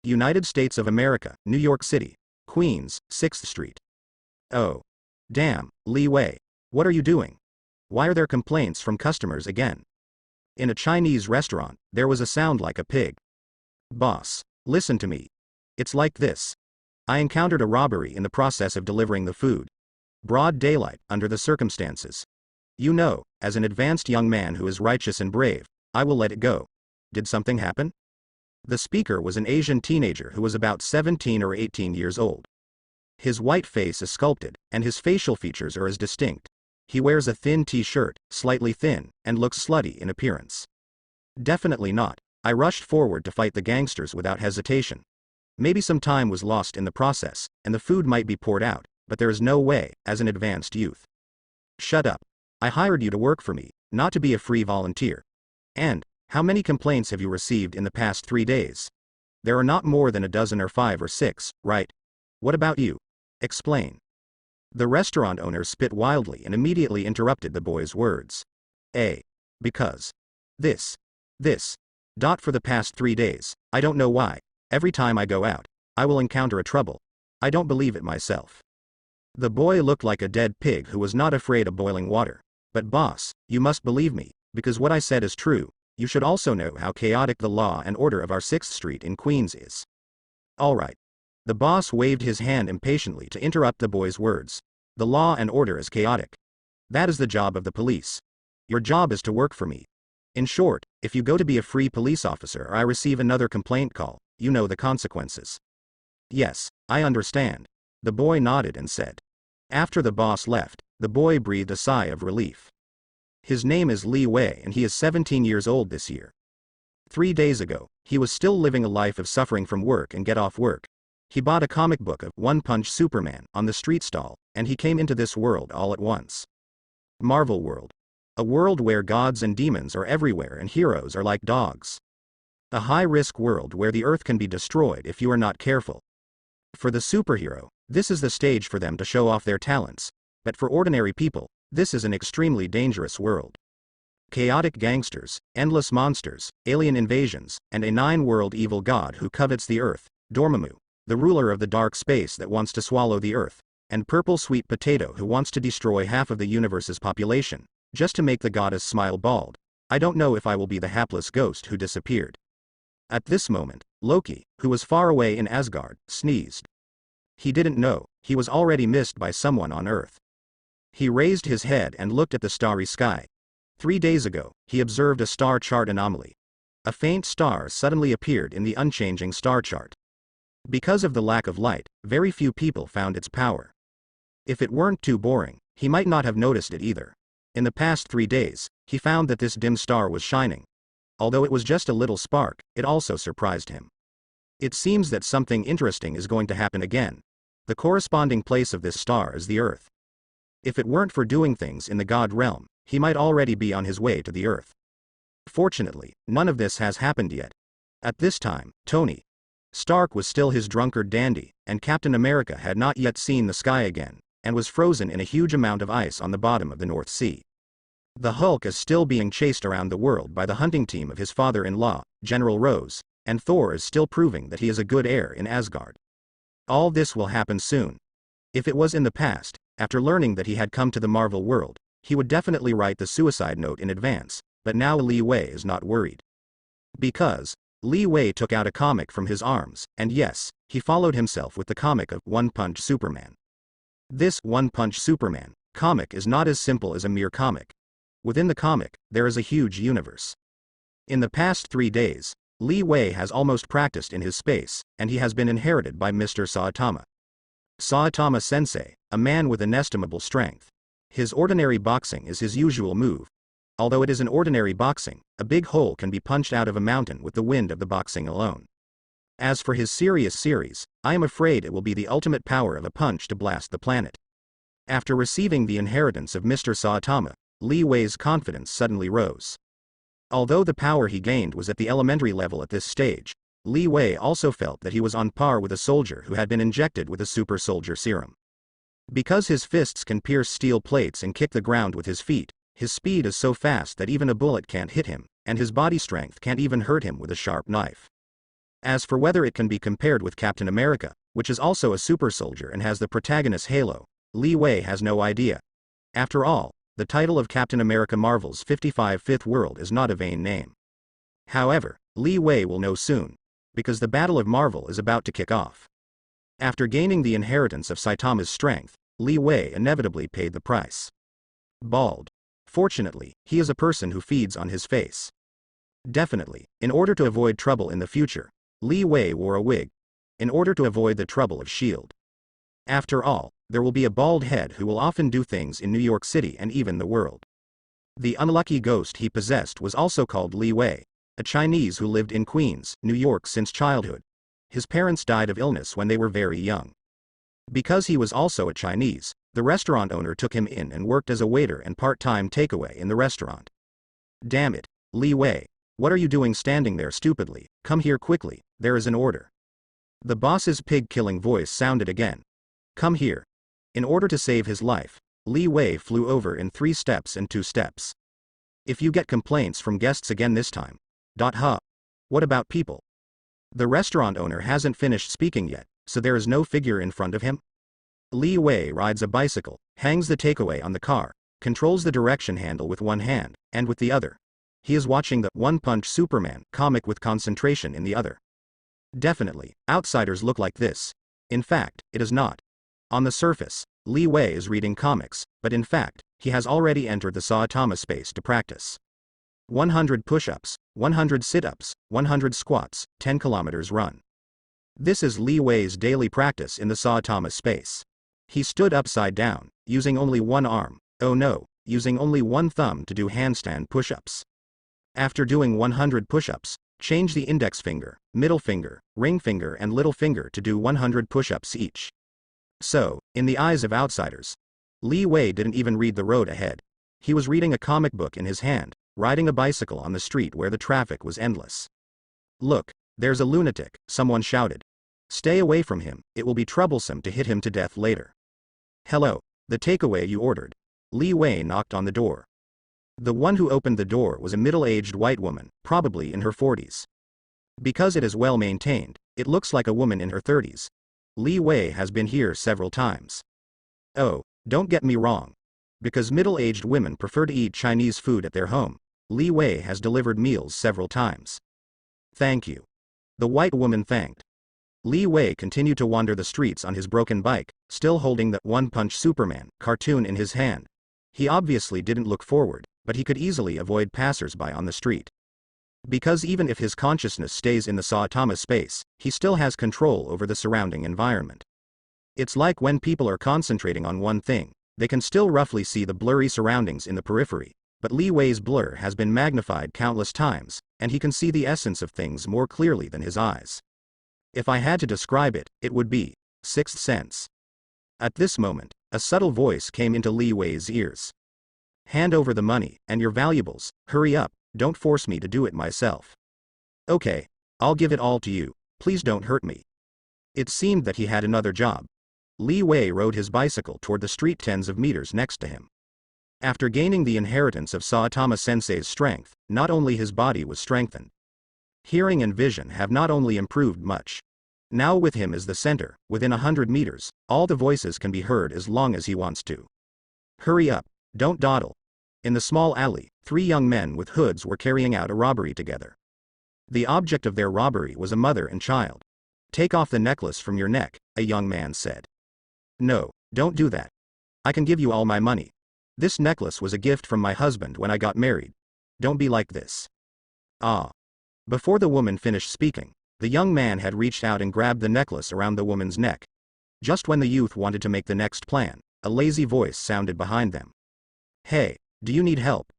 United States of America, New York City, Queens, 6th Street. Oh. Damn, Li Wei. What are you doing? Why are there complaints from customers again? In a Chinese restaurant, there was a sound like a pig. Boss, listen to me. It's like this. I encountered a robbery in the process of delivering the food. Broad daylight, under the circumstances. You know, as an advanced young man who is righteous and brave, I will let it go. Did something happen? The speaker was an Asian teenager who was about 17 or 18 years old. His white face is sculpted, and his facial features are as distinct. He wears a thin t-shirt, slightly thin, and looks slutty in appearance. Definitely not. I rushed forward to fight the gangsters without hesitation. Maybe some time was lost in the process, and the food might be poured out, but there is no way, as an advanced youth. Shut up. I hired you to work for me, not to be a free volunteer. And, how many complaints have you received in the past 3 days? There are not more than a dozen or 5 or 6, right? What about you? Explain. The restaurant owner spit wildly and immediately interrupted the boy's words. Because. This. For the past 3 days, I don't know why, every time I go out, I will encounter a trouble. I don't believe it myself. The boy looked like a dead pig who was not afraid of boiling water. But boss, you must believe me, because what I said is true. You should also know how chaotic the law and order of our 6th Street in Queens is. Alright. The boss waved his hand impatiently to interrupt the boy's words. The law and order is chaotic. That is the job of the police. Your job is to work for me. In short, if you go to be a free police officer or I receive another complaint call, you know the consequences. Yes, I understand. The boy nodded and said. After the boss left, the boy breathed a sigh of relief. His name is Li Wei and he is 17 years old this year. 3 days ago, he was still living a life of suffering from work and get off work. He bought a comic book of One Punch Superman on the street stall, and he came into this world all at once. Marvel World. A world where gods and demons are everywhere and heroes are like dogs. A high-risk world where the earth can be destroyed if you are not careful. For the superhero, this is the stage for them to show off their talents, but for ordinary people, this is an extremely dangerous world. Chaotic gangsters, endless monsters, alien invasions, and a 9-world evil god who covets the earth, Dormammu, the ruler of the dark space that wants to swallow the earth, and Purple Sweet Potato who wants to destroy half of the universe's population, just to make the goddess smile bald. I don't know if I will be the hapless ghost who disappeared. At this moment, Loki, who was far away in Asgard, sneezed. He didn't know, he was already missed by someone on Earth. He raised his head and looked at the starry sky. 3 days ago, he observed a star chart anomaly. A faint star suddenly appeared in the unchanging star chart. Because of the lack of light, very few people found its power. If it weren't too boring, he might not have noticed it either. In the past 3 days, he found that this dim star was shining. Although it was just a little spark, it also surprised him. It seems that something interesting is going to happen again. The corresponding place of this star is the Earth. If it weren't for doing things in the God realm, he might already be on his way to the Earth. Fortunately, none of this has happened yet. At this time, Tony Stark was still his drunkard dandy, and Captain America had not yet seen the sky again, and was frozen in a huge amount of ice on the bottom of the North Sea. The Hulk is still being chased around the world by the hunting team of his father-in-law, General Rose, and Thor is still proving that he is a good heir in Asgard. All this will happen soon. If it was in the past, after learning that he had come to the Marvel world, he would definitely write the suicide note in advance, but now Li Wei is not worried. Because Li Wei took out a comic from his arms, and yes, he followed himself with the comic of One Punch Superman. This One Punch Superman comic is not as simple as a mere comic. Within the comic, there is a huge universe. In the past 3 days, Li Wei has almost practiced in his space, and he has been inherited by Mr. Saitama. Saitama-sensei, a man with inestimable strength. His ordinary boxing is his usual move. Although it is an ordinary boxing, a big hole can be punched out of a mountain with the wind of the boxing alone. As for his serious series, I am afraid it will be the ultimate power of a punch to blast the planet. After receiving the inheritance of Mr. Saitama, Li Wei's confidence suddenly rose. Although the power he gained was at the elementary level at this stage, Li Wei also felt that he was on par with a soldier who had been injected with a super soldier serum. Because his fists can pierce steel plates and kick the ground with his feet, his speed is so fast that even a bullet can't hit him, and his body strength can't even hurt him with a sharp knife. As for whether it can be compared with Captain America, which is also a super soldier and has the protagonist's halo, Li Wei has no idea. After all, the title of Captain America Marvel's 55 Fifth World is not a vain name. However, Li Wei will know soon, because the Battle of Marvel is about to kick off. After gaining the inheritance of Saitama's strength, Li Wei inevitably paid the price. Bald. Fortunately, he is a person who feeds on his face. Definitely, in order to avoid trouble in the future, Li Wei wore a wig. In order to avoid the trouble of S.H.I.E.L.D. After all, there will be a bald head who will often do things in New York City and even the world. The unlucky ghost he possessed was also called Li Wei, a Chinese who lived in Queens, New York since childhood. His parents died of illness when they were very young. Because he was also a Chinese, the restaurant owner took him in and worked as a waiter and part-time takeaway in the restaurant. Damn it, Li Wei. What are you doing standing there stupidly? Come here quickly, there is an order. The boss's pig-killing voice sounded again. Come here. In order to save his life, Li Wei flew over in 3 steps and 2 steps. If you get complaints from guests again this time. What about people? The restaurant owner hasn't finished speaking yet, so there is no figure in front of him? Li Wei rides a bicycle, hangs the takeaway on the car, controls the direction handle with one hand, and with the other. He is watching the One Punch Superman comic with concentration in the other. Definitely, outsiders look like this. In fact, it is not. On the surface, Li Wei is reading comics, but in fact, he has already entered the Saitama space to practice. 100 push-ups, 100 sit-ups, 100 squats, 10 kilometers run. This is Li Wei's daily practice in the Saitama space. He stood upside down, using only one arm, oh no, using only one thumb to do handstand push-ups. After doing 100 push-ups, change the index finger, middle finger, ring finger and little finger to do 100 push-ups each. So, in the eyes of outsiders, Li Wei didn't even read the road ahead. He was reading a comic book in his hand, riding a bicycle on the street where the traffic was endless. Look, there's a lunatic, someone shouted. Stay away from him, it will be troublesome to hit him to death later. Hello, the takeaway you ordered. Li Wei knocked on the door. The one who opened the door was a middle-aged white woman, probably in her 40s. Because it is well maintained, it looks like a woman in her 30s. Li Wei has been here several times. Oh, don't get me wrong. Because middle-aged women prefer to eat Chinese food at their home, Li Wei has delivered meals several times. Thank you. The white woman thanked. Li Wei continued to wander the streets on his broken bike, still holding the One Punch Superman cartoon in his hand. He obviously didn't look forward, but he could easily avoid passers-by on the street. Because even if his consciousness stays in the Saitama space, he still has control over the surrounding environment. It's like when people are concentrating on one thing, they can still roughly see the blurry surroundings in the periphery, but Li Wei's blur has been magnified countless times, and he can see the essence of things more clearly than his eyes. If I had to describe it, it would be sixth sense. At this moment, a subtle voice came into Li Wei's ears. Hand over the money, and your valuables, hurry up, don't force me to do it myself. Okay, I'll give it all to you, please don't hurt me. It seemed that he had another job. Li Wei rode his bicycle toward the street tens of meters next to him. After gaining the inheritance of Saitama-sensei's strength, not only his body was strengthened. Hearing and vision have not only improved much. Now with him as the center, within 100 meters, all the voices can be heard as long as he wants to. Hurry up, don't dawdle. In the small alley, 3 young men with hoods were carrying out a robbery together. The object of their robbery was a mother and child. Take off the necklace from your neck, a young man said. No, don't do that. I can give you all my money. This necklace was a gift from my husband when I got married. Don't be like this. Ah. Before the woman finished speaking, the young man had reached out and grabbed the necklace around the woman's neck. Just when the youth wanted to make the next plan, a lazy voice sounded behind them. Hey, do you need help?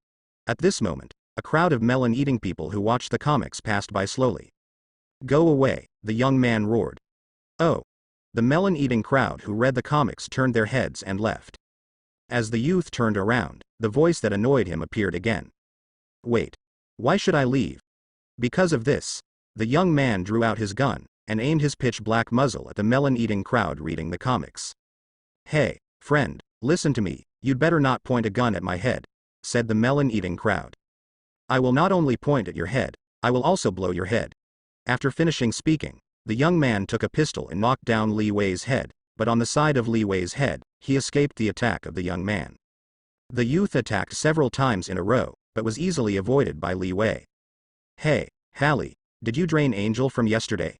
At this moment, a crowd of melon-eating people who watched the comics passed by slowly. Go away, the young man roared. Oh. The melon-eating crowd who read the comics turned their heads and left. As the youth turned around, the voice that annoyed him appeared again. Wait. Why should I leave? Because of this. The young man drew out his gun, and aimed his pitch-black muzzle at the melon-eating crowd reading the comics. Hey, friend, listen to me, you'd better not point a gun at my head, said the melon-eating crowd. I will not only point at your head, I will also blow your head. After finishing speaking, the young man took a pistol and knocked down Li Wei's head, but on the side of Li Wei's head, he escaped the attack of the young man. The youth attacked several times in a row, but was easily avoided by Li Wei. "Hey, Hallie, did you drain Angel from yesterday?"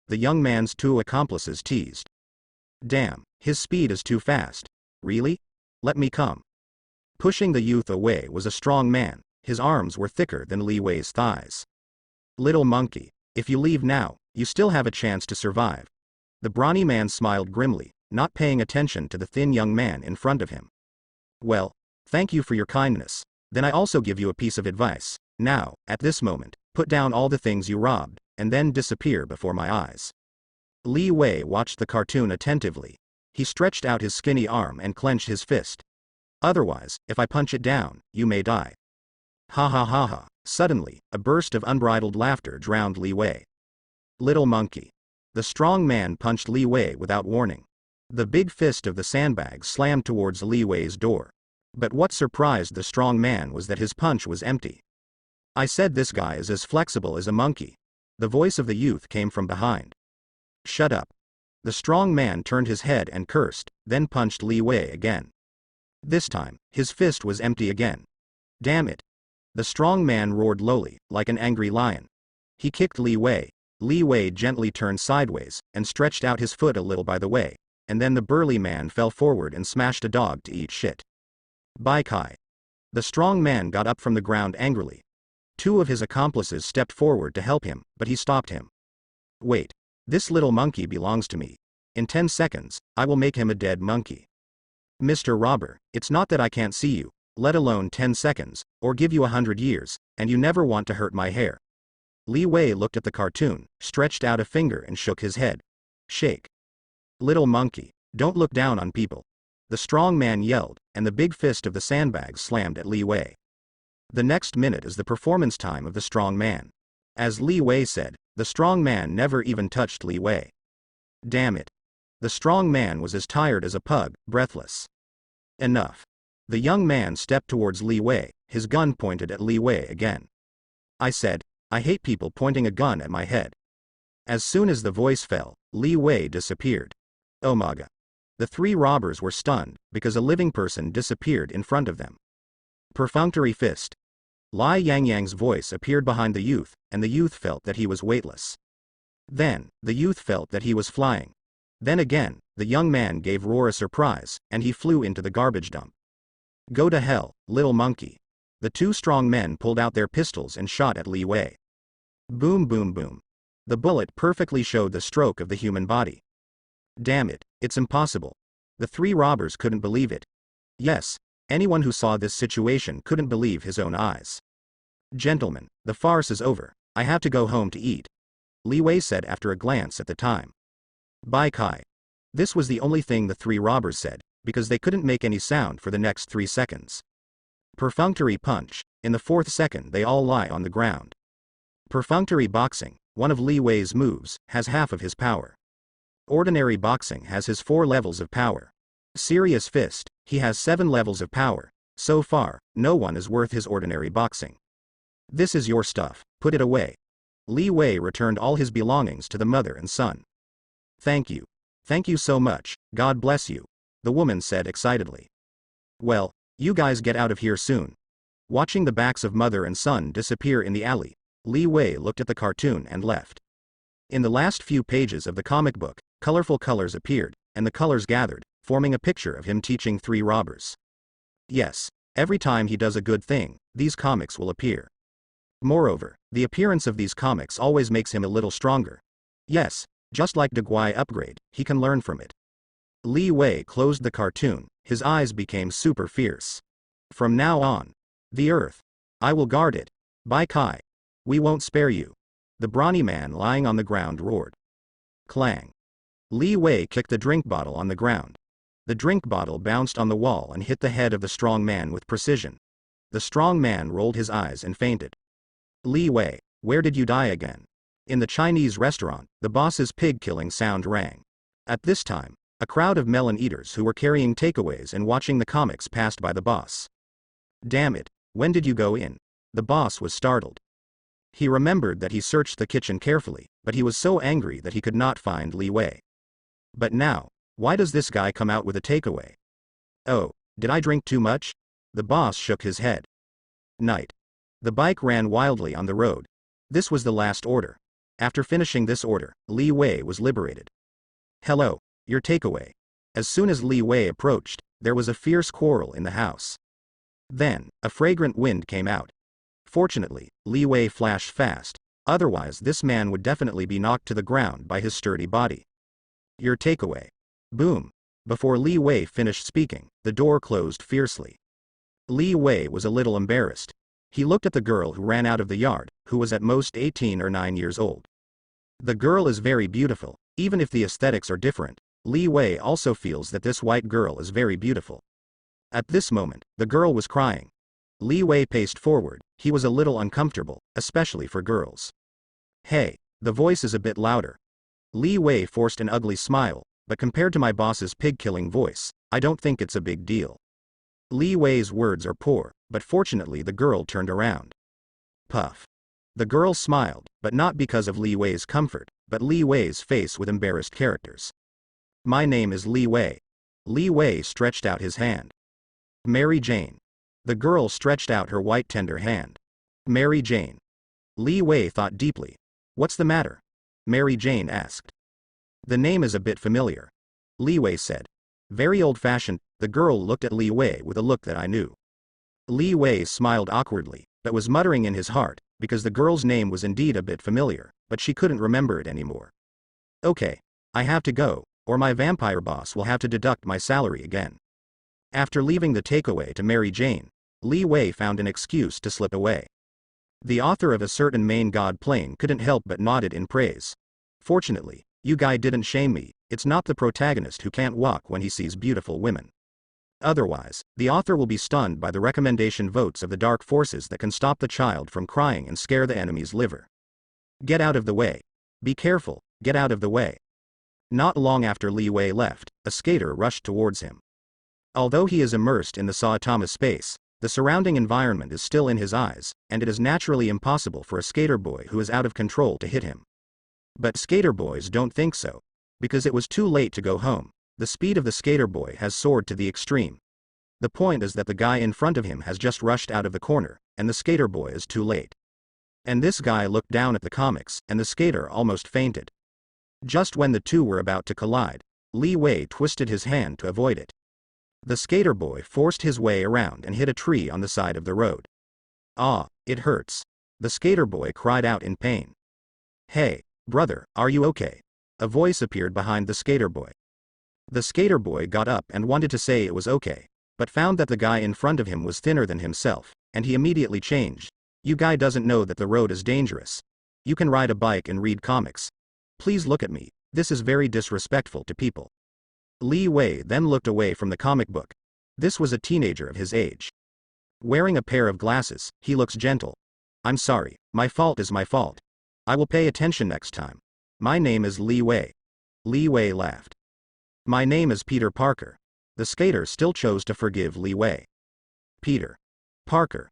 the young man's two accomplices teased. "Damn, his speed is too fast. Really? Let me come." Pushing the youth away was a strong man, his arms were thicker than Li Wei's thighs. "Little monkey, if you leave now, you still have a chance to survive." The brawny man smiled grimly, not paying attention to the thin young man in front of him. "Well, thank you for your kindness. Then I also give you a piece of advice. Now, at this moment, put down all the things you robbed, and then disappear before my eyes." Li Wei watched the cartoon attentively. He stretched out his skinny arm and clenched his fist. "Otherwise, if I punch it down, you may die." Ha ha ha ha. Suddenly, a burst of unbridled laughter drowned Li Wei. "Little monkey." The strong man punched Li Wei without warning. The big fist of the sandbag slammed towards Li Wei's door. But what surprised the strong man was that his punch was empty. "I said this guy is as flexible as a monkey." The voice of the youth came from behind. "Shut up." The strong man turned his head and cursed, then punched Li Wei again. This time, his fist was empty again. "Damn it." The strong man roared lowly, like an angry lion. He kicked Li Wei. Li Wei gently turned sideways, and stretched out his foot a little by the way, and then the burly man fell forward and smashed a dog to eat shit. "Bai Kai." The strong man got up from the ground angrily. Two of his accomplices stepped forward to help him, but he stopped him. "Wait. This little monkey belongs to me. In 10 seconds, I will make him a dead monkey." "Mr. Robber, it's not that I can't see you, let alone 10 seconds, or give you 100 years, and you never want to hurt my hair." Li Wei looked at the cartoon, stretched out a finger and shook his head. "Shake. Little monkey, don't look down on people." The strong man yelled, and the big fist of the sandbag slammed at Li Wei. The next minute is the performance time of the strong man. As Li Wei said, the strong man never even touched Li Wei. Damn it. The strong man was as tired as a pug, breathless. "Enough." The young man stepped towards Li Wei, his gun pointed at Li Wei again. "I said, I hate people pointing a gun at my head." As soon as the voice fell, Li Wei disappeared. Omaga. The three robbers were stunned, because a living person disappeared in front of them. Perfunctory fist. Lai Yangyang's voice appeared behind the youth, and the youth felt that he was weightless. Then, the youth felt that he was flying. Then again, the young man gave roar a surprise, and he flew into the garbage dump. "Go to hell, little monkey." The two strong men pulled out their pistols and shot at Li Wei. Boom boom boom. The bullet perfectly showed the stroke of the human body. "Damn it, it's impossible." The three robbers couldn't believe it. Yes, anyone who saw this situation couldn't believe his own eyes. "Gentlemen, the farce is over, I have to go home to eat," Li Wei said after a glance at the time. "Bai Kai." This was the only thing the three robbers said, because they couldn't make any sound for the next 3 seconds. Perfunctory punch. In the 4th second they all lie on the ground. Perfunctory boxing, one of Li Wei's moves, has half of his power. Ordinary boxing has his 4 levels of power. Serious fist, he has 7 levels of power. So far, no one is worth his ordinary boxing. "This is your stuff, put it away." Li Wei returned all his belongings to the mother and son. "Thank you. Thank you so much, God bless you," the woman said excitedly. "Well, you guys get out of here soon." Watching the backs of mother and son disappear in the alley, Li Wei looked at the cartoon and left. In the last few pages of the comic book, colorful colors appeared, and the colors gathered, forming a picture of him teaching 3 robbers. Yes, every time he does a good thing, these comics will appear. Moreover, the appearance of these comics always makes him a little stronger. Yes, just like De Guai upgrade, he can learn from it. Li Wei closed the cartoon, his eyes became super fierce. "From now on, the earth, I will guard it. Bai Kai. We won't spare you." The brawny man lying on the ground roared. Clang. Li Wei kicked the drink bottle on the ground. The drink bottle bounced on the wall and hit the head of the strong man with precision. The strong man rolled his eyes and fainted. "Li Wei, where did you die again?" In the Chinese restaurant, the boss's pig-killing sound rang. At this time, a crowd of melon eaters who were carrying takeaways and watching the comics passed by the boss. "Damn it, when did you go in?" The boss was startled. He remembered that he searched the kitchen carefully, but he was so angry that he could not find Li Wei. But now, why does this guy come out with a takeaway? Oh, did I drink too much? The boss shook his head. Night. The bike ran wildly on the road. This was the last order. After finishing this order, Li Wei was liberated. Hello, your takeaway. As soon as Li Wei approached, there was a fierce quarrel in the house. Then, a fragrant wind came out. Fortunately, Li Wei flashed fast, otherwise this man would definitely be knocked to the ground by his sturdy body. Your takeaway. Boom. Before Li Wei finished speaking, the door closed fiercely. Li Wei was a little embarrassed. He looked at the girl who ran out of the yard, who was at most 18 or 9 years old. The girl is very beautiful, even if the aesthetics are different. Li Wei also feels that this white girl is very beautiful. At this moment, the girl was crying. Li Wei paced forward. He was a little uncomfortable, especially for girls. Hey, the voice is a bit louder. Li Wei forced an ugly smile, but compared to my boss's pig-killing voice, I don't think it's a big deal. Li Wei's words are poor, but fortunately the girl turned around. Puff. The girl smiled, but not because of Li Wei's comfort, but Li Wei's face with embarrassed characters. My name is Li Wei. Li Wei stretched out his hand. Mary Jane. The girl stretched out her white tender hand. Mary Jane. Li Wei thought deeply. What's the matter? Mary Jane asked. The name is a bit familiar. Li Wei said. Very old-fashioned. The girl looked at Li Wei with a look that I knew. Li Wei smiled awkwardly, but was muttering in his heart, because the girl's name was indeed a bit familiar, but she couldn't remember it anymore. Okay, I have to go, or my vampire boss will have to deduct my salary again. After leaving the takeaway to Mary Jane, Li Wei found an excuse to slip away. The author of a certain main god plane couldn't help but nodded in praise. Fortunately, you guy didn't shame me. It's not the protagonist who can't walk when he sees beautiful women. Otherwise, the author will be stunned by the recommendation votes of the dark forces that can stop the child from crying and scare the enemy's liver. Get out of the way. Be careful, get out of the way. Not long after Li Wei left, a skater rushed towards him. Although he is immersed in the Saitama space, the surrounding environment is still in his eyes, and it is naturally impossible for a skater boy who is out of control to hit him. But skater boys don't think so. Because it was too late to go home, the speed of the skater boy has soared to the extreme. The point is that the guy in front of him has just rushed out of the corner, and the skater boy is too late. And this guy looked down at the comics, and the skater almost fainted. Just when the two were about to collide, Li Wei twisted his hand to avoid it. The skater boy forced his way around and hit a tree on the side of the road. Ah, it hurts. The skater boy cried out in pain. Hey, brother, are you okay? A voice appeared behind the skater boy. The skater boy got up and wanted to say it was okay, but found that the guy in front of him was thinner than himself, and he immediately changed. You guy doesn't know that the road is dangerous. You can ride a bike and read comics. Please look at me, this is very disrespectful to people. Li Wei then looked away from the comic book. This was a teenager of his age. Wearing a pair of glasses, he looks gentle. I'm sorry, my fault is my fault. I will pay attention next time. My name is Li Wei. Li Wei laughed. My name is Peter Parker. The skater still chose to forgive Li Wei. Peter Parker.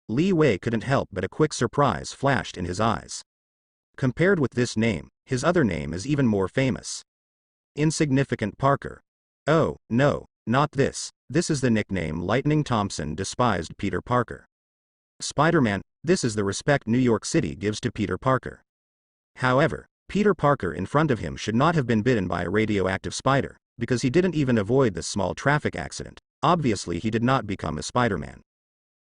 Li Wei couldn't help but a quick surprise flashed in his eyes. Compared with this name, his other name is even more famous. Insignificant Parker. Oh, no, not this. This is the nickname Lightning Thompson despised Peter Parker. Spider-Man, this is the respect New York City gives to Peter Parker. However, Peter Parker in front of him should not have been bitten by a radioactive spider, because he didn't even avoid this small traffic accident. Obviously he did not become a Spider-Man.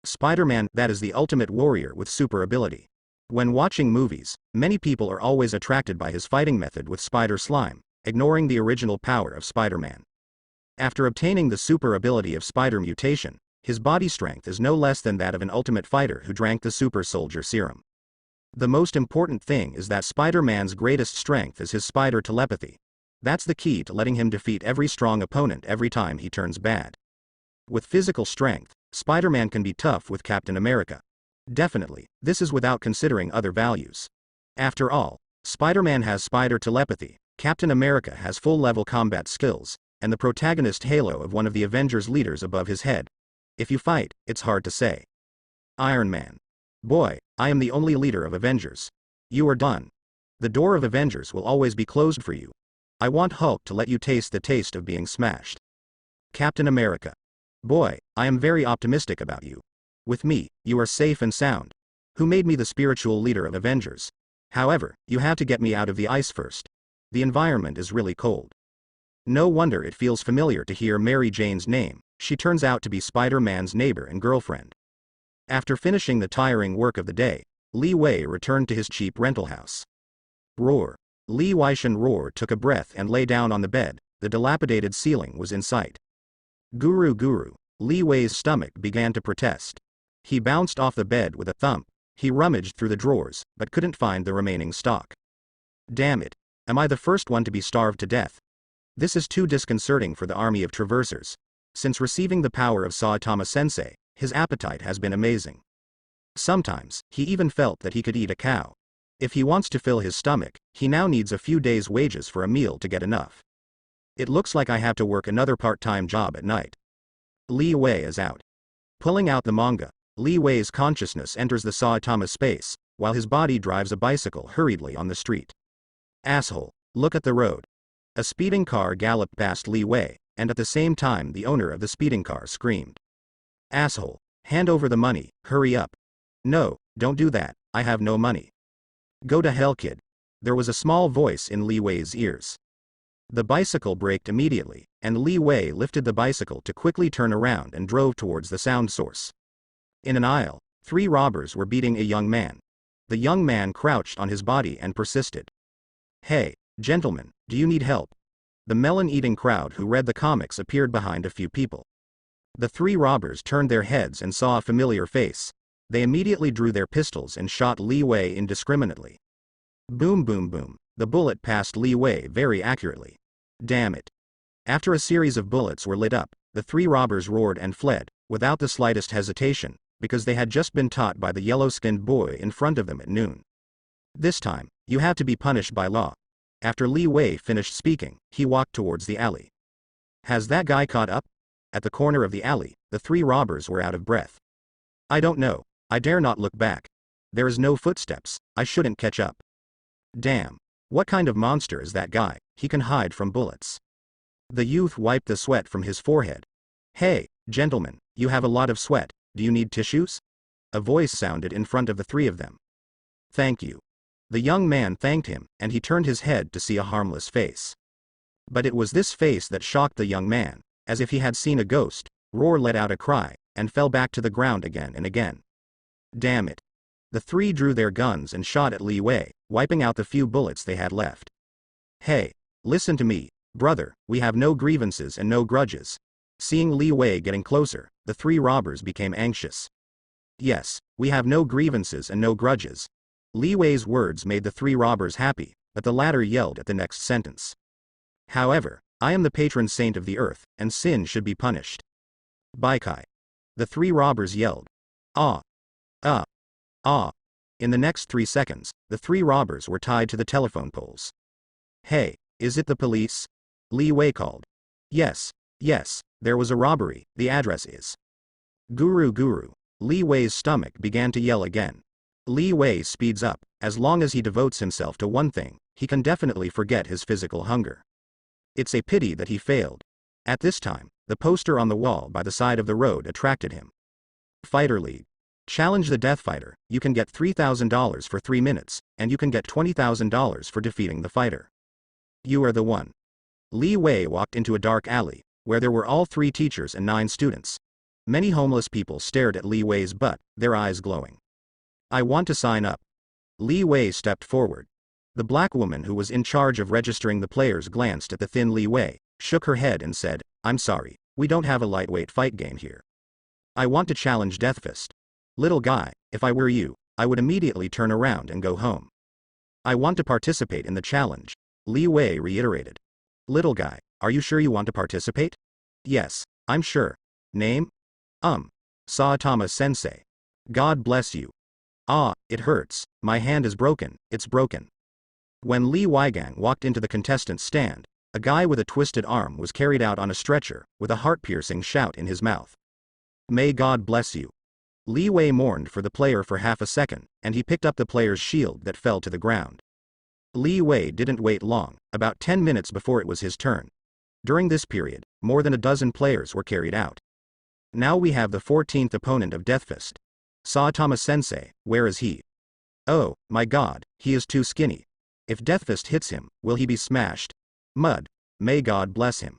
Spider-Man, that is the ultimate warrior with super ability. When watching movies, many people are always attracted by his fighting method with spider slime, ignoring the original power of Spider-Man. After obtaining the super ability of spider mutation, his body strength is no less than that of an ultimate fighter who drank the super soldier serum. The most important thing is that Spider-Man's greatest strength is his spider telepathy. That's the key to letting him defeat every strong opponent every time he turns bad. With physical strength, Spider-Man can be tough with Captain America. Definitely, this is without considering other values. After all, Spider-Man has spider telepathy, Captain America has full-level combat skills, and the protagonist halo of one of the Avengers leaders above his head. If you fight, it's hard to say. Iron Man. Boy, I am the only leader of Avengers. You are done. The door of Avengers will always be closed for you. I want Hulk to let you taste the taste of being smashed. Captain America. Boy, I am very optimistic about you. With me, you are safe and sound. Who made me the spiritual leader of Avengers? However, you had to get me out of the ice first. The environment is really cold. No wonder it feels familiar to hear Mary Jane's name. She turns out to be Spider-Man's neighbor and girlfriend. After finishing the tiring work of the day, Li Wei returned to his cheap rental house. Roar. Li Weishan Roar took a breath and lay down on the bed. The dilapidated ceiling was in sight. Guru. Li Wei's stomach began to protest. He bounced off the bed with a thump. He rummaged through the drawers, but couldn't find the remaining stock. Damn it. Am I the first one to be starved to death? This is too disconcerting for the army of traversers. Since receiving the power of Saitama Sensei, his appetite has been amazing. Sometimes, he even felt that he could eat a cow. If he wants to fill his stomach, he now needs a few days' wages for a meal to get enough. It looks like I have to work another part-time job at night. Li Wei is out. Pulling out the manga, Li Wei's consciousness enters the Saitama space, while his body drives a bicycle hurriedly on the street. Asshole, look at the road. A speeding car galloped past Li Wei, and at the same time the owner of the speeding car screamed. Asshole, hand over the money, hurry up. No, don't do that, I have no money. Go to hell, kid. There was a small voice in Li Wei's ears. The bicycle braked immediately, and Li Wei lifted the bicycle to quickly turn around and drove towards the sound source. In an aisle, 3 robbers were beating a young man. The young man crouched on his body and persisted. Hey, gentlemen, do you need help? The melon-eating crowd who read the comics appeared behind a few people. The 3 robbers turned their heads and saw a familiar face. They immediately drew their pistols and shot Li Wei indiscriminately. Boom boom boom, the bullet passed Li Wei very accurately. Damn it. After a series of bullets were lit up, the 3 robbers roared and fled, without the slightest hesitation, because they had just been taught by the yellow-skinned boy in front of them at noon. This time, you have to be punished by law. After Li Wei finished speaking, he walked towards the alley. Has that guy caught up? At the corner of the alley, the 3 robbers were out of breath. I don't know. I dare not look back. There is no footsteps. I shouldn't catch up. Damn. What kind of monster is that guy? He can hide from bullets. The youth wiped the sweat from his forehead. Hey, gentlemen, you have a lot of sweat. Do you need tissues? A voice sounded in front of the 3 of them. Thank you. The young man thanked him, and he turned his head to see a harmless face. But it was this face that shocked the young man. As if he had seen a ghost, Roar let out a cry, and fell back to the ground again and again. Damn it. The 3 drew their guns and shot at Li Wei, wiping out the few bullets they had left. Hey, listen to me, brother, we have no grievances and no grudges. Seeing Li Wei getting closer, the 3 robbers became anxious. Yes, we have no grievances and no grudges. Li Wei's words made the 3 robbers happy, but the latter yelled at the next sentence. However, I am the patron saint of the earth, and sin should be punished. Baikai. The 3 robbers yelled. Ah. Ah. Ah. In the next 3 seconds, the 3 robbers were tied to the telephone poles. Hey, is it the police? Li Wei called. Yes, there was a robbery, the address is. Guru. Li Wei's stomach began to yell again. Li Wei speeds up. As long as he devotes himself to one thing, he can definitely forget his physical hunger. It's a pity that he failed. At this time, the poster on the wall by the side of the road attracted him. Fighter League. Challenge the Death Fighter. You can get $3,000 for 3 minutes, and you can get $20,000 for defeating the fighter. You are the one. Li Wei walked into a dark alley, where there were all 3 teachers and 9 students. Many homeless people stared at Li Wei's butt, their eyes glowing. I want to sign up. Li Wei stepped forward. The black woman who was in charge of registering the players glanced at the thin Li Wei, shook her head and said, I'm sorry, we don't have a lightweight fight game here. I want to challenge Deathfist. Little guy, if I were you, I would immediately turn around and go home. I want to participate in the challenge, Li Wei reiterated. Little guy, are you sure you want to participate? Yes, I'm sure. Name? Saitama Sensei. God bless you. Ah, it hurts, my hand is broken, it's broken. When Li Weigang walked into the contestant's stand, a guy with a twisted arm was carried out on a stretcher, with a heart-piercing shout in his mouth. May God bless you. Li Wei mourned for the player for half a second, and he picked up the player's shield that fell to the ground. Li Wei didn't wait long, about 10 minutes before it was his turn. During this period, more than a dozen players were carried out. Now we have the 14th opponent of Deathfist. Saitama-sensei, where is he? Oh, my god, he is too skinny. If Deathfist hits him, will he be smashed? Mud. May God bless him.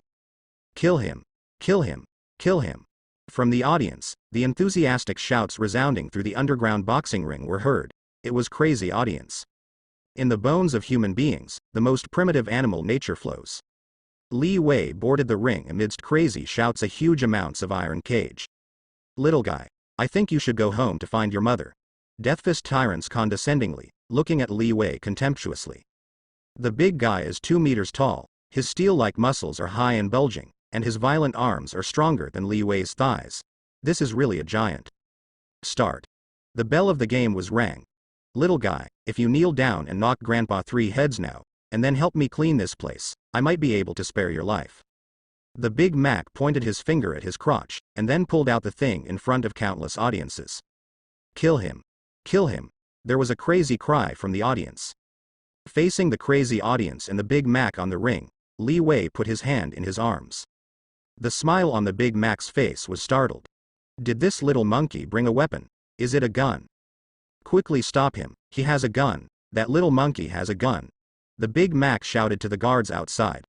Kill him. Kill him. Kill him. From the audience, the enthusiastic shouts resounding through the underground boxing ring were heard. It was crazy audience. In the bones of human beings, the most primitive animal nature flows. Li Wei boarded the ring amidst crazy shouts, a huge amounts of iron cage. Little guy, I think you should go home to find your mother. Deathfist tyrants condescendingly, looking at Li Wei contemptuously. The big guy is 2 meters tall, his steel-like muscles are high and bulging, and his violent arms are stronger than Li Wei's thighs. This is really a giant. Start. The bell of the game was rang. Little guy, if you kneel down and knock Grandpa 3 heads now, and then help me clean this place, I might be able to spare your life. The Big Mac pointed his finger at his crotch, and then pulled out the thing in front of countless audiences. Kill him. Kill him. There was a crazy cry from the audience. Facing the crazy audience and the Big Mac on the ring, Li Wei put his hand in his arms. The smile on the Big Mac's face was startled. Did this little monkey bring a weapon? Is it a gun? Quickly stop him, he has a gun, that little monkey has a gun. The Big Mac shouted to the guards outside.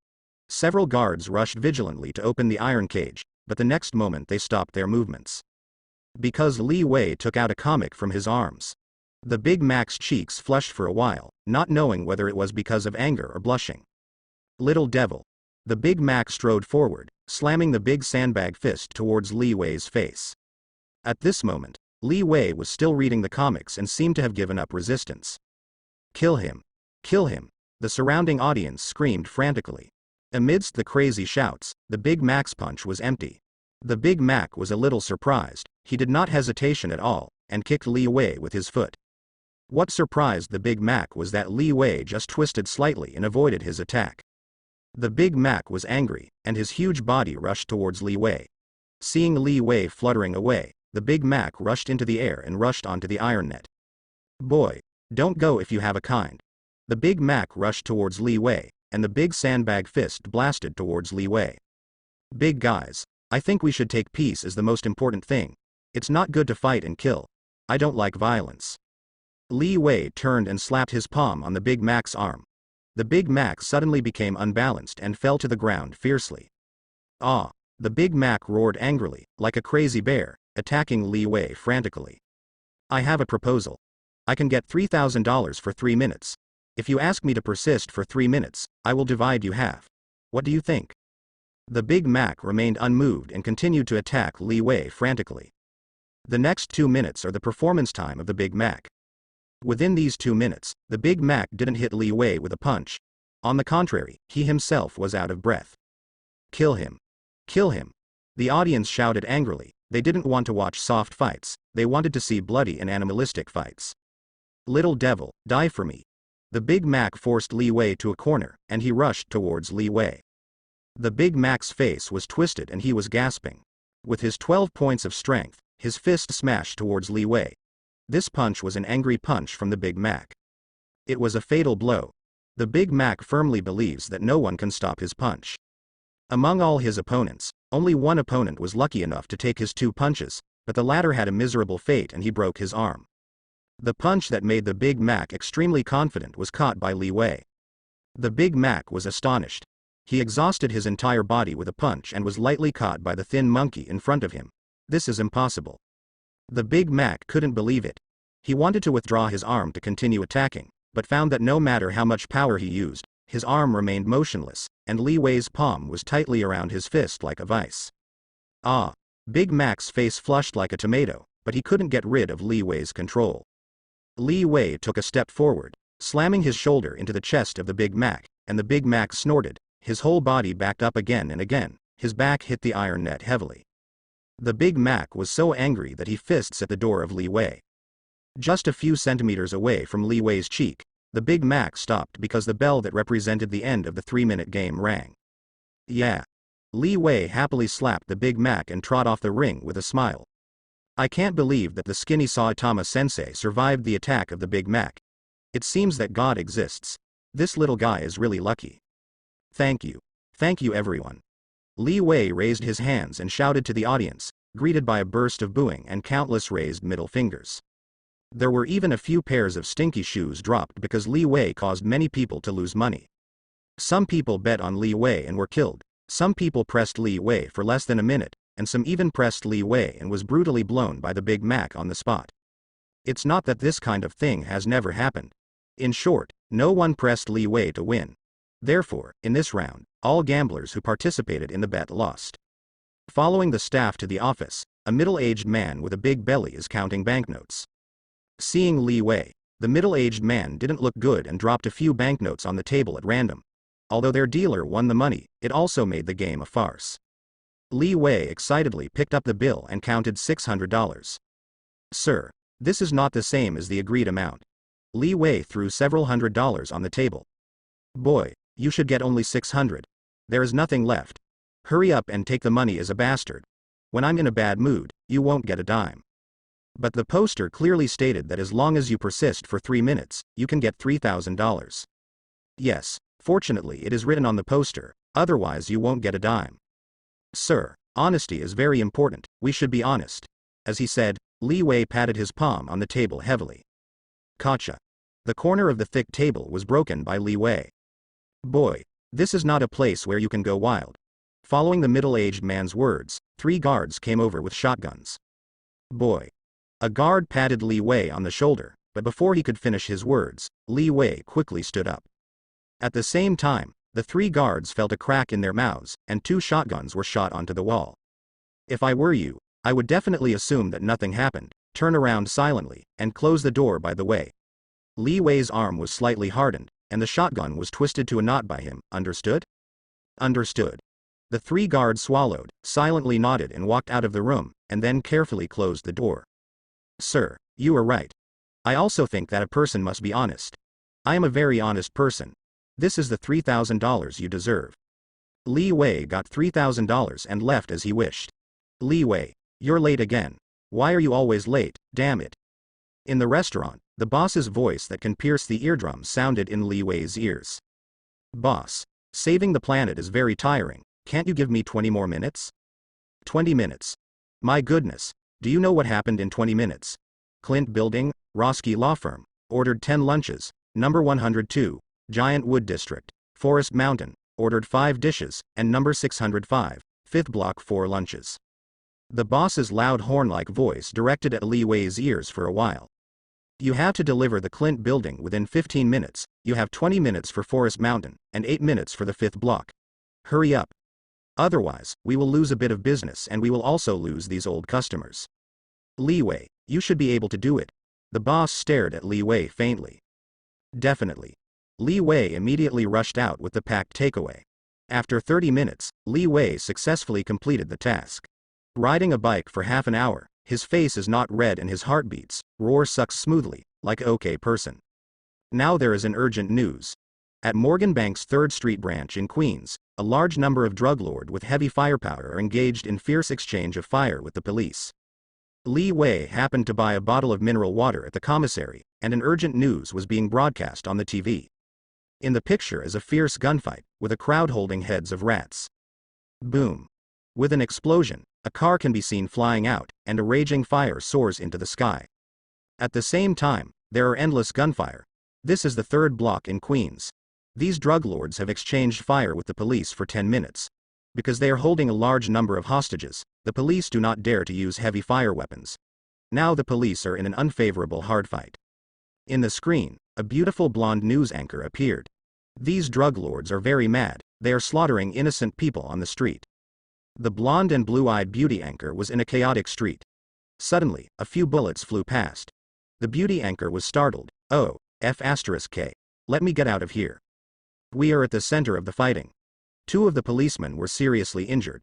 Several guards rushed vigilantly to open the iron cage, but the next moment they stopped their movements. Because Li Wei took out a comic from his arms. The Big Mac's cheeks flushed for a while, not knowing whether it was because of anger or blushing. Little devil. The Big Mac strode forward, slamming the big sandbag fist towards Li Wei's face. At this moment, Li Wei was still reading the comics and seemed to have given up resistance. Kill him. Kill him. The surrounding audience screamed frantically. Amidst the crazy shouts, the Big Mac's punch was empty. The Big Mac was a little surprised, he did not hesitation at all, and kicked Li Wei with his foot. What surprised the Big Mac was that Li Wei just twisted slightly and avoided his attack. The Big Mac was angry, and his huge body rushed towards Li Wei. Seeing Li Wei fluttering away, the Big Mac rushed into the air and rushed onto the iron net. Boy, don't go if you have a kind. The Big Mac rushed towards Li Wei, and the big sandbag fist blasted towards Li Wei. Big guys, I think we should take peace as the most important thing. It's not good to fight and kill. I don't like violence. Li Wei turned and slapped his palm on the Big Mac's arm. The Big Mac suddenly became unbalanced and fell to the ground fiercely. Ah! The Big Mac roared angrily, like a crazy bear, attacking Li Wei frantically. I have a proposal. I can get $3,000 for 3 minutes. If you ask me to persist for 3 minutes, I will divide you half. What do you think? The Big Mac remained unmoved and continued to attack Li Wei frantically. The next 2 minutes are the performance time of the Big Mac. Within these 2 minutes, the Big Mac didn't hit Li Wei with a punch. On the contrary, he himself was out of breath. Kill him. Kill him. The audience shouted angrily. They didn't want to watch soft fights, they wanted to see bloody and animalistic fights. Little devil, die for me. The Big Mac forced Li Wei to a corner, and he rushed towards Li Wei. The Big Mac's face was twisted and he was gasping. With his 12 points of strength, his fist smashed towards Li Wei. This punch was an angry punch from the Big Mac. It was a fatal blow. The Big Mac firmly believes that no one can stop his punch. Among all his opponents, only one opponent was lucky enough to take his 2 punches, but the latter had a miserable fate and he broke his arm. The punch that made the Big Mac extremely confident was caught by Li Wei. The Big Mac was astonished. He exhausted his entire body with a punch and was lightly caught by the thin monkey in front of him. This is impossible. The Big Mac couldn't believe it. He wanted to withdraw his arm to continue attacking, but found that no matter how much power he used, his arm remained motionless, and Li Wei's palm was tightly around his fist like a vice. Ah! Big Mac's face flushed like a tomato, but he couldn't get rid of Li Wei's control. Li Wei took a step forward, slamming his shoulder into the chest of the Big Mac, and the Big Mac snorted, his whole body backed up again and again, his back hit the iron net heavily. The Big Mac was so angry that he fists at the door of Li Wei. Just a few centimeters away from Li Wei's cheek, the Big Mac stopped because the bell that represented the end of the 3-minute game rang. Yeah. Li Wei happily slapped the Big Mac and trot off the ring with a smile. I can't believe that the skinny Saitama-sensei survived the attack of the Big Mac. It seems that God exists. This little guy is really lucky. Thank you. Thank you everyone. Li Wei raised his hands and shouted to the audience, greeted by a burst of booing and countless raised middle fingers. There were even a few pairs of stinky shoes dropped because Li Wei caused many people to lose money. Some people bet on Li Wei and were killed. Some people pressed Li Wei for less than a minute, and some even pressed Li Wei and was brutally blown by the Big Mac on the spot. It's not that this kind of thing has never happened. In short, no one pressed Li Wei to win. Therefore, in this round, all gamblers who participated in the bet lost. Following the staff to the office, a middle-aged man with a big belly is counting banknotes. Seeing Li Wei, the middle-aged man didn't look good and dropped a few banknotes on the table at random. Although their dealer won the money, it also made the game a farce. Li Wei excitedly picked up the bill and counted $600. Sir, this is not the same as the agreed amount. Li Wei threw several $100s on the table. Boy, you should get only 600. There is nothing left. Hurry up and take the money as a bastard. When I'm in a bad mood, you won't get a dime. But the poster clearly stated that as long as you persist for 3 minutes, you can get $3,000. Yes, fortunately it is written on the poster, otherwise you won't get a dime. Sir, honesty is very important, we should be honest. As he said, Li Wei patted his palm on the table heavily. Gotcha. The corner of the thick table was broken by Li Wei. Boy, this is not a place where you can go wild. Following the middle-aged man's words, 3 guards came over with shotguns. Boy. A guard patted Li Wei on the shoulder, but before he could finish his words, Li Wei quickly stood up. At the same time, the 3 guards felt a crack in their mouths, and 2 shotguns were shot onto the wall. If I were you, I would definitely assume that nothing happened, turn around silently, and close the door by the way. Li Wei's arm was slightly hardened, and the shotgun was twisted to a knot by him, understood? Understood. The 3 guards swallowed, silently nodded and walked out of the room, and then carefully closed the door. Sir, you are right. I also think that a person must be honest. I am a very honest person. This is the $3,000 you deserve. Li Wei got $3,000 and left as he wished. Li Wei, you're late again. Why are you always late, damn it? In the restaurant, the boss's voice that can pierce the eardrum sounded in Li Wei's ears. Boss, saving the planet is very tiring, can't you give me 20 more minutes? 20 minutes. My goodness, do you know what happened in 20 minutes? Clint Building, Roski Law Firm, ordered 10 lunches, number 102, Giant Wood District, Forest Mountain, ordered 5 dishes, and number 605, 5th block 4 lunches. The boss's loud horn-like voice directed at Li Wei's ears for a while. You have to deliver the Clint Building within 15 minutes, you have 20 minutes for Forest Mountain, and 8 minutes for the 5th block. Hurry up. Otherwise, we will lose a bit of business and we will also lose these old customers. Li Wei, you should be able to do it. The boss stared at Li Wei faintly. Definitely. Li Wei immediately rushed out with the packed takeaway. After 30 minutes, Li Wei successfully completed the task. Riding a bike for half an hour, his face is not red and his heart beats, roar sucks smoothly, like okay person. Now there is an urgent news. At Morgan Bank's 3rd Street branch in Queens, a large number of drug lords with heavy firepower are engaged in fierce exchange of fire with the police. Li Wei happened to buy a bottle of mineral water at the commissary, and an urgent news was being broadcast on the TV. In the picture is a fierce gunfight, with a crowd holding heads of rats. Boom. With an explosion, a car can be seen flying out, and a raging fire soars into the sky. At the same time, there are endless gunfire. This is the 3rd block in Queens. These drug lords have exchanged fire with the police for 10 minutes. Because they are holding a large number of hostages, the police do not dare to use heavy fire weapons. Now the police are in an unfavorable hardfight. In the screen, a beautiful blonde news anchor appeared. These drug lords are very mad, they are slaughtering innocent people on the street. The blonde and blue-eyed beauty anchor was in a chaotic street. Suddenly, a few bullets flew past. The beauty anchor was startled. Oh, F***K. Let me get out of here. We are at the center of the fighting. 2 of the policemen were seriously injured.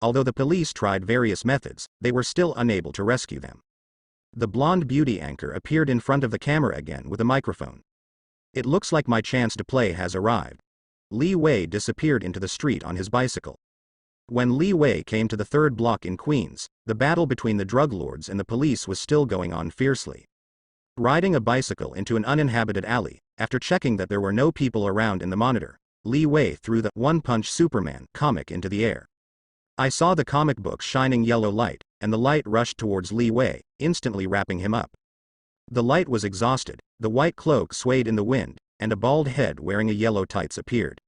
Although the police tried various methods, they were still unable to rescue them. The blonde beauty anchor appeared in front of the camera again with a microphone. It looks like my chance to play has arrived. Li Wei disappeared into the street on his bicycle. When Li Wei came to the third block in Queens, the battle between the drug lords and the police was still going on fiercely. Riding a bicycle into an uninhabited alley, after checking that there were no people around in the monitor, Li Wei threw the One Punch Superman comic into the air. I saw the comic book's shining yellow light, and the light rushed towards Li Wei, instantly wrapping him up. The light was exhausted, the white cloak swayed in the wind, and a bald head wearing a yellow tights appeared.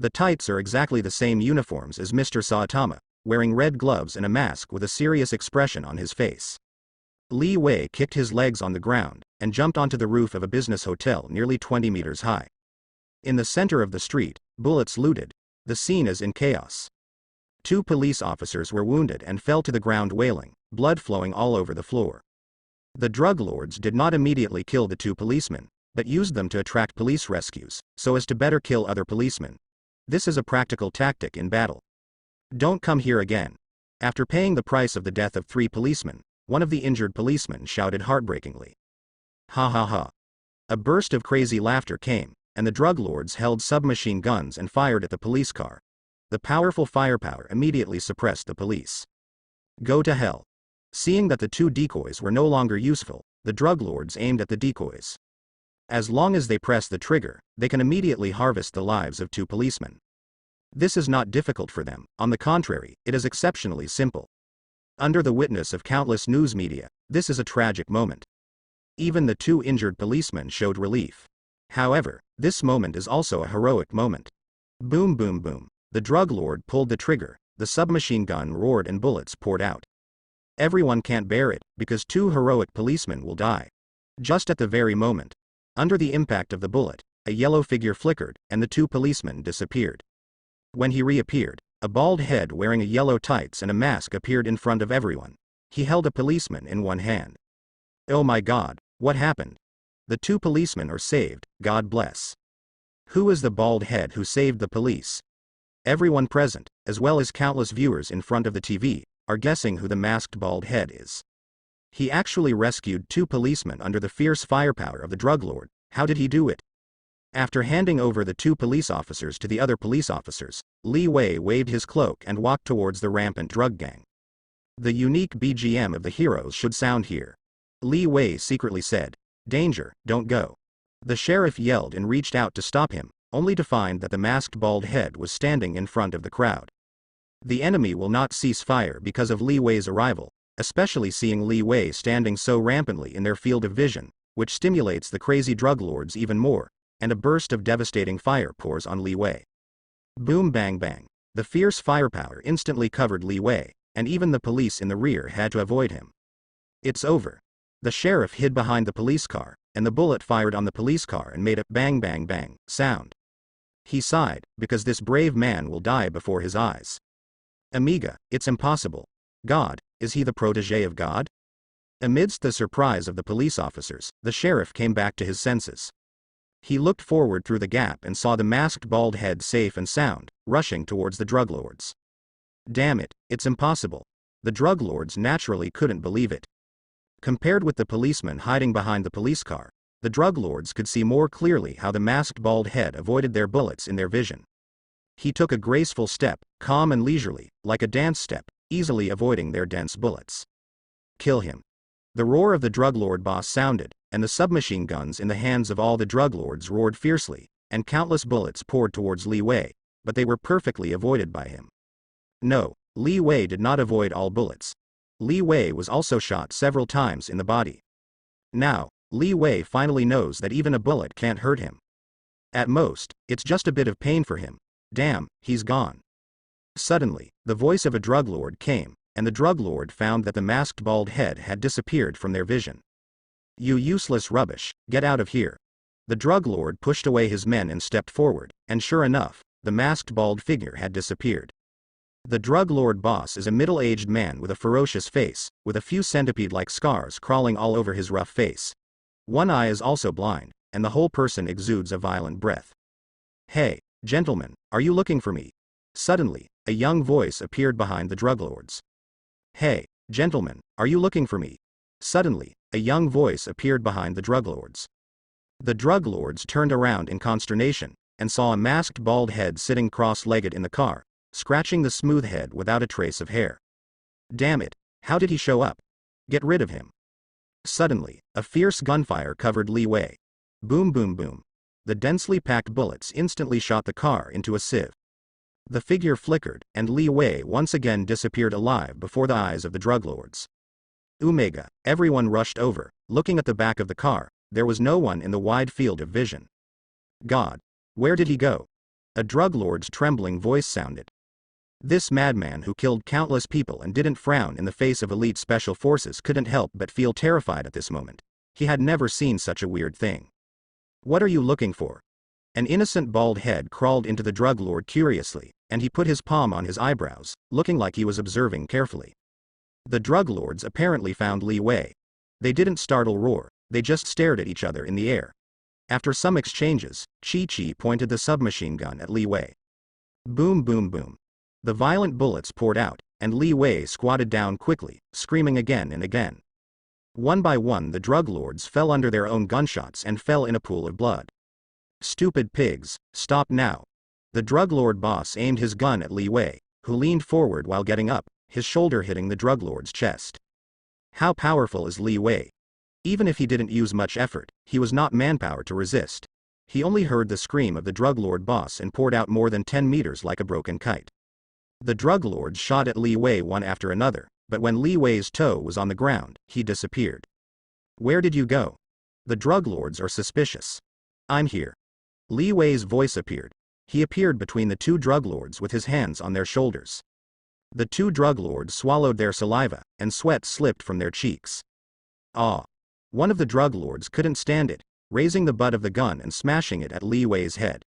The tights are exactly the same uniforms as Mr. Saitama, wearing red gloves and a mask with a serious expression on his face. Li Wei kicked his legs on the ground, and jumped onto the roof of a business hotel nearly 20 meters high. In the center of the street, bullets looted. The scene is in chaos. 2 police officers were wounded and fell to the ground wailing, blood flowing all over the floor. The drug lords did not immediately kill the 2 policemen, but used them to attract police rescues, so as to better kill other policemen. This is a practical tactic in battle. Don't come here again. After paying the price of the death of 3 policemen, one of the injured policemen shouted heartbreakingly. Ha ha ha. A burst of crazy laughter came, and the drug lords held submachine guns and fired at the police car. The powerful firepower immediately suppressed the police. Go to hell. Seeing that the 2 decoys were no longer useful, the drug lords aimed at the decoys. As long as they press the trigger, they can immediately harvest the lives of 2 policemen. This is not difficult for them, on the contrary, it is exceptionally simple. Under the witness of countless news media, this is a tragic moment. Even the 2 injured policemen showed relief. However, this moment is also a heroic moment. Boom boom boom. The drug lord pulled the trigger, the submachine gun roared and bullets poured out. Everyone can't bear it, because 2 heroic policemen will die. Just at the very moment, under the impact of the bullet, a yellow figure flickered, and the 2 policemen disappeared. When he reappeared, a bald head wearing a yellow tights and a mask appeared in front of everyone. He held a policeman in one hand. Oh my God, what happened? The 2 policemen are saved, God bless. Who is the bald head who saved the police? Everyone present, as well as countless viewers in front of the TV, are guessing who the masked bald head is. He actually rescued 2 policemen under the fierce firepower of the drug lord. How did he do it? After handing over the 2 police officers to the other police officers, Li Wei waved his cloak and walked towards the rampant drug gang. The unique BGM of the heroes should sound here. Li Wei secretly said, "Danger, don't go." The sheriff yelled and reached out to stop him, only to find that the masked bald head was standing in front of the crowd. The enemy will not cease fire because of Li Wei's arrival, especially seeing Li Wei standing so rampantly in their field of vision, which stimulates the crazy drug lords even more, and a burst of devastating fire pours on Li Wei. Boom bang bang. The fierce firepower instantly covered Li Wei, and even the police in the rear had to avoid him. It's over. The sheriff hid behind the police car, and the bullet fired on the police car and made a bang bang bang sound. He sighed, because this brave man will die before his eyes. Amiga, it's impossible. God, is he the protege of God? Amidst the surprise of the police officers, the sheriff came back to his senses. He looked forward through the gap and saw the masked bald head safe and sound, rushing towards the drug lords. Damn it, it's impossible. The drug lords naturally couldn't believe it. Compared with the policeman hiding behind the police car, the drug lords could see more clearly how the masked bald head avoided their bullets in their vision. He took a graceful step, calm and leisurely, like a dance step, easily avoiding their dense bullets. Kill him. The roar of the drug lord boss sounded, and the submachine guns in the hands of all the drug lords roared fiercely, and countless bullets poured towards Li Wei, but they were perfectly avoided by him. No, Li Wei did not avoid all bullets. Li Wei was also shot several times in the body. Now, Li Wei finally knows that even a bullet can't hurt him. At most, it's just a bit of pain for him. Damn, he's gone. Suddenly, the voice of a drug lord came, and the drug lord found that the masked bald head had disappeared from their vision. You useless rubbish, get out of here. The drug lord pushed away his men and stepped forward, and sure enough, the masked bald figure had disappeared. The drug lord boss is a middle-aged man with a ferocious face, with a few centipede-like scars crawling all over his rough face. One eye is also blind, and the whole person exudes a violent breath. Hey, gentlemen, are you looking for me? Suddenly, a young voice appeared behind the drug lords. Hey, gentlemen, are you looking for me? Suddenly, a young voice appeared behind the drug lords. The drug lords turned around in consternation, and saw a masked bald head sitting cross-legged in the car, scratching the smooth head without a trace of hair. Damn it, how did he show up? Get rid of him. Suddenly, a fierce gunfire covered Li Wei. Boom boom boom. The densely packed bullets instantly shot the car into a sieve. The figure flickered, and Li Wei once again disappeared alive before the eyes of the drug lords. Omega, everyone rushed over, looking at the back of the car. There was no one in the wide field of vision. God. Where did he go? A drug lord's trembling voice sounded. This madman who killed countless people and didn't frown in the face of elite special forces couldn't help but feel terrified at this moment. He had never seen such a weird thing. What are you looking for? An innocent bald head crawled into the drug lord curiously, and he put his palm on his eyebrows, looking like he was observing carefully. The drug lords apparently found Li Wei. They didn't startle roar, they just stared at each other in the air. After some exchanges, Chi-Chi pointed the submachine gun at Li Wei. Boom boom boom. The violent bullets poured out, and Li Wei squatted down quickly, screaming again and again. One by one the drug lords fell under their own gunshots and fell in a pool of blood. Stupid pigs, stop now. The drug lord boss aimed his gun at Li Wei, who leaned forward while getting up, his shoulder hitting the drug lord's chest. How powerful is Li Wei? Even if he didn't use much effort, he was not manpower to resist. He only heard the scream of the drug lord boss and poured out more than 10 meters like a broken kite. The drug lords shot at Li Wei one after another, but when Li Wei's toe was on the ground, he disappeared. Where did you go? The drug lords are suspicious. I'm here. Li Wei's voice appeared. He appeared between the two drug lords with his hands on their shoulders. The two drug lords swallowed their saliva, and sweat slipped from their cheeks. Ah! One of the drug lords couldn't stand it, raising the butt of the gun and smashing it at Li Wei's head.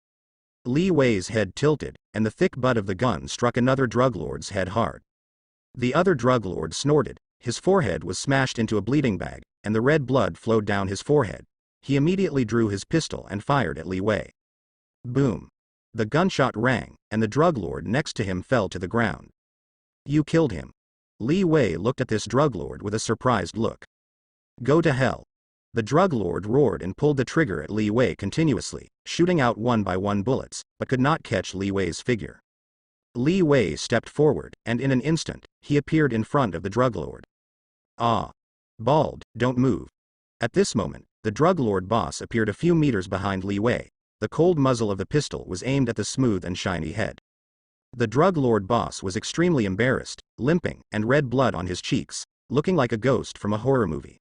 Li Wei's head tilted, and the thick butt of the gun struck another drug lord's head hard. The other drug lord snorted, his forehead was smashed into a bleeding bag, and the red blood flowed down his forehead. He immediately drew his pistol and fired at Li Wei. Boom. The gunshot rang, and the drug lord next to him fell to the ground. You killed him. Li Wei looked at this drug lord with a surprised look. Go to hell. The drug lord roared and pulled the trigger at Li Wei continuously, shooting out one by one bullets, but could not catch Li Wei's figure. Li Wei stepped forward, and in an instant, he appeared in front of the drug lord. Ah! Bald, don't move. At this moment, the drug lord boss appeared a few meters behind Li Wei. The cold muzzle of the pistol was aimed at the smooth and shiny head. The drug lord boss was extremely embarrassed, limping, and red blood on his cheeks, looking like a ghost from a horror movie.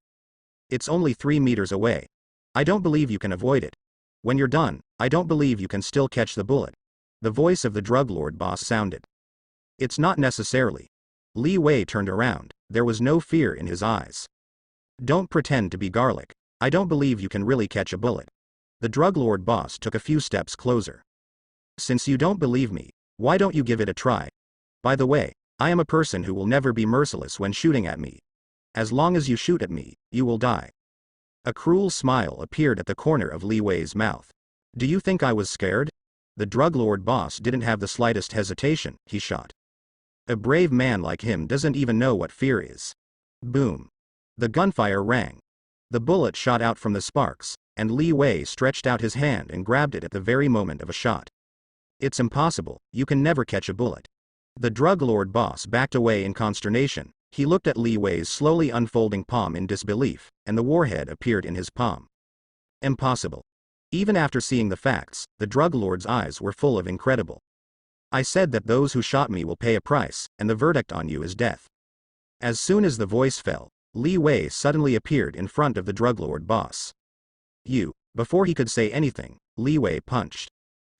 It's only 3 meters away. I don't believe you can avoid it. When you're done, I don't believe you can still catch the bullet. The voice of the drug lord boss sounded. It's not necessarily. Li Wei turned around, there was no fear in his eyes. Don't pretend to be garlic. I don't believe you can really catch a bullet. The drug lord boss took a few steps closer. Since you don't believe me, why don't you give it a try? By the way, I am a person who will never be merciless when shooting at me. As long as you shoot at me, you will die. A cruel smile appeared at the corner of Li Wei's mouth. Do you think I was scared? The drug lord boss didn't have the slightest hesitation, he shot. A brave man like him doesn't even know what fear is. Boom. The gunfire rang. The bullet shot out from the sparks, and Li Wei stretched out his hand and grabbed it at the very moment of a shot. It's impossible, you can never catch a bullet. The drug lord boss backed away in consternation. He looked at Li Wei's slowly unfolding palm in disbelief, and the warhead appeared in his palm. Impossible. Even after seeing the facts, the drug lord's eyes were full of incredible. I said that those who shot me will pay a price, and the verdict on you is death. As soon as the voice fell, Li Wei suddenly appeared in front of the drug lord boss. You. Before he could say anything, Li Wei punched.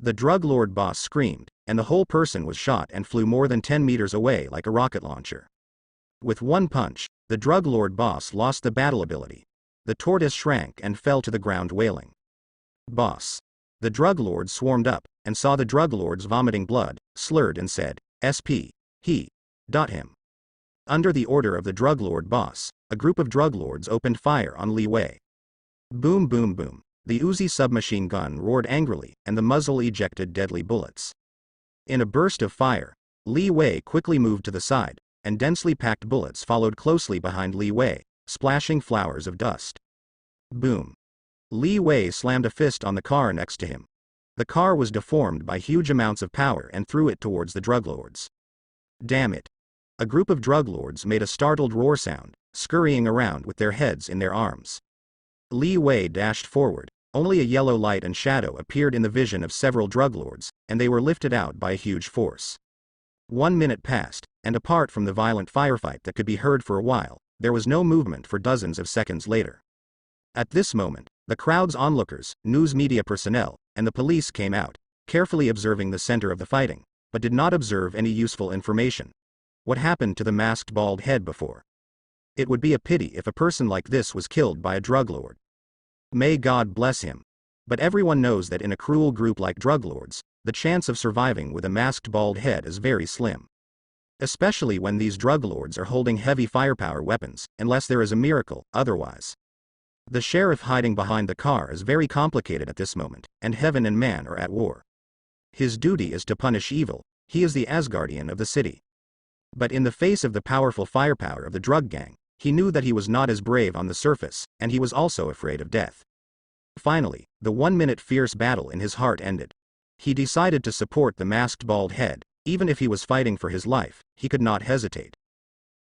The drug lord boss screamed, and the whole person was shot and flew more than 10 meters away like a rocket launcher. With one punch, the drug lord boss lost the battle ability. The tortoise shrank and fell to the ground wailing. Boss. The drug lord swarmed up, and saw the drug lords vomiting blood, slurred and said, S.H.I.E.L.D. him. Under the order of the drug lord boss, a group of drug lords opened fire on Li Wei. Boom boom boom. The Uzi submachine gun roared angrily, and the muzzle ejected deadly bullets. In a burst of fire, Li Wei quickly moved to the side, and densely packed bullets followed closely behind Li Wei, splashing flowers of dust. Boom. Li Wei slammed a fist on the car next to him. The car was deformed by huge amounts of power and threw it towards the drug lords. Damn it. A group of drug lords made a startled roar sound, scurrying around with their heads in their arms. Li Wei dashed forward. Only a yellow light and shadow appeared in the vision of several drug lords, and they were lifted out by a huge force. 1 minute passed, and apart from the violent firefight that could be heard for a while, there was no movement for dozens of seconds later. At this moment, the crowd's onlookers, news media personnel, and the police came out, carefully observing the center of the fighting, but did not observe any useful information. What happened to the masked bald head before? It would be a pity if a person like this was killed by a drug lord. May God bless him. But everyone knows that in a cruel group like drug lords, the chance of surviving with a masked bald head is very slim. Especially when these drug lords are holding heavy firepower weapons, unless there is a miracle otherwise. The sheriff hiding behind the car is very complicated at this moment, and heaven and man are at war. His duty is to punish evil, he is the Asgardian of the city. But in the face of the powerful firepower of the drug gang, he knew that he was not as brave on the surface, and he was also afraid of death. Finally, the 1-minute fierce battle in his heart ended. He decided to support the masked bald head, even if he was fighting for his life, he could not hesitate.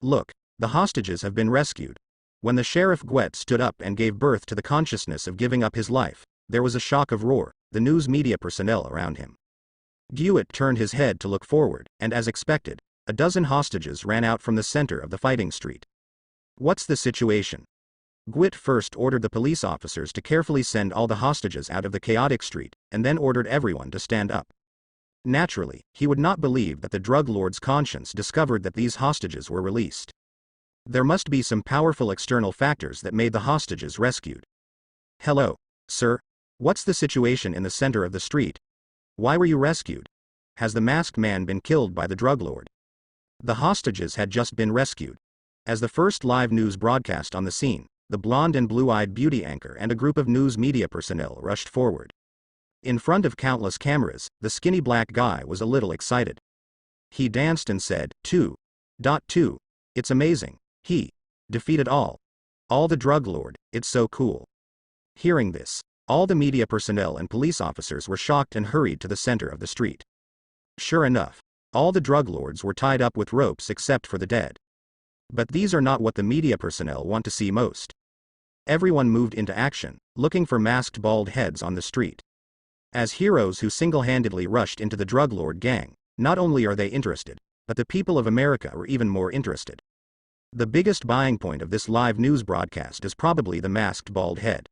Look, the hostages have been rescued. When the Sheriff Gwet stood up and gave birth to the consciousness of giving up his life, there was a shock of roar, the news media personnel around him. Gwet turned his head to look forward, and as expected, a dozen hostages ran out from the center of the fighting street. What's the situation? Gwet first ordered the police officers to carefully send all the hostages out of the chaotic street, and then ordered everyone to stand up. Naturally, he would not believe that the drug lord's conscience discovered that these hostages were released. There must be some powerful external factors that made the hostages rescued. Hello, sir. What's the situation in the center of the street? Why were you rescued? Has the masked man been killed by the drug lord? The hostages had just been rescued. As the first live news broadcast on the scene, the blonde and blue-eyed beauty anchor and a group of news media personnel rushed forward. In front of countless cameras, the skinny black guy was a little excited. He danced and said, 2.2. It's amazing. He defeated all the drug lord, it's so cool. Hearing this, all the media personnel and police officers were shocked and hurried to the center of the street. Sure enough, all the drug lords were tied up with ropes except for the dead. But these are not what the media personnel want to see most. Everyone moved into action, looking for masked bald heads on the street. As heroes who single-handedly rushed into the drug lord gang, not only are they interested, but the people of America are even more interested. The biggest buying point of this live news broadcast is probably the masked bald head.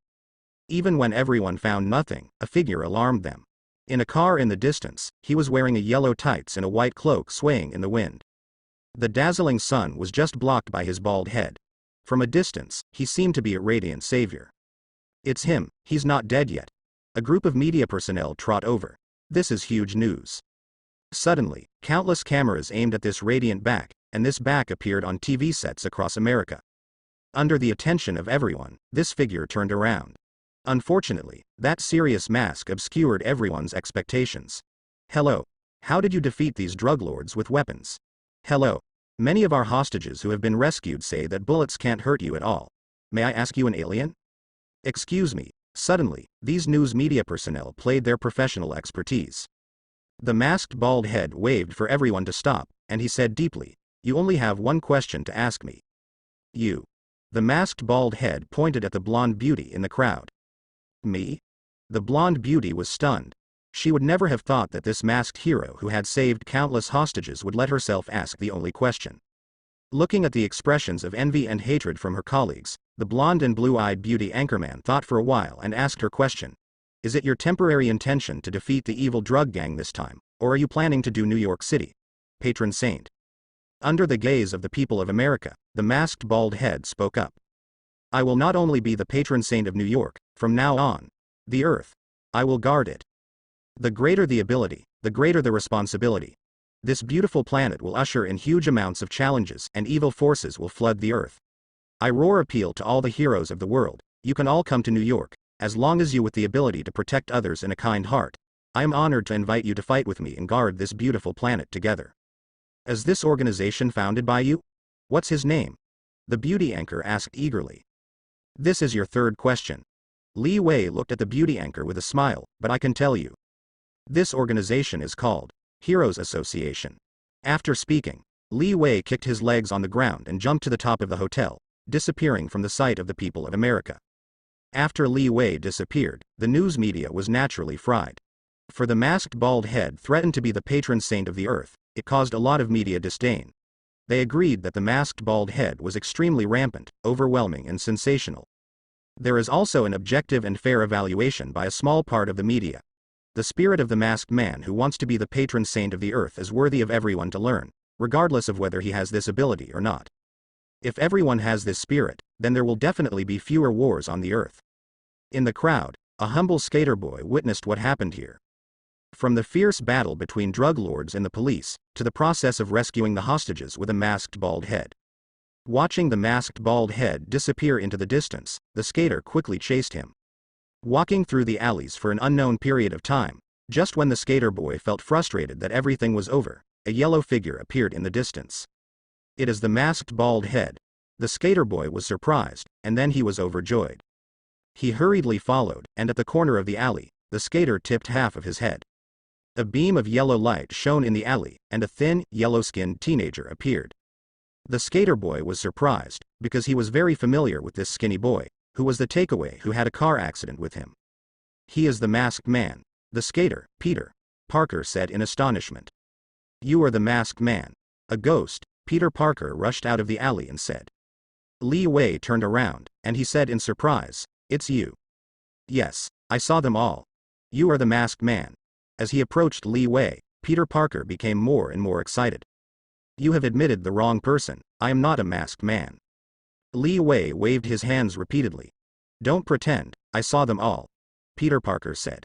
Even when everyone found nothing, a figure alarmed them. In a car in the distance, he was wearing a yellow tights and a white cloak swaying in the wind. The dazzling sun was just blocked by his bald head. From a distance, he seemed to be a radiant savior. It's him, he's not dead yet. A group of media personnel trot over. This is huge news. Suddenly, countless cameras aimed at this radiant back, and this back appeared on TV sets across America. Under the attention of everyone, this figure turned around. Unfortunately, that serious mask obscured everyone's expectations. Hello. How did you defeat these drug lords with weapons? Hello. Many of our hostages who have been rescued say that bullets can't hurt you at all. May I ask you an alien? Excuse me. Suddenly, these news media personnel played their professional expertise. The masked bald head waved for everyone to stop, and he said deeply, "You only have one question to ask me." You. The masked bald head pointed at the blonde beauty in the crowd. Me? The blonde beauty was stunned. She would never have thought that this masked hero who had saved countless hostages would let herself ask the only question. Looking at the expressions of envy and hatred from her colleagues, the blonde and blue-eyed beauty anchorman thought for a while and asked her question. Is it your temporary intention to defeat the evil drug gang this time, or are you planning to do New York City? Patron saint. Under the gaze of the people of America, the masked bald head spoke up. I will not only be the patron saint of New York, from now on, the earth. I will guard it. The greater the ability, the greater the responsibility. This beautiful planet will usher in huge amounts of challenges and evil forces will flood the earth. I roar appeal to all the heroes of the world, you can all come to New York, as long as you with the ability to protect others in a kind heart. I am honored to invite you to fight with me and guard this beautiful planet together. Is this organization founded by you? What's his name? The beauty anchor asked eagerly. This is your third question. Li Wei looked at the beauty anchor with a smile, but I can tell you. This organization is called Heroes Association. After speaking, Li Wei kicked his legs on the ground and jumped to the top of the hotel, disappearing from the sight of the people of America. After Li Wei disappeared, the news media was naturally fried. For the masked bald head threatened to be the patron saint of the earth, it caused a lot of media disdain. They agreed that the masked bald head was extremely rampant, overwhelming and sensational. There is also an objective and fair evaluation by a small part of the media. The spirit of the masked man who wants to be the patron saint of the earth is worthy of everyone to learn, regardless of whether he has this ability or not. If everyone has this spirit, then there will definitely be fewer wars on the earth. In the crowd, a humble skater boy witnessed what happened here. From the fierce battle between drug lords and the police, to the process of rescuing the hostages with a masked bald head. Watching the masked bald head disappear into the distance, the skater quickly chased him. Walking through the alleys for an unknown period of time, just when the skater boy felt frustrated that everything was over, a yellow figure appeared in the distance. It is the masked bald head. The skater boy was surprised, and then he was overjoyed. He hurriedly followed, and at the corner of the alley, the skater tipped half of his head. A beam of yellow light shone in the alley, and a thin, yellow-skinned teenager appeared. The skater boy was surprised, because he was very familiar with this skinny boy, who was the takeaway who had a car accident with him. He is the masked man. The skater, Peter Parker, said in astonishment. You are the masked man. A ghost. Peter Parker rushed out of the alley and said. Li Wei turned around, and he said in surprise, It's you. Yes, I saw them all. You are the masked man. As he approached Li Wei, Peter Parker became more and more excited. You have admitted the wrong person. I am not a masked man. Li Wei waved his hands repeatedly. Don't pretend, I saw them all, Peter Parker said.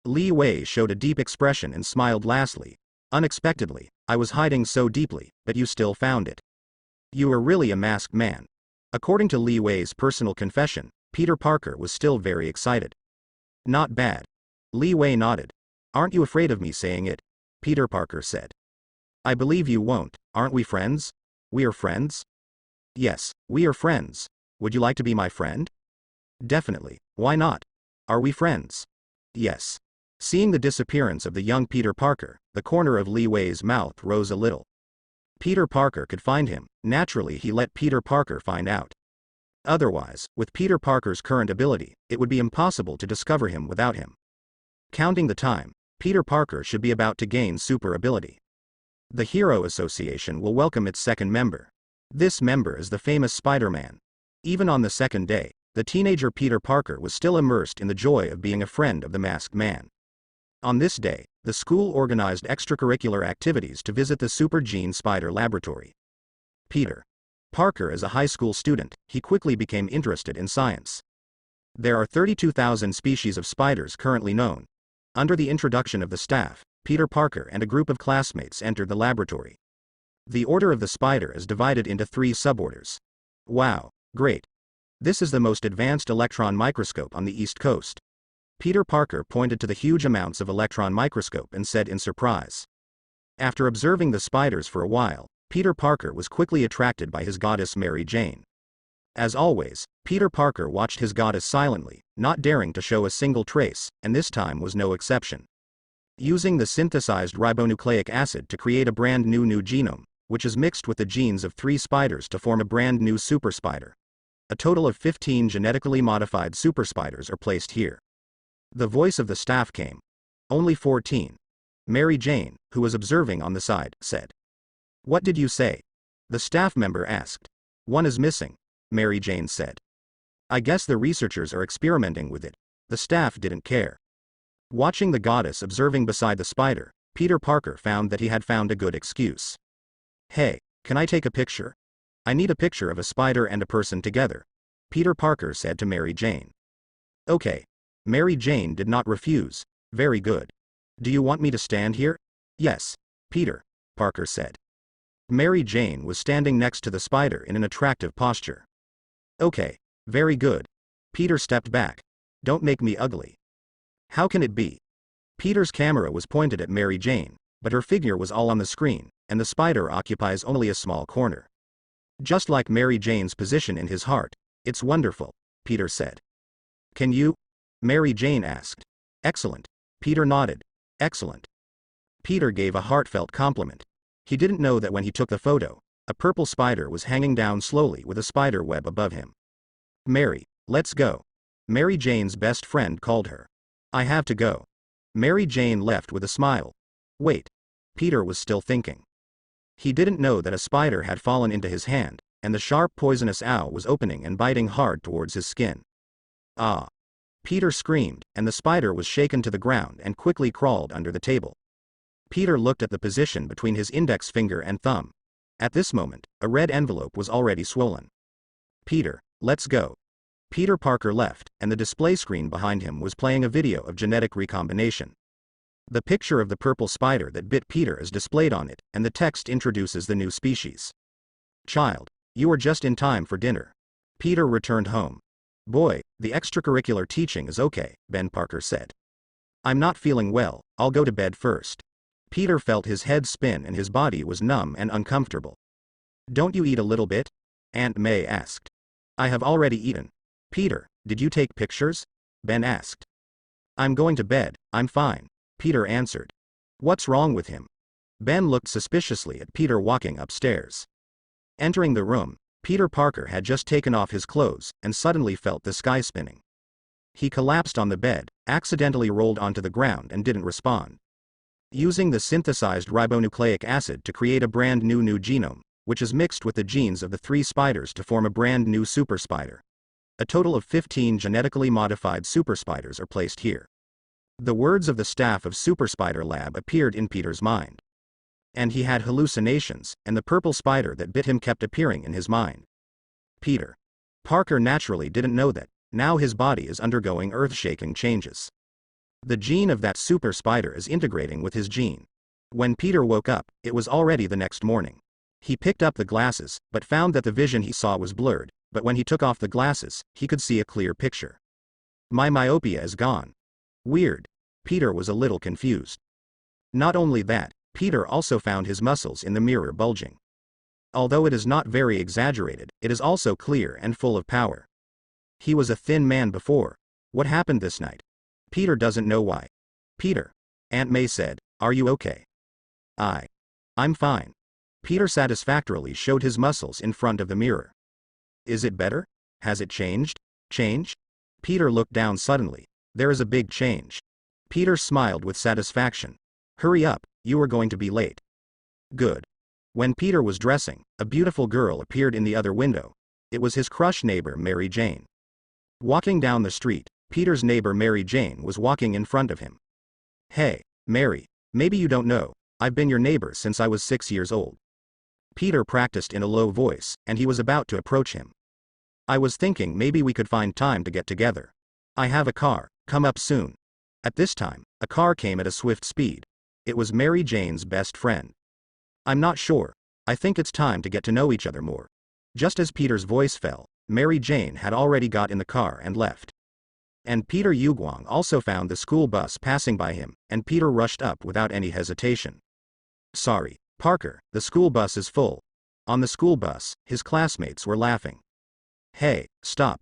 Li Wei showed a deep expression and smiled lastly. Unexpectedly, I was hiding so deeply, but you still found it. You are really a masked man. According to Li Wei's personal confession, Peter Parker was still very excited. Not bad. Li Wei nodded. Aren't you afraid of me saying it? Peter Parker said. I believe you won't. Aren't we friends? We are friends? Yes, we are friends. Would you like to be my friend? Definitely. Why not? Are we friends? Yes. Seeing the disappearance of the young Peter Parker, the corner of Li Wei's mouth rose a little. Peter Parker could find him. Naturally, he let Peter Parker find out. Otherwise, with Peter Parker's current ability, it would be impossible to discover him without him. Counting the time, Peter Parker should be about to gain super ability. The Hero Association will welcome its second member. This member is the famous Spider-Man. Even on the second day, the teenager Peter Parker was still immersed in the joy of being a friend of the masked man. On this day, the school organized extracurricular activities to visit the Super Gene Spider Laboratory. Peter Parker is a high school student. He quickly became interested in science. There are 32,000 species of spiders currently known. Under the introduction of the staff, Peter Parker and a group of classmates entered the laboratory. The order of the spider is divided into 3 suborders. Wow, great. This is the most advanced electron microscope on the East Coast. Peter Parker pointed to the huge amounts of electron microscope and said in surprise. After observing the spiders for a while, Peter Parker was quickly attracted by his goddess Mary Jane. As always, Peter Parker watched his goddess silently, not daring to show a single trace, and this time was no exception. Using the synthesized ribonucleic acid to create a brand new genome, which is mixed with the genes of 3 spiders to form a brand new super spider. A total of 15 genetically modified super spiders are placed here. The voice of the staff came. Only 14. Mary Jane, who was observing on the side, said. What did you say? The staff member asked. One is missing, Mary Jane said. I guess the researchers are experimenting with it. The staff didn't care. Watching the goddess observing beside the spider, Peter Parker found that he had found a good excuse. Hey, can I take a picture? I need a picture of a spider and a person together, Peter Parker said to Mary Jane. Okay. Mary Jane did not refuse. Very good. Do you want me to stand here? Yes, Peter Parker said. Mary Jane was standing next to the spider in an attractive posture. Okay, very good. Peter stepped back. Don't make me ugly. How can it be? Peter's camera was pointed at Mary Jane, but her figure was all on the screen, and the spider occupies only a small corner. Just like Mary Jane's position in his heart. It's wonderful, Peter said. Can you? Mary Jane asked. Excellent. Peter nodded. Excellent. Peter gave a heartfelt compliment. He didn't know that when he took the photo, a purple spider was hanging down slowly with a spider web above him. Mary, let's go. Mary Jane's best friend called her. I have to go. Mary Jane left with a smile. Wait. Peter was still thinking. He didn't know that a spider had fallen into his hand, and the sharp poisonous owl was opening and biting hard towards his skin. Ah! Peter screamed, and the spider was shaken to the ground and quickly crawled under the table. Peter looked at the position between his index finger and thumb. At this moment, a red envelope was already swollen. Peter, let's go. Peter Parker left, and the display screen behind him was playing a video of genetic recombination. The picture of the purple spider that bit Peter is displayed on it, and the text introduces the new species. Child, you are just in time for dinner. Peter returned home. Boy, the extracurricular teaching is okay, Ben Parker said. I'm not feeling well, I'll go to bed first. Peter felt his head spin and his body was numb and uncomfortable. Don't you eat a little bit? Aunt May asked. I have already eaten. Peter, did you take pictures? Ben asked. I'm going to bed, I'm fine, Peter answered. What's wrong with him? Ben looked suspiciously at Peter walking upstairs. Entering the room, Peter Parker had just taken off his clothes and suddenly felt the sky spinning. He collapsed on the bed, accidentally rolled onto the ground and didn't respond. Using the synthesized ribonucleic acid to create a brand new genome, which is mixed with the genes of the 3 spiders to form a brand new super spider. A total of 15 genetically modified super spiders are placed here. The words of the staff of Super Spider Lab appeared in Peter's mind. And he had hallucinations, and the purple spider that bit him kept appearing in his mind. Peter Parker naturally didn't know that, now his body is undergoing earth-shaking changes. The gene of that super spider is integrating with his gene. When Peter woke up, it was already the next morning. He picked up the glasses, but found that the vision he saw was blurred, but when he took off the glasses, he could see a clear picture. My myopia is gone. Weird. Peter was a little confused. Not only that, Peter also found his muscles in the mirror bulging. Although it is not very exaggerated, it is also clear and full of power. He was a thin man before. What happened this night? Peter doesn't know why. Peter. Aunt May said, are you okay? I'm fine. Peter satisfactorily showed his muscles in front of the mirror. Is it better? Has it changed? Change? Peter looked down suddenly. There is a big change. Peter smiled with satisfaction. Hurry up, you are going to be late. Good. When Peter was dressing, a beautiful girl appeared in the other window. It was his crush neighbor Mary Jane. Walking down the street, Peter's neighbor Mary Jane was walking in front of him. Hey, Mary, maybe you don't know, I've been your neighbor since I was 6 years old. Peter practiced in a low voice, and he was about to approach him. I was thinking maybe we could find time to get together. I have a car, come up soon. At this time, a car came at a swift speed. It was Mary Jane's best friend. I'm not sure, I think it's time to get to know each other more. Just as Peter's voice fell, Mary Jane had already got in the car and left. And Peter Yuguang also found the school bus passing by him, and Peter rushed up without any hesitation. Sorry, Parker, the school bus is full. On the school bus, his classmates were laughing. Hey, stop.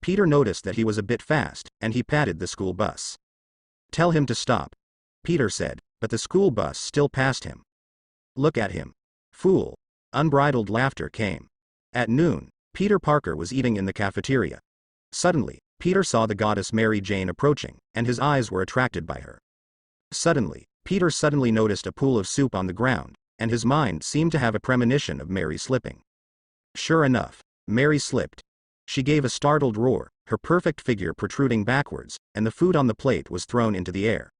Peter noticed that he was a bit fast, and he patted the school bus. Tell him to stop. Peter said, but the school bus still passed him. Look at him. Fool. Unbridled laughter came. At noon, Peter Parker was eating in the cafeteria. Suddenly, Peter saw the goddess Mary Jane approaching, and his eyes were attracted by her. Suddenly, Peter noticed a pool of soup on the ground, and his mind seemed to have a premonition of Mary slipping. Sure enough, Mary slipped. She gave a startled roar, her perfect figure protruding backwards, and the food on the plate was thrown into the air.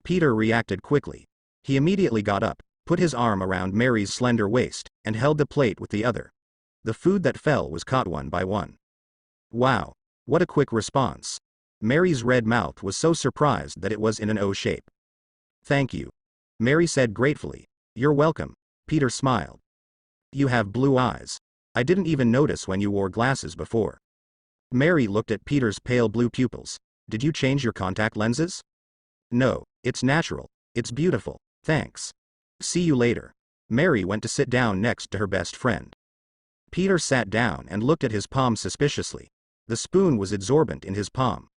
Peter reacted quickly. He immediately got up, put his arm around Mary's slender waist, and held the plate with the other. The food that fell was caught one by one. Wow! What a quick response. Mary's red mouth was so surprised that it was in an O shape. Thank you. Mary said gratefully. You're welcome. Peter smiled. You have blue eyes. I didn't even notice when you wore glasses before. Mary looked at Peter's pale blue pupils. Did you change your contact lenses? No, it's natural. It's beautiful, thanks. See you later. Mary went to sit down next to her best friend. Peter sat down and looked at his palm suspiciously. The spoon was absorbent in his palm.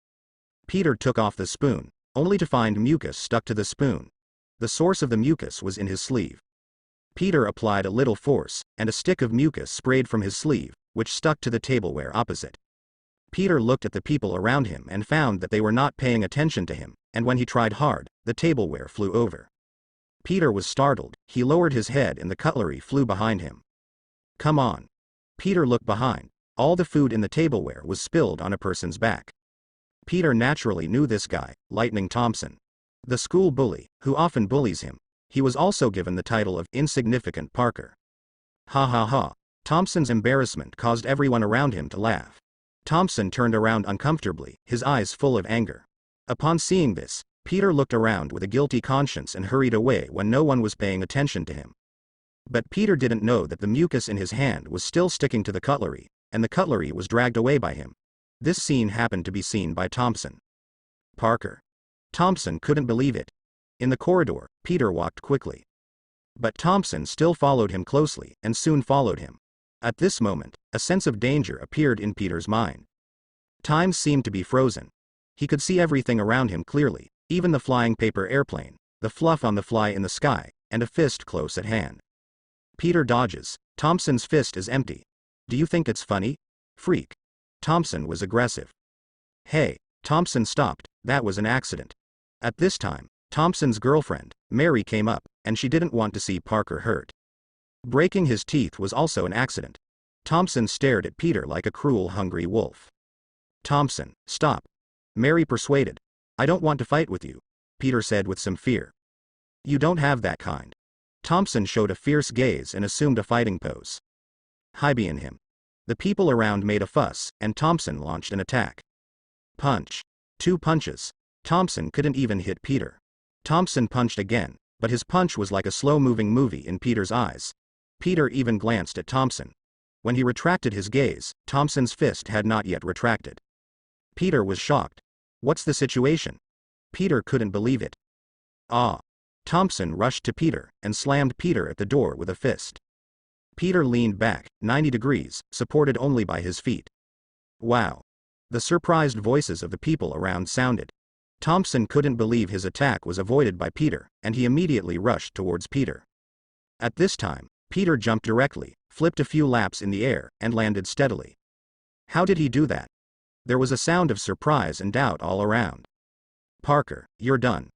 Peter took off the spoon, only to find mucus stuck to the spoon. The source of the mucus was in his sleeve. Peter applied a little force, and a stick of mucus sprayed from his sleeve, which stuck to the tableware opposite. Peter looked at the people around him and found that they were not paying attention to him, and when he tried hard, the tableware flew over. Peter was startled. He lowered his head and the cutlery flew behind him. Come on. Peter looked behind. All the food in the tableware was spilled on a person's back. Peter naturally knew this guy, Lightning Thompson. The school bully, who often bullies him. He was also given the title of Insignificant Parker. Ha ha ha. Thompson's embarrassment caused everyone around him to laugh. Thompson turned around uncomfortably, his eyes full of anger. Upon seeing this, Peter looked around with a guilty conscience and hurried away when no one was paying attention to him. But Peter didn't know that the mucus in his hand was still sticking to the cutlery, and the cutlery was dragged away by him. This scene happened to be seen by Thompson. Parker. Thompson couldn't believe it. In the corridor, Peter walked quickly. But Thompson still followed him closely and soon followed him. At this moment, a sense of danger appeared in Peter's mind. Time seemed to be frozen. He could see everything around him clearly, even the flying paper airplane, the fluff on the fly in the sky, and a fist close at hand. Peter dodges. Thompson's fist is empty. Do you think it's funny? Freak. Thompson was aggressive. Hey. Thompson stopped. That was an accident. At this time, Thompson's girlfriend, Mary, came up, and she didn't want to see Parker hurt. Breaking his teeth was also an accident. Thompson stared at Peter like a cruel, hungry wolf. Thompson, stop. Mary persuaded. I don't want to fight with you, Peter said with some fear. You don't have that kind. Thompson showed a fierce gaze and assumed a fighting pose. Highbie in him. The people around made a fuss, and Thompson launched an attack. Punch. 2 punches. Thompson couldn't even hit Peter. Thompson punched again, but his punch was like a slow-moving movie in Peter's eyes. Peter even glanced at Thompson. When he retracted his gaze, Thompson's fist had not yet retracted. Peter was shocked. What's the situation? Peter couldn't believe it. Ah. Thompson rushed to Peter and slammed Peter at the door with a fist. Peter leaned back, 90 degrees, supported only by his feet. Wow. The surprised voices of the people around sounded. Thompson couldn't believe his attack was avoided by Peter, and he immediately rushed towards Peter. At this time, Peter jumped directly, flipped a few laps in the air, and landed steadily. How did he do that? There was a sound of surprise and doubt all around. Parker, you're done.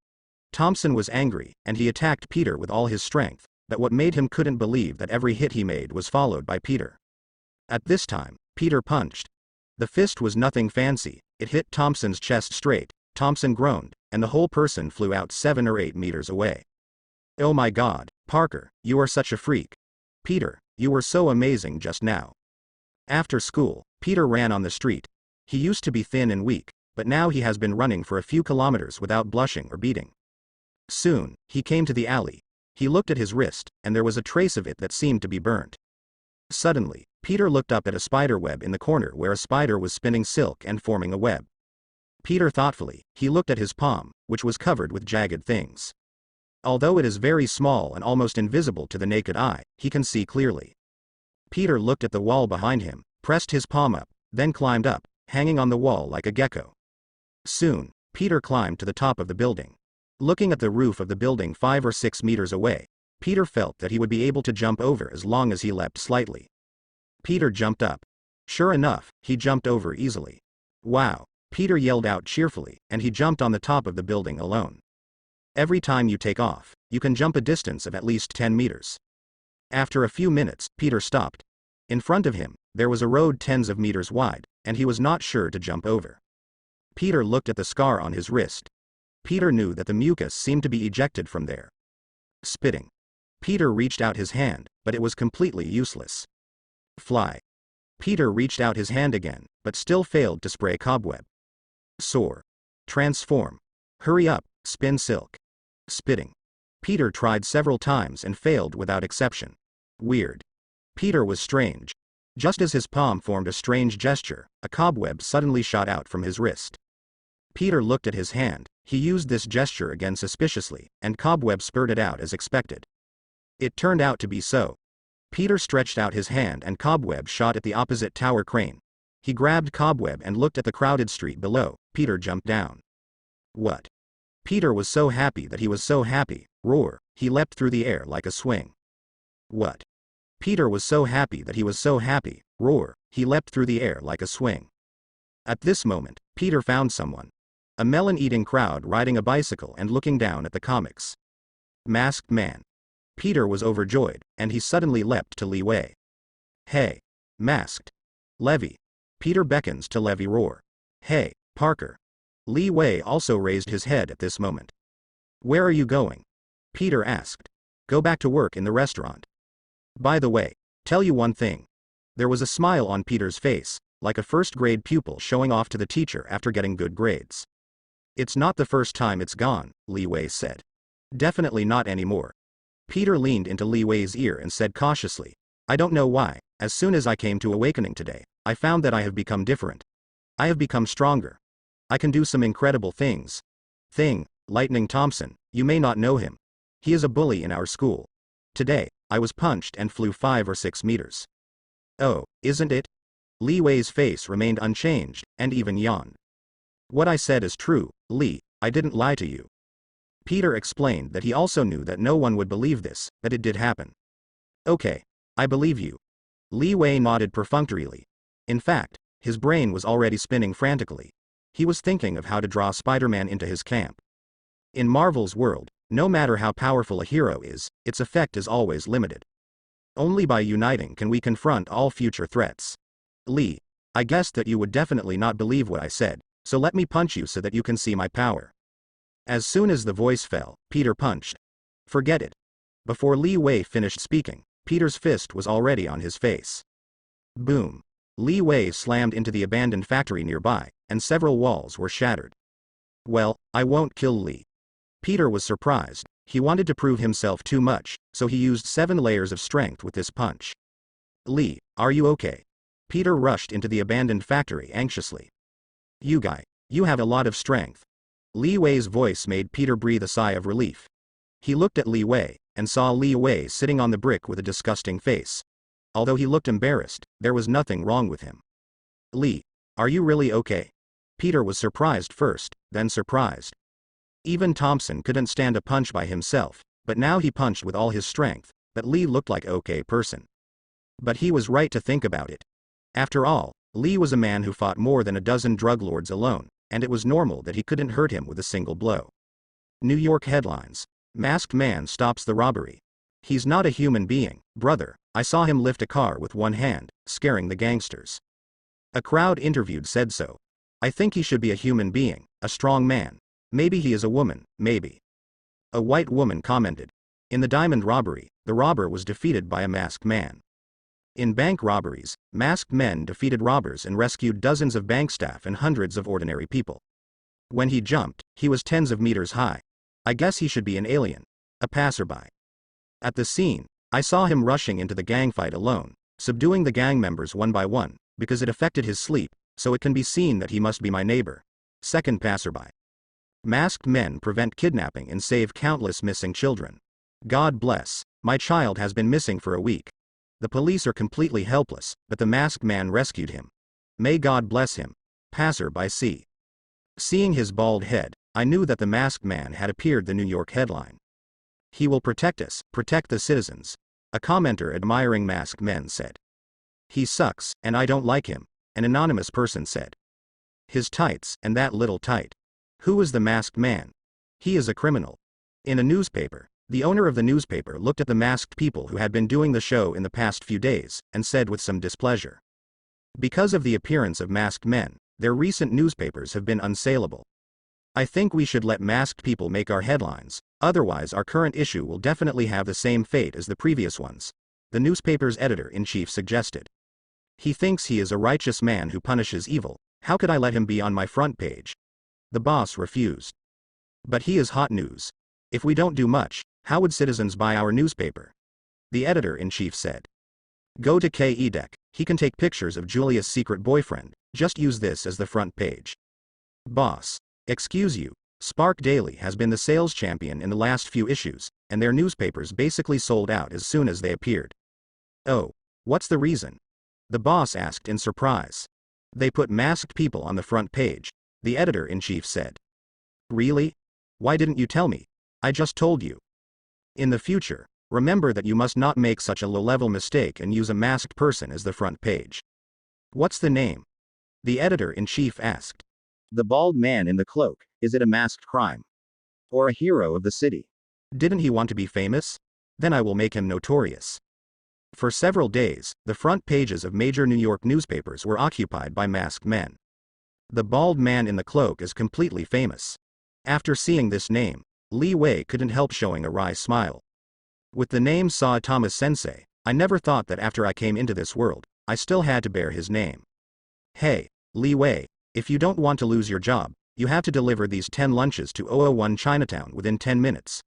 Thompson was angry, and he attacked Peter with all his strength, but what made him couldn't believe that every hit he made was followed by Peter. At this time, Peter punched. The fist was nothing fancy, it hit Thompson's chest straight. Thompson groaned, and the whole person flew out 7 or 8 meters away. Oh my God, Parker, you are such a freak. Peter, you were so amazing just now. After school, Peter ran on the street. He used to be thin and weak, but now he has been running for a few kilometers without blushing or beating. Soon, he came to the alley. He looked at his wrist, and there was a trace of it that seemed to be burnt. Suddenly, Peter looked up at a spider web in the corner where a spider was spinning silk and forming a web. Peter thoughtfully, he looked at his palm, which was covered with jagged things. Although it is very small and almost invisible to the naked eye, he can see clearly. Peter looked at the wall behind him, pressed his palm up, then climbed up, hanging on the wall like a gecko. Soon, Peter climbed to the top of the building. Looking at the roof of the building 5 or 6 meters away, Peter felt that he would be able to jump over as long as he leapt slightly. Peter jumped up. Sure enough, he jumped over easily. Wow! Peter yelled out cheerfully, and he jumped on the top of the building alone. Every time you take off, you can jump a distance of at least 10 meters. After a few minutes, Peter stopped. In front of him, there was a road tens of meters wide, and he was not sure to jump over. Peter looked at the scar on his wrist. Peter knew that the mucus seemed to be ejected from there. Spitting. Peter reached out his hand, but it was completely useless. Fly. Peter reached out his hand again, but still failed to spray cobweb. Soar. Transform. Hurry up, spin silk. Spitting. Peter tried several times and failed without exception. Weird. Peter was strange. Just as his palm formed a strange gesture, a cobweb suddenly shot out from his wrist. Peter looked at his hand. He used this gesture again suspiciously, and cobweb spurted out as expected. It turned out to be so. Peter stretched out his hand and cobweb shot at the opposite tower crane. He grabbed cobweb and looked at the crowded street below. Peter jumped down. What? Peter was so happy that he was so happy, roar, he leapt through the air like a swing. What? Peter was so happy that he was so happy, roar, he leapt through the air like a swing. At this moment, Peter found someone. A melon-eating crowd riding a bicycle and looking down at the comics. Masked Man. Peter was overjoyed, and he suddenly leapt to Li Wei. Hey. Masked. Levy. Peter beckons to Levy roar. Hey, Parker. Li Wei also raised his head at this moment. Where are you going? Peter asked. Go back to work in the restaurant. By the way, tell you one thing. There was a smile on Peter's face, like a first-grade pupil showing off to the teacher after getting good grades. It's not the first time it's gone, Li Wei said. Definitely not anymore. Peter leaned into Li Wei's ear and said cautiously, I don't know why, as soon as I came to awakening today, I found that I have become different. I have become stronger. I can do some incredible things. Lightning Thompson, you may not know him. He is a bully in our school. Today, I was punched and flew 5 or 6 meters. Oh, isn't it? Li Wei's face remained unchanged, and even yawned. What I said is true, Li, I didn't lie to you. Peter explained that he also knew that no one would believe this, that it did happen. Okay, I believe you. Li Wei nodded perfunctorily. In fact, his brain was already spinning frantically. He was thinking of how to draw Spider-Man into his camp. In Marvel's world, no matter how powerful a hero is, its effect is always limited. Only by uniting can we confront all future threats. Li, I guessed that you would definitely not believe what I said, so let me punch you so that you can see my power. As soon as the voice fell, Peter punched. Forget it. Before Li Wei finished speaking, Peter's fist was already on his face. Boom. Li Wei slammed into the abandoned factory nearby, and several walls were shattered. Well, I won't kill Li. Peter was surprised. He wanted to prove himself too much, so he used 7 layers of strength with this punch. Li, are you okay? Peter rushed into the abandoned factory anxiously. You guy, you have a lot of strength. Li Wei's voice made Peter breathe a sigh of relief. He looked at Li Wei, and saw Li Wei sitting on the brick with a disgusting face. Although he looked embarrassed, there was nothing wrong with him. Li, are you really okay? Peter was surprised first, then surprised. Even Thompson couldn't stand a punch by himself, but now he punched with all his strength, that Li looked like okay person. But he was right to think about it. After all, Li was a man who fought more than a dozen drug lords alone, and it was normal that he couldn't hurt him with a single blow. New York headlines. Masked man stops the robbery. He's not a human being, brother, I saw him lift a car with one hand, scaring the gangsters. A crowd interviewed said so. I think he should be a human being, a strong man. Maybe he is a woman, maybe. A white woman commented. In the diamond robbery, the robber was defeated by a masked man. In bank robberies, masked men defeated robbers and rescued dozens of bank staff and hundreds of ordinary people. When he jumped, he was tens of meters high. I guess he should be an alien. A passerby. At the scene, I saw him rushing into the gang fight alone, subduing the gang members one by one, because it affected his sleep, so it can be seen that he must be my neighbor. Second passerby. Masked men prevent kidnapping and save countless missing children. God bless, my child has been missing for a week. The police are completely helpless, but the masked man rescued him. May God bless him. Passerby C. Seeing his bald head, I knew that the masked man had appeared the New York headline. He will protect us, protect the citizens. A commenter admiring masked men said. He sucks, and I don't like him, an anonymous person said. His tights, and that little tight. Who is the masked man? He is a criminal. In a newspaper, the owner of the newspaper looked at the masked people who had been doing the show in the past few days, and said with some displeasure. Because of the appearance of masked men, their recent newspapers have been unsaleable. I think we should let masked people make our headlines, otherwise our current issue will definitely have the same fate as the previous ones, the newspaper's editor-in-chief suggested. He thinks he is a righteous man who punishes evil, how could I let him be on my front page? The boss refused. But he is hot news. If we don't do much, how would citizens buy our newspaper? The editor-in-chief said. Go to KEDEC, he can take pictures of Julia's secret boyfriend, just use this as the front page. Boss. Excuse you, Spark Daily has been the sales champion in the last few issues, and their newspapers basically sold out as soon as they appeared. Oh, what's the reason? The boss asked in surprise. They put masked people on the front page, the editor-in-chief said. Really? Why didn't you tell me? I just told you. In the future, remember that you must not make such a low-level mistake and use a masked person as the front page. What's the name? The editor-in-chief asked. The bald man in the cloak. Is it a masked crime? Or a hero of the city? Didn't he want to be famous? Then I will make him notorious. For several days, the front pages of major New York newspapers were occupied by masked men. The bald man in the cloak is completely famous. After seeing this name, Li Wei couldn't help showing a wry smile. With the name Saitama Sensei, I never thought that after I came into this world, I still had to bear his name. Hey, Li Wei, if you don't want to lose your job, you have to deliver these 10 lunches to 001 Chinatown within 10 minutes.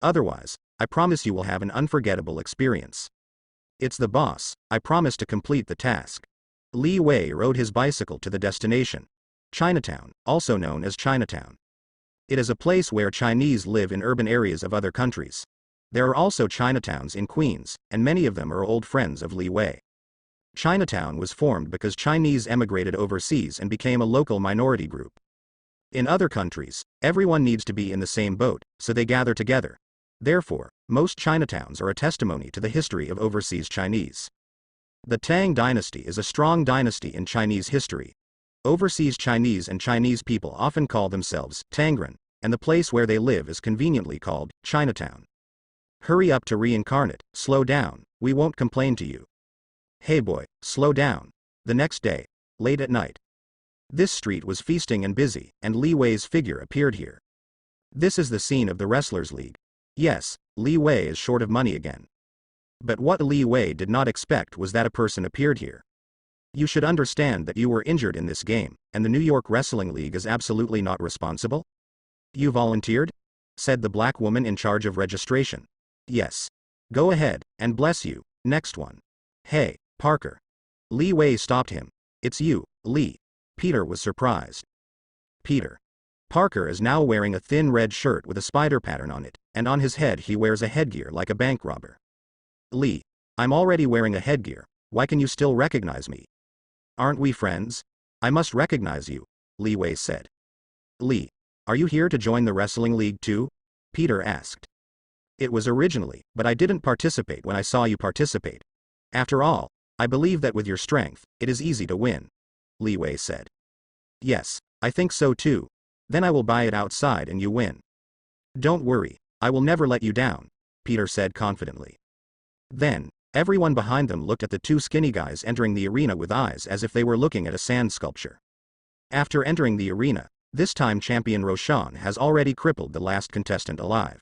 Otherwise, I promise you will have an unforgettable experience. It's the boss, I promise to complete the task. Li Wei rode his bicycle to the destination. Chinatown, also known as Chinatown. It is a place where Chinese live in urban areas of other countries. There are also Chinatowns in Queens, and many of them are old friends of Li Wei. Chinatown was formed because Chinese emigrated overseas and became a local minority group. In other countries, everyone needs to be in the same boat, so they gather together. Therefore, most Chinatowns are a testimony to the history of overseas Chinese. The Tang dynasty is a strong dynasty in Chinese history. Overseas Chinese and Chinese people often call themselves Tangren, and the place where they live is conveniently called Chinatown. Hurry up to reincarnate, slow down, we won't complain to you. Hey boy, slow down. The next day, late at night. This street was feasting and busy, and Li Wei's figure appeared here. This is the scene of the Wrestlers League. Yes, Li Wei is short of money again. But what Li Wei did not expect was that a person appeared here. You should understand that you were injured in this game, and the New York Wrestling League is absolutely not responsible. You volunteered? Said the black woman in charge of registration. Yes. Go ahead, and bless you. Next one. Hey, Parker. Li Wei stopped him. It's you, Li. Peter was surprised. Peter. Parker is now wearing a thin red shirt with a spider pattern on it, and on his head he wears a headgear like a bank robber. Li. I'm already wearing a headgear, why can you still recognize me? Aren't we friends? I must recognize you, Li Wei said. Li. Are you here to join the wrestling league too? Peter asked. It was originally, but I didn't participate when I saw you participate. After all, I believe that with your strength, it is easy to win, Li Wei said. Yes, I think so too. Then I will buy it outside and you win. Don't worry, I will never let you down, Peter said confidently. Then, everyone behind them looked at the two skinny guys entering the arena with eyes as if they were looking at a sand sculpture. After entering the arena, this time champion Roshan has already crippled the last contestant alive.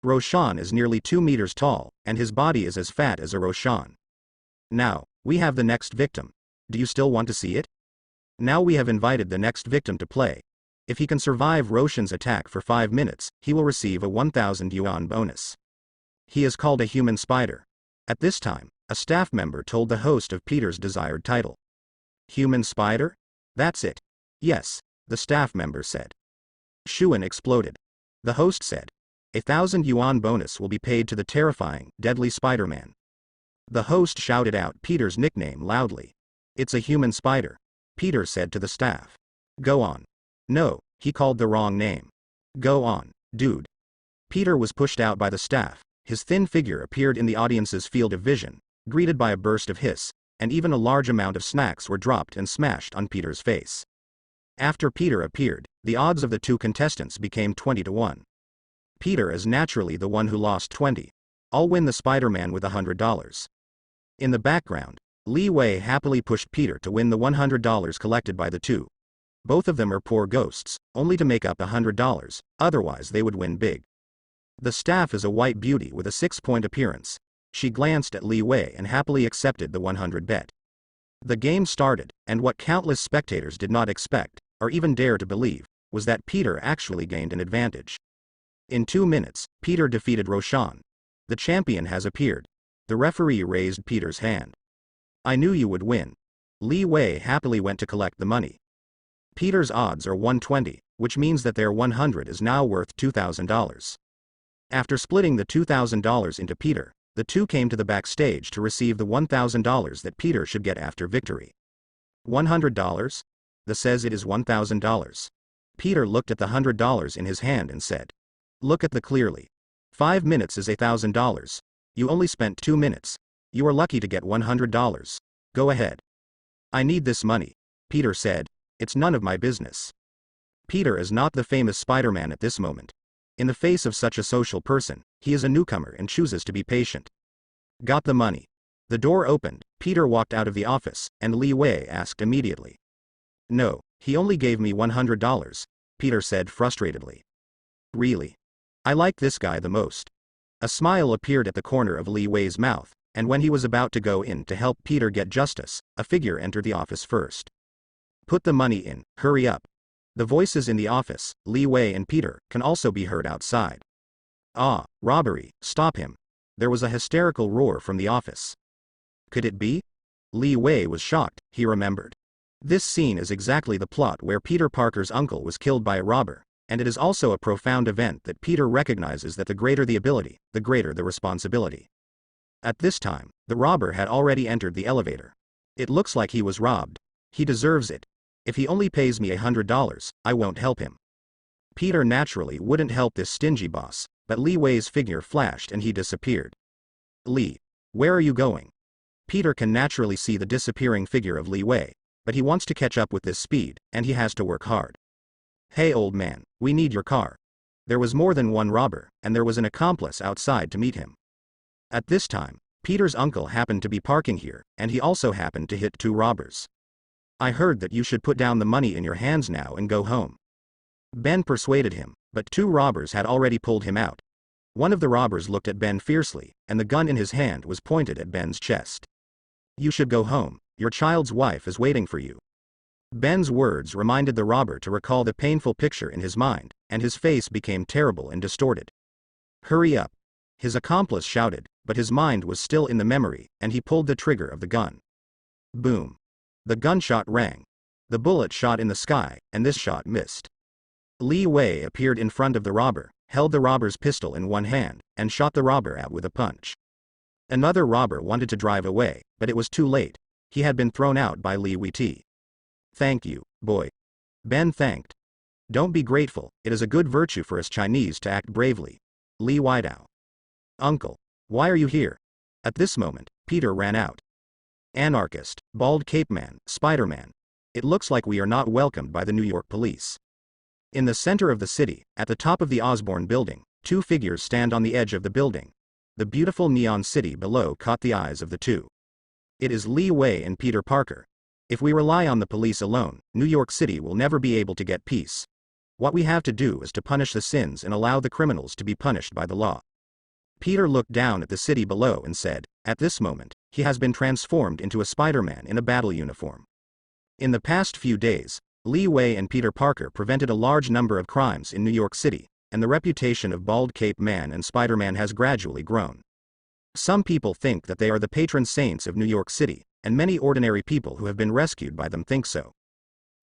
Roshan is nearly 2 meters tall, and his body is as fat as a Roshan. Now, we have the next victim. Do you still want to see it? Now we have invited the next victim to play. If he can survive Roshan's attack for 5 minutes, he will receive a 1,000 yuan bonus. He is called a human spider. At this time, a staff member told the host of Peter's desired title. Human spider? That's it. Yes, the staff member said. Shuan exploded. The host said, 1,000 yuan bonus will be paid to the terrifying, deadly Spider-Man. The host shouted out Peter's nickname loudly. It's a human spider, Peter said to the staff. Go on. No, he called the wrong name. Go on, dude. Peter was pushed out by the staff, his thin figure appeared in the audience's field of vision, greeted by a burst of hiss, and even a large amount of snacks were dropped and smashed on Peter's face. After Peter appeared, the odds of the two contestants became 20 to 1. Peter is naturally the one who lost 20. I'll win the Spider-Man with $100. In the background, Li Wei happily pushed Peter to win the $100 collected by the two. Both of them are poor ghosts, only to make up $100, otherwise they would win big. The staff is a white beauty with a 6-point appearance. She glanced at Li Wei and happily accepted the 100 bet. The game started, and what countless spectators did not expect, or even dare to believe, was that Peter actually gained an advantage. In 2 minutes, Peter defeated Roshan. The champion has appeared. The referee raised Peter's hand. I knew you would win. Li Wei happily went to collect the money. Peter's odds are 120, which means that their 100 is now worth $2,000. After splitting the $2,000 into Peter, the two came to the backstage to receive the $1,000 that Peter should get after victory. $100? The says it is $1,000. Peter looked at the $100 in his hand and said, "Look at the clearly. 5 minutes is $1,000. You only spent 2 minutes. You are lucky to get $100. Go ahead." "I need this money," Peter said. "It's none of my business." Peter is not the famous Spider-Man at this moment. In the face of such a social person, he is a newcomer and chooses to be patient. "Got the money." The door opened, Peter walked out of the office, and Li Wei asked immediately. "No, he only gave me $100, Peter said frustratedly. "Really? I like this guy the most." A smile appeared at the corner of Li Wei's mouth, and when he was about to go in to help Peter get justice, a figure entered the office first. "Put the money in, hurry up." The voices in the office, Li Wei and Peter, can also be heard outside. "Ah, robbery, stop him." There was a hysterical roar from the office. Could it be? Li Wei was shocked, he remembered. This scene is exactly the plot where Peter Parker's uncle was killed by a robber, and it is also a profound event that Peter recognizes that the greater the ability, the greater the responsibility. At this time, the robber had already entered the elevator. "It looks like he was robbed. He deserves it. If he only pays me $100, I won't help him." Peter naturally wouldn't help this stingy boss, but Li Wei's figure flashed and he disappeared. "Li, where are you going?" Peter can naturally see the disappearing figure of Li Wei, but he wants to catch up with this speed, and he has to work hard. "Hey old man, we need your car." There was more than one robber, and there was an accomplice outside to meet him. At this time, Peter's uncle happened to be parking here, and he also happened to hit 2 robbers. "I heard that you should put down the money in your hands now and go home." Ben persuaded him, but 2 robbers had already pulled him out. One of the robbers looked at Ben fiercely, and the gun in his hand was pointed at Ben's chest. "You should go home, your child's wife is waiting for you." Ben's words reminded the robber to recall the painful picture in his mind, and his face became terrible and distorted. "Hurry up," his accomplice shouted, but his mind was still in the memory, and he pulled the trigger of the gun. Boom. The gunshot rang. The bullet shot in the sky, and this shot missed. Li Wei appeared in front of the robber, held the robber's pistol in one hand, and shot the robber out with a punch. Another robber wanted to drive away, but it was too late. He had been thrown out by Li Wei. "Thank you, boy." Ben thanked. "Don't be grateful, it is a good virtue for us Chinese to act bravely." Li Weidao. "Uncle, why are you here?" At this moment, Peter ran out. "Anarchist, bald cape man, Spider-Man. It looks like we are not welcomed by the New York police." In the center of the city, at the top of the Osborne building, 2 figures stand on the edge of the building. The beautiful neon city below caught the eyes of the 2. It is Li Wei and Peter Parker. If we rely on the police alone, New York City will never be able to get peace. What we have to do is to punish the sins and allow the criminals to be punished by the law. Peter looked down at the city below and said, at this moment, he has been transformed into a Spider-Man in a battle uniform. In the past few days, Li Wei and Peter Parker prevented a large number of crimes in New York City, and the reputation of Bald Cape Man and Spider-Man has gradually grown. Some people think that they are the patron saints of New York City, and many ordinary people who have been rescued by them think so.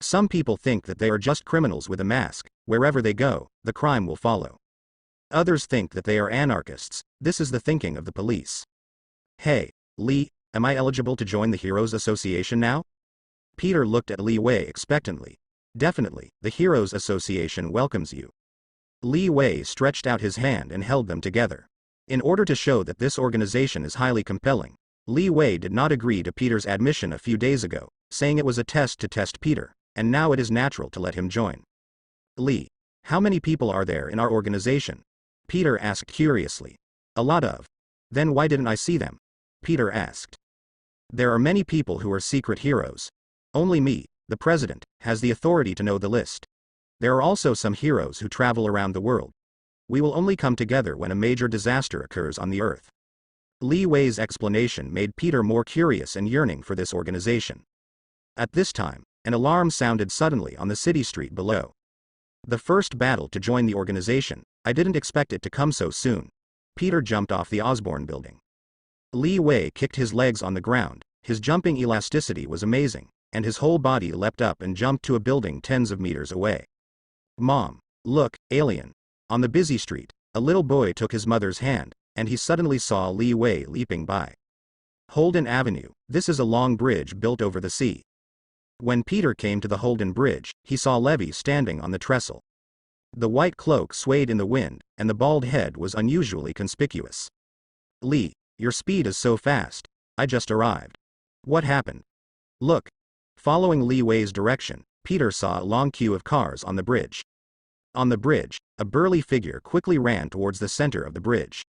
Some people think that they are just criminals with a mask. Wherever they go, the crime will follow. Others think that they are anarchists. This is the thinking of the police. "Hey, Li, am I eligible to join the Heroes Association now?" Peter looked at Li Wei expectantly. "Definitely, the Heroes Association welcomes you." Li Wei stretched out his hand and held them together. In order to show that this organization is highly compelling, Li Wei did not agree to Peter's admission a few days ago, saying it was a test to test Peter, and now it is natural to let him join. "Li, how many people are there in our organization?" Peter asked curiously. "A lot of." "Then why didn't I see them?" Peter asked. "There are many people who are secret heroes. Only me, the president, has the authority to know the list. There are also some heroes who travel around the world. We will only come together when a major disaster occurs on the earth." Li Wei's explanation made Peter more curious and yearning for this organization. At this time, an alarm sounded suddenly on the city street below. The first battle to join the organization. I didn't expect it to come so soon. Peter jumped off the Osborne building. Li Wei kicked his legs on the ground. His jumping elasticity was amazing, and his whole body leapt up and jumped to a building tens of meters away. "Mom, look, alien." On the busy street, a little boy took his mother's hand, and he suddenly saw Li Wei leaping by. "Holden Avenue, this is a long bridge built over the sea." When Peter came to the Holden Bridge, he saw Levi standing on the trestle. The white cloak swayed in the wind, and the bald head was unusually conspicuous. "Lee, your speed is so fast. I just arrived. What happened?" "Look." Following Li Wei's direction, Peter saw a long queue of cars on the bridge. On the bridge, a burly figure quickly ran towards the center of the bridge.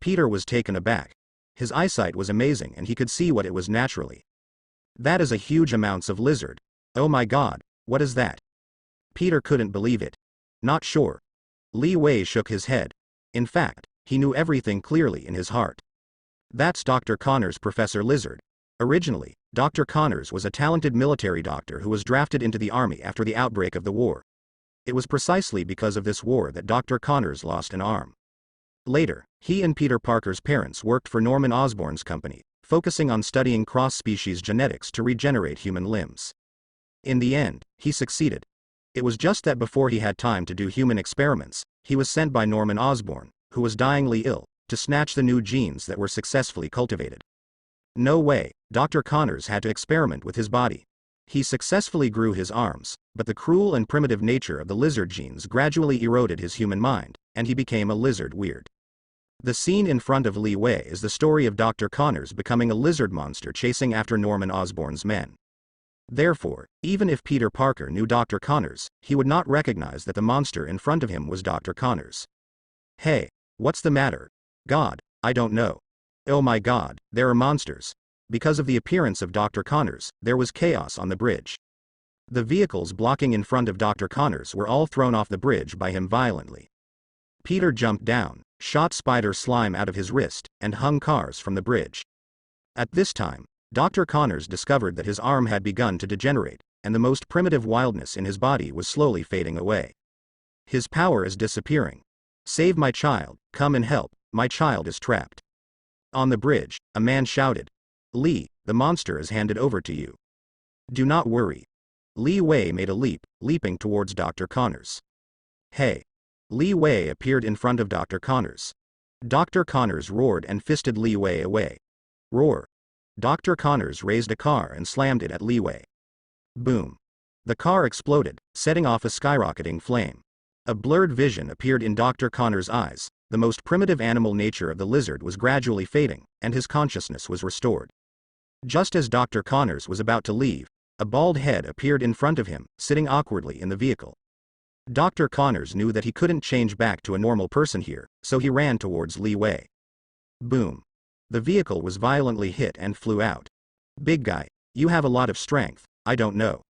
Peter was taken aback. His eyesight was amazing and he could see what it was naturally. "That is a huge amounts of lizard. Oh my god, what is that?" Peter couldn't believe it. "Not sure." Li Wei shook his head. In fact, he knew everything clearly in his heart. "That's Dr. Connors, Professor Lizard." Originally, Dr. Connors was a talented military doctor who was drafted into the army after the outbreak of the war. It was precisely because of this war that Dr. Connors lost an arm. Later, he and Peter Parker's parents worked for Norman Osborn's company, focusing on studying cross-species genetics to regenerate human limbs. In the end, he succeeded. It was just that before he had time to do human experiments, he was sent by Norman Osborn, who was dyingly ill, to snatch the new genes that were successfully cultivated. No way, Dr. Connors had to experiment with his body. He successfully grew his arms, but the cruel and primitive nature of the lizard genes gradually eroded his human mind, and he became a lizard weird. The scene in front of Li Wei is the story of Dr. Connors becoming a lizard monster chasing after Norman Osborn's men. Therefore, even if Peter Parker knew Dr. Connors, he would not recognize that the monster in front of him was Dr. Connors. "Hey, what's the matter?" "God, I don't know." "Oh my god, there are monsters." Because of the appearance of Dr. Connors, there was chaos on the bridge. The vehicles blocking in front of Dr. Connors were all thrown off the bridge by him violently. Peter jumped down, shot spider slime out of his wrist, and hung cars from the bridge. At this time, Dr. Connors discovered that his arm had begun to degenerate, and the most primitive wildness in his body was slowly fading away. "His power is disappearing. Save my child, come and help, my child is trapped." On the bridge, a man shouted, "Lee, the monster is handed over to you." "Do not worry." Li Wei made a leap, leaping towards Dr. Connors. "Hey." Li Wei appeared in front of Dr. Connors. Dr. Connors roared and fisted Li Wei away. Roar. Dr. Connors raised a car and slammed it at Li Wei. Boom. The car exploded, setting off a skyrocketing flame. A blurred vision appeared in Dr. Connors' eyes. The most primitive animal nature of the lizard was gradually fading, and his consciousness was restored. Just as Dr. Connors was about to leave, a bald head appeared in front of him, sitting awkwardly in the vehicle. Dr. Connors knew that he couldn't change back to a normal person here, so he ran towards Li Wei. Boom. The vehicle was violently hit and flew out. "Big guy, you have a lot of strength, I don't know."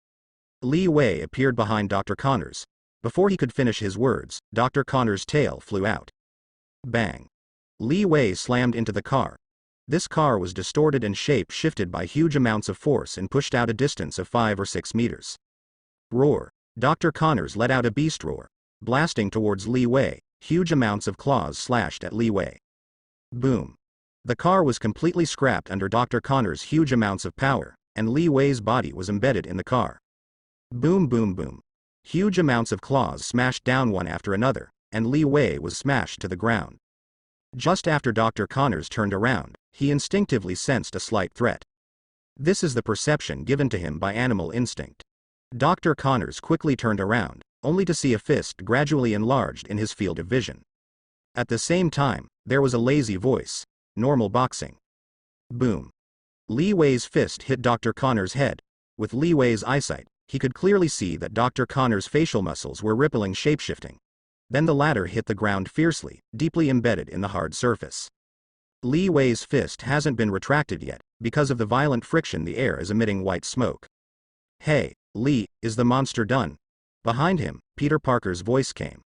Li Wei appeared behind Dr. Connors. Before he could finish his words, Dr. Connors' tail flew out. Bang. Li Wei slammed into the car. This car was distorted and shape-shifted by huge amounts of force and pushed out a distance of 5 or 6 meters. Roar. Dr. Connors let out a beast roar. Blasting towards Li Wei, huge amounts of claws slashed at Li Wei. Boom. The car was completely scrapped under Dr. Connors' huge amounts of power, and Li Wei's body was embedded in the car. Boom boom boom. Huge amounts of claws smashed down one after another, and Li Wei was smashed to the ground. Just after Dr. Connors turned around, he instinctively sensed a slight threat. This is the perception given to him by animal instinct. Dr. Connors quickly turned around, only to see a fist gradually enlarged in his field of vision. At the same time, there was a lazy voice. Normal boxing. Boom. Li Wei's fist hit Dr. Connors' head. With Li Wei's eyesight, he could clearly see that Dr. Connors' facial muscles were rippling shape-shifting. Then the latter hit the ground fiercely, deeply embedded in the hard surface. Li Wei's fist hasn't been retracted yet, because of the violent friction the air is emitting white smoke. "Hey, Lee, is the monster done?" Behind him, Peter Parker's voice came.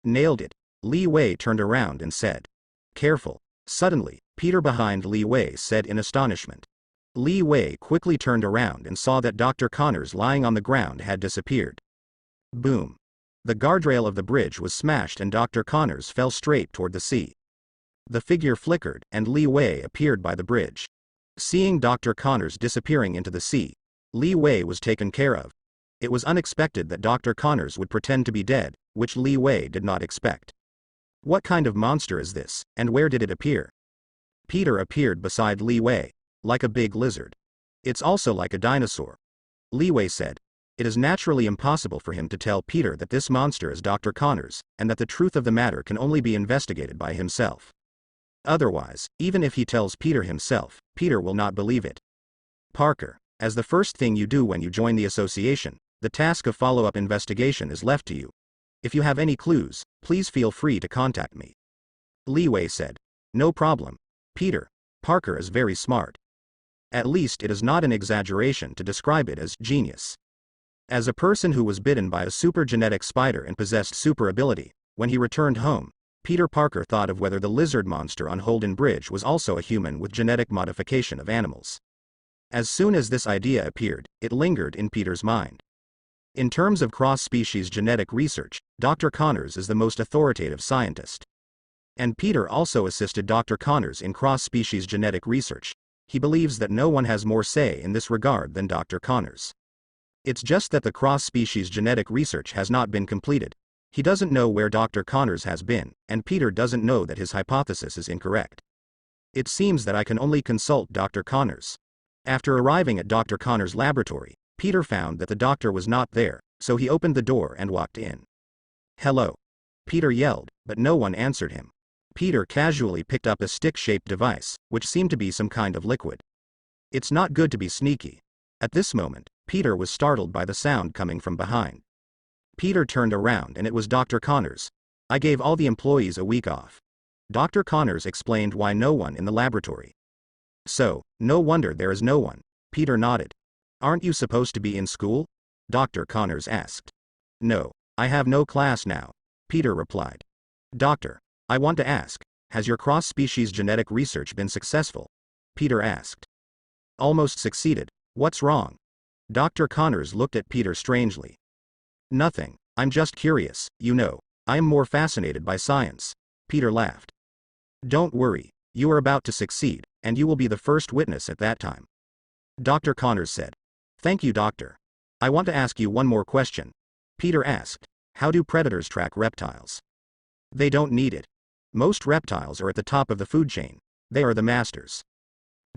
"Nailed it." Li Wei turned around and said. "Careful." Suddenly, Peter behind Li Wei said in astonishment. Li Wei quickly turned around and saw that Dr. Connors lying on the ground had disappeared. Boom. The guardrail of the bridge was smashed and Dr. Connors fell straight toward the sea. The figure flickered and Li Wei appeared by the bridge. Seeing Dr. Connors disappearing into the sea, Li Wei was taken care of. It was unexpected that Dr. Connors would pretend to be dead, which Li Wei did not expect. What kind of monster is this, and where did it appear? Peter appeared beside Li Wei, like a big lizard. It's also like a dinosaur. Li Wei said. It is naturally impossible for him to tell Peter that this monster is Dr. Connors, and that the truth of the matter can only be investigated by himself. Otherwise, even if he tells Peter himself, Peter will not believe it. Parker, as the first thing you do when you join the association, the task of follow-up investigation is left to you. If you have any clues, please feel free to contact me. Li Wei said. No problem. Peter. Parker is very smart. At least it is not an exaggeration to describe it as genius. As a person who was bitten by a super genetic spider and possessed super ability, when he returned home, Peter Parker thought of whether the lizard monster on Holden Bridge was also a human with genetic modification of animals. As soon as this idea appeared, it lingered in Peter's mind. In terms of cross-species genetic research, Dr. Connors is the most authoritative scientist. And Peter also assisted Dr. Connors in cross-species genetic research. He believes that no one has more say in this regard than Dr. Connors. It's just that the cross-species genetic research has not been completed. He doesn't know where Dr. Connors has been, and Peter doesn't know that his hypothesis is incorrect. It seems that I can only consult Dr. Connors. After arriving at Dr. Connors' laboratory, Peter found that the doctor was not there, so he opened the door and walked in. Hello. Peter yelled, but no one answered him. Peter casually picked up a stick-shaped device, which seemed to be some kind of liquid. It's not good to be sneaky. At this moment, Peter was startled by the sound coming from behind. Peter turned around and it was Dr. Connors. I gave all the employees a week off. Dr. Connors explained why no one in the laboratory. So, no wonder there is no one. Peter nodded. Aren't you supposed to be in school? Dr. Connors asked. No, I have no class now. Peter replied. Doctor, I want to ask, has your cross-species genetic research been successful? Peter asked. Almost succeeded. What's wrong? Dr. Connors looked at Peter strangely. Nothing, I'm just curious, you know, I am more fascinated by science. Peter laughed. Don't worry, you are about to succeed, and you will be the first witness at that time. Dr. Connors said. Thank you, doctor. I want to ask you one more question. Peter asked. How do predators track reptiles? They don't need it. Most reptiles are at the top of the food chain. They are the masters.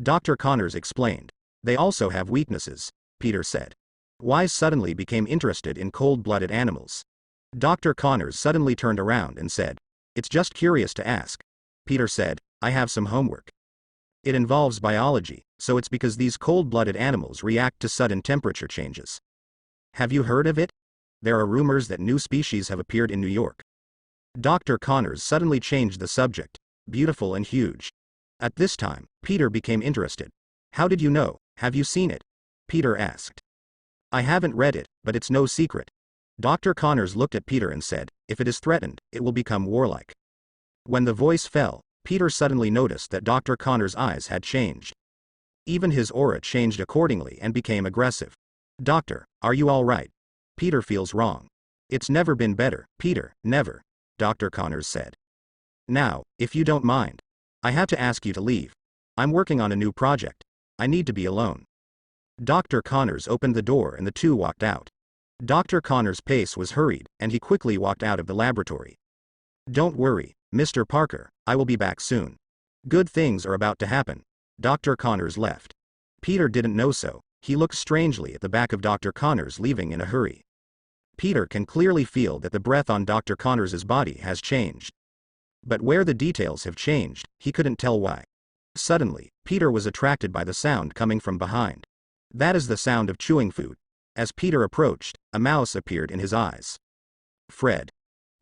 Dr. Connors explained. They also have weaknesses, Peter said. Wise suddenly became interested in cold-blooded animals. Dr. Connors suddenly turned around and said, It's just curious to ask. Peter said, I have some homework. It involves biology, so it's because these cold-blooded animals react to sudden temperature changes. Have you heard of it? There are rumors that new species have appeared in New York. Dr. Connors suddenly changed the subject, beautiful and huge. At this time, Peter became interested. How did you know? Have you seen it? Peter asked. I haven't read it, but it's no secret. Dr. Connors looked at Peter and said, If it is threatened, it will become warlike. When the voice fell, Peter suddenly noticed that Dr. Connors' eyes had changed. Even his aura changed accordingly and became aggressive. Doctor, are you all right? Peter feels wrong. It's never been better, Peter, never, Dr. Connors said. Now, if you don't mind, I have to ask you to leave. I'm working on a new project. I need to be alone. Dr. Connors opened the door and the two walked out. Dr. Connors' pace was hurried, and he quickly walked out of the laboratory. Don't worry, Mr. Parker, I will be back soon. Good things are about to happen. Dr. Connors left. Peter didn't know so. He looked strangely at the back of Dr. Connors leaving in a hurry. Peter can clearly feel that the breath on Dr. Connors' body has changed. But where the details have changed, he couldn't tell why. Suddenly, Peter was attracted by the sound coming from behind. That is the sound of chewing food. As Peter approached, a mouse appeared in his eyes. Fred.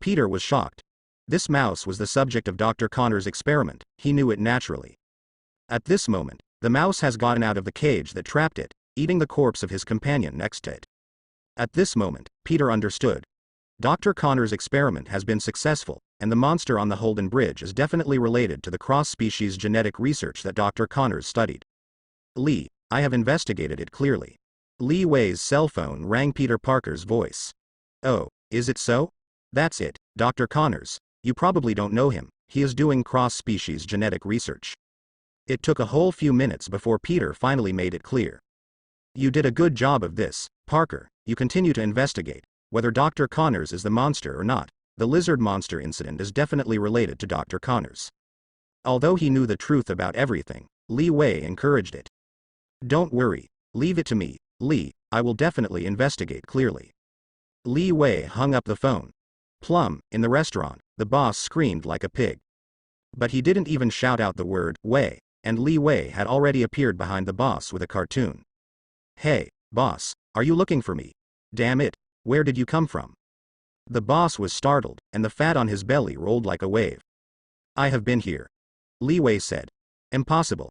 Peter was shocked. This mouse was the subject of Dr. Connors' experiment. He knew it naturally. At this moment, the mouse has gotten out of the cage that trapped it, eating the corpse of his companion next to it. At this moment, Peter understood. Dr. Connors' experiment has been successful, and the monster on the Holden Bridge is definitely related to the cross-species genetic research that Dr. Connors studied. Lee, I have investigated it clearly. Li Wei's cell phone rang. Peter Parker's voice. Oh, is it so? That's it, Dr. Connors. You probably don't know him. He is doing cross-species genetic research. It took a whole few minutes before Peter finally made it clear. You did a good job of this, Parker. You continue to investigate. Whether Dr. Connors is the monster or not, the lizard monster incident is definitely related to Dr. Connors. Although he knew the truth about everything, Li Wei encouraged it. Don't worry, leave it to me, Lee, I will definitely investigate clearly. Li Wei hung up the phone. Plum, in the restaurant, the boss screamed like a pig. But he didn't even shout out the word, Wei, and Li Wei had already appeared behind the boss with a cartoon. Hey, boss, are you looking for me? Damn it, where did you come from? The boss was startled, and the fat on his belly rolled like a wave. I have been here. Li Wei said. Impossible.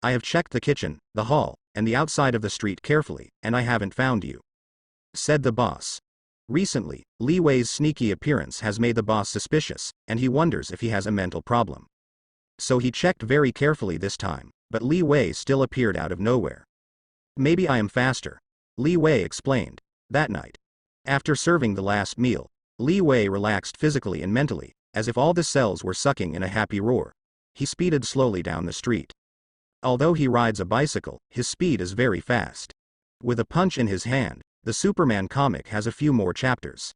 I have checked the kitchen, the hall, and the outside of the street carefully, and I haven't found you. Said the boss. Recently, Li Wei's sneaky appearance has made the boss suspicious, and he wonders if he has a mental problem. So he checked very carefully this time, but Li Wei still appeared out of nowhere. Maybe I am faster. Li Wei explained. That night, after serving the last meal, Li Wei relaxed physically and mentally, as if all the cells were sucking in a happy roar. He speeded slowly down the street. Although he rides a bicycle, his speed is very fast. With a punch in his hand, the Superman comic has a few more chapters.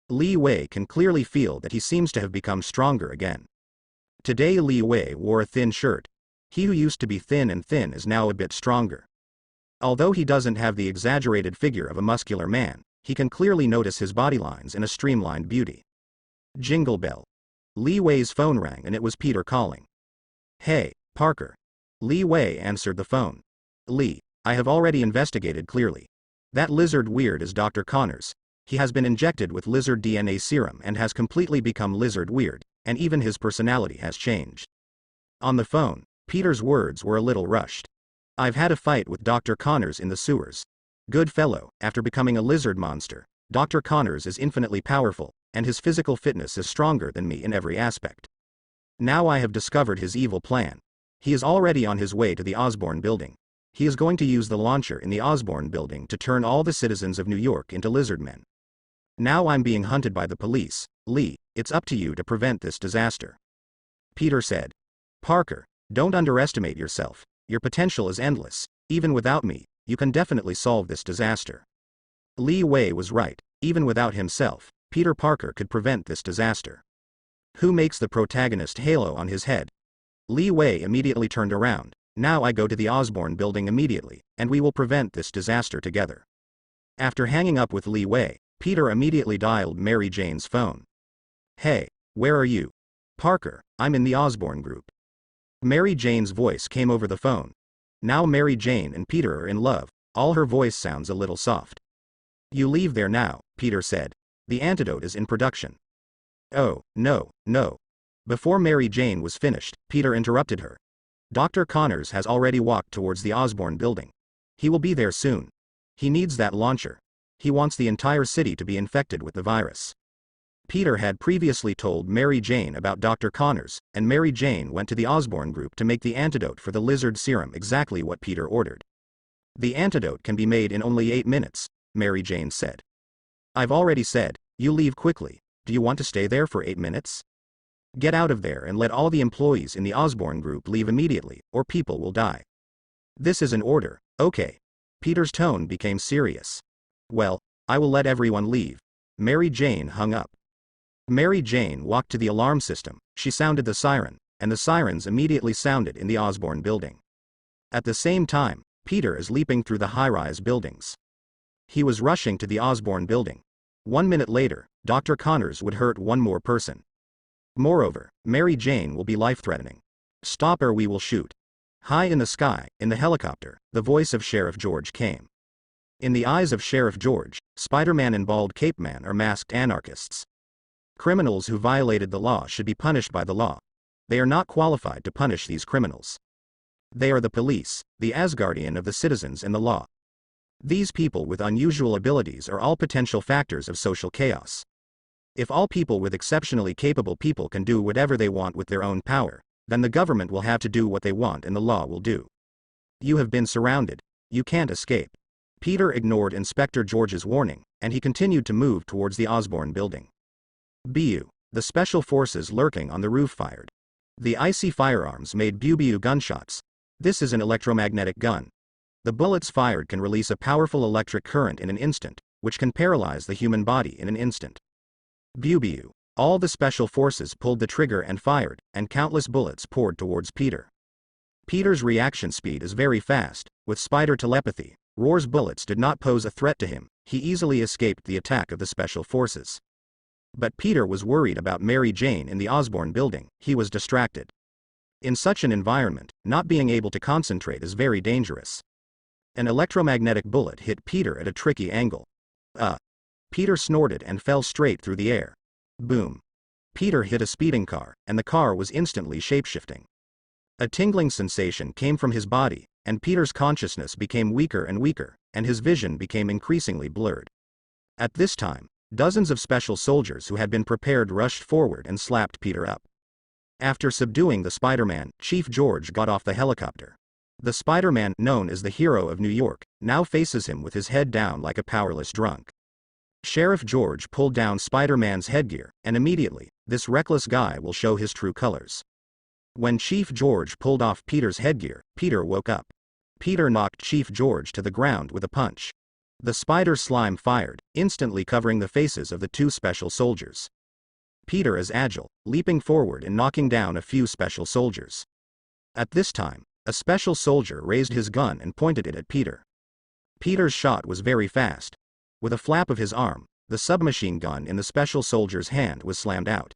Li Wei can clearly feel that he seems to have become stronger again. Today Li Wei wore a thin shirt. He who used to be thin and thin is now a bit stronger. Although he doesn't have the exaggerated figure of a muscular man, he can clearly notice his body lines and a streamlined beauty. Jingle bell. Li Wei's phone rang and it was Peter calling. Hey, Parker. Li Wei answered the phone. Li, I have already investigated clearly. That lizard weird is Dr. Connors. He has been injected with lizard DNA serum and has completely become lizard weird, and even his personality has changed. On the phone, Peter's words were a little rushed. I've had a fight with Dr. Connors in the sewers. Good fellow, after becoming a lizard monster, Dr. Connors is infinitely powerful, and his physical fitness is stronger than me in every aspect. Now I have discovered his evil plan. He is already on his way to the Osborn building. He is going to use the launcher in the Osborn building to turn all the citizens of New York into lizard men. Now I'm being hunted by the police. Lee, it's up to you to prevent this disaster. Peter said. Parker, don't underestimate yourself. Your potential is endless. Even without me, you can definitely solve this disaster. Li Wei was right. Even without himself, Peter Parker could prevent this disaster. Who makes the protagonist halo on his head? Li Wei immediately turned around. Now I go to the Osborn building immediately, and we will prevent this disaster together. After hanging up with Li Wei, Peter immediately dialed Mary Jane's phone. Hey, where are you? Parker, I'm in the Osborn group. Mary Jane's voice came over the phone. Now Mary Jane and Peter are in love. All her voice sounds a little soft. You leave there now, Peter said. The antidote is in production. Oh, no, no. Before Mary Jane was finished, Peter interrupted her. Dr. Connors has already walked towards the Osborn building. He will be there soon. He needs that launcher. He wants the entire city to be infected with the virus. Peter had previously told Mary Jane about Dr. Connors, and Mary Jane went to the Osborn group to make the antidote for the lizard serum exactly what Peter ordered. The antidote can be made in only 8 minutes, Mary Jane said. I've already said, you leave quickly. Do you want to stay there for 8 minutes? Get out of there and let all the employees in the Osborn group leave immediately, or people will die. This is an order, okay. Peter's tone became serious. Well, I will let everyone leave. Mary Jane hung up. Mary Jane walked to the alarm system. She sounded the siren, and the sirens immediately sounded in the Osborn building. At the same time, Peter is leaping through the high-rise buildings. He was rushing to the Osborn building. 1 minute later, Dr. Connors would hurt one more person. Moreover, Mary Jane will be life-threatening. Stop or we will shoot. High in the sky, in the helicopter, the voice of Sheriff George came. In the eyes of Sheriff George, Spider-Man and Bald Cape Man are masked anarchists. Criminals who violated the law should be punished by the law. They are not qualified to punish these criminals. They are the police, the Asgardian of the citizens and the law. These people with unusual abilities are all potential factors of social chaos. If all people with exceptionally capable people can do whatever they want with their own power, then the government will have to do what they want and the law will do. You have been surrounded. You can't escape. Peter ignored Inspector George's warning, and he continued to move towards the Osborn building. BU, the special forces lurking on the roof fired. The icy firearms made BU gunshots. This is an electromagnetic gun. The bullets fired can release a powerful electric current in an instant, which can paralyze the human body in an instant. BU. All the special forces pulled the trigger and fired, and countless bullets poured towards Peter. Peter's reaction speed is very fast. With spider telepathy, Roar's bullets did not pose a threat to him, he easily escaped the attack of the special forces. But Peter was worried about Mary Jane in the Osborne building, he was distracted. In such an environment, not being able to concentrate is very dangerous. An electromagnetic bullet hit Peter at a tricky angle. Peter snorted and fell straight through the air. Boom. Peter hit a speeding car, and the car was instantly shapeshifting. A tingling sensation came from his body, and Peter's consciousness became weaker and weaker, and his vision became increasingly blurred. At this time, dozens of special soldiers who had been prepared rushed forward and slapped Peter up. After subduing the Spider-Man, Chief George got off the helicopter. The Spider-Man, known as the hero of New York, now faces him with his head down like a powerless drunk. Sheriff George pulled down Spider-Man's headgear, and immediately, this reckless guy will show his true colors. When Chief George pulled off Peter's headgear, Peter woke up. Peter knocked Chief George to the ground with a punch. The spider slime fired, instantly covering the faces of the two special soldiers. Peter is agile, leaping forward and knocking down a few special soldiers. At this time, a special soldier raised his gun and pointed it at Peter. Peter's shot was very fast. With a flap of his arm, the submachine gun in the special soldier's hand was slammed out.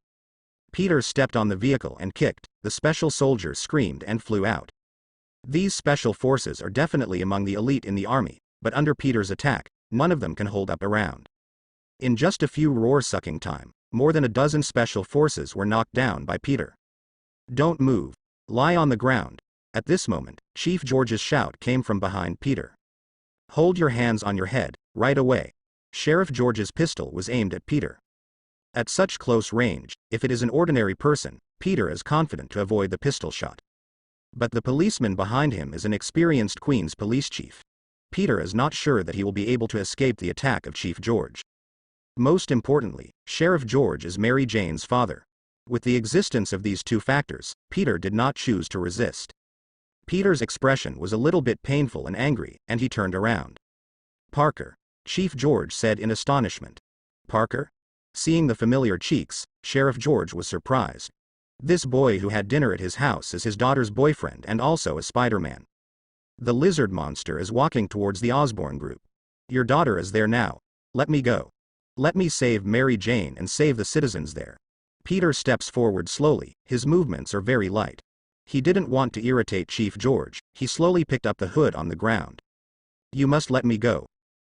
Peter stepped on the vehicle and kicked, the special soldier screamed and flew out. These special forces are definitely among the elite in the army, but under Peter's attack, none of them can hold up a round. In just a few roar-sucking time, more than a dozen special forces were knocked down by Peter. "Don't move. Lie on the ground." At this moment, Chief George's shout came from behind Peter. "Hold your hands on your head, right away." Sheriff George's pistol was aimed at Peter. At such close range, if it is an ordinary person, Peter is confident to avoid the pistol shot. But the policeman behind him is an experienced Queens police chief. Peter is not sure that he will be able to escape the attack of Chief George. Most importantly, Sheriff George is Mary Jane's father. With the existence of these two factors, Peter did not choose to resist. Peter's expression was a little bit painful and angry, and he turned around. "Parker," Chief George said in astonishment. "Parker?" Seeing the familiar cheeks, Sheriff George was surprised. This boy who had dinner at his house is his daughter's boyfriend and also a Spider-Man. The lizard monster is walking towards the Osborne group. "Your daughter is there now. Let me go. Let me save Mary Jane and save the citizens there." Peter steps forward slowly, his movements are very light. He didn't want to irritate Chief George, he slowly picked up the hood on the ground. "You must let me go."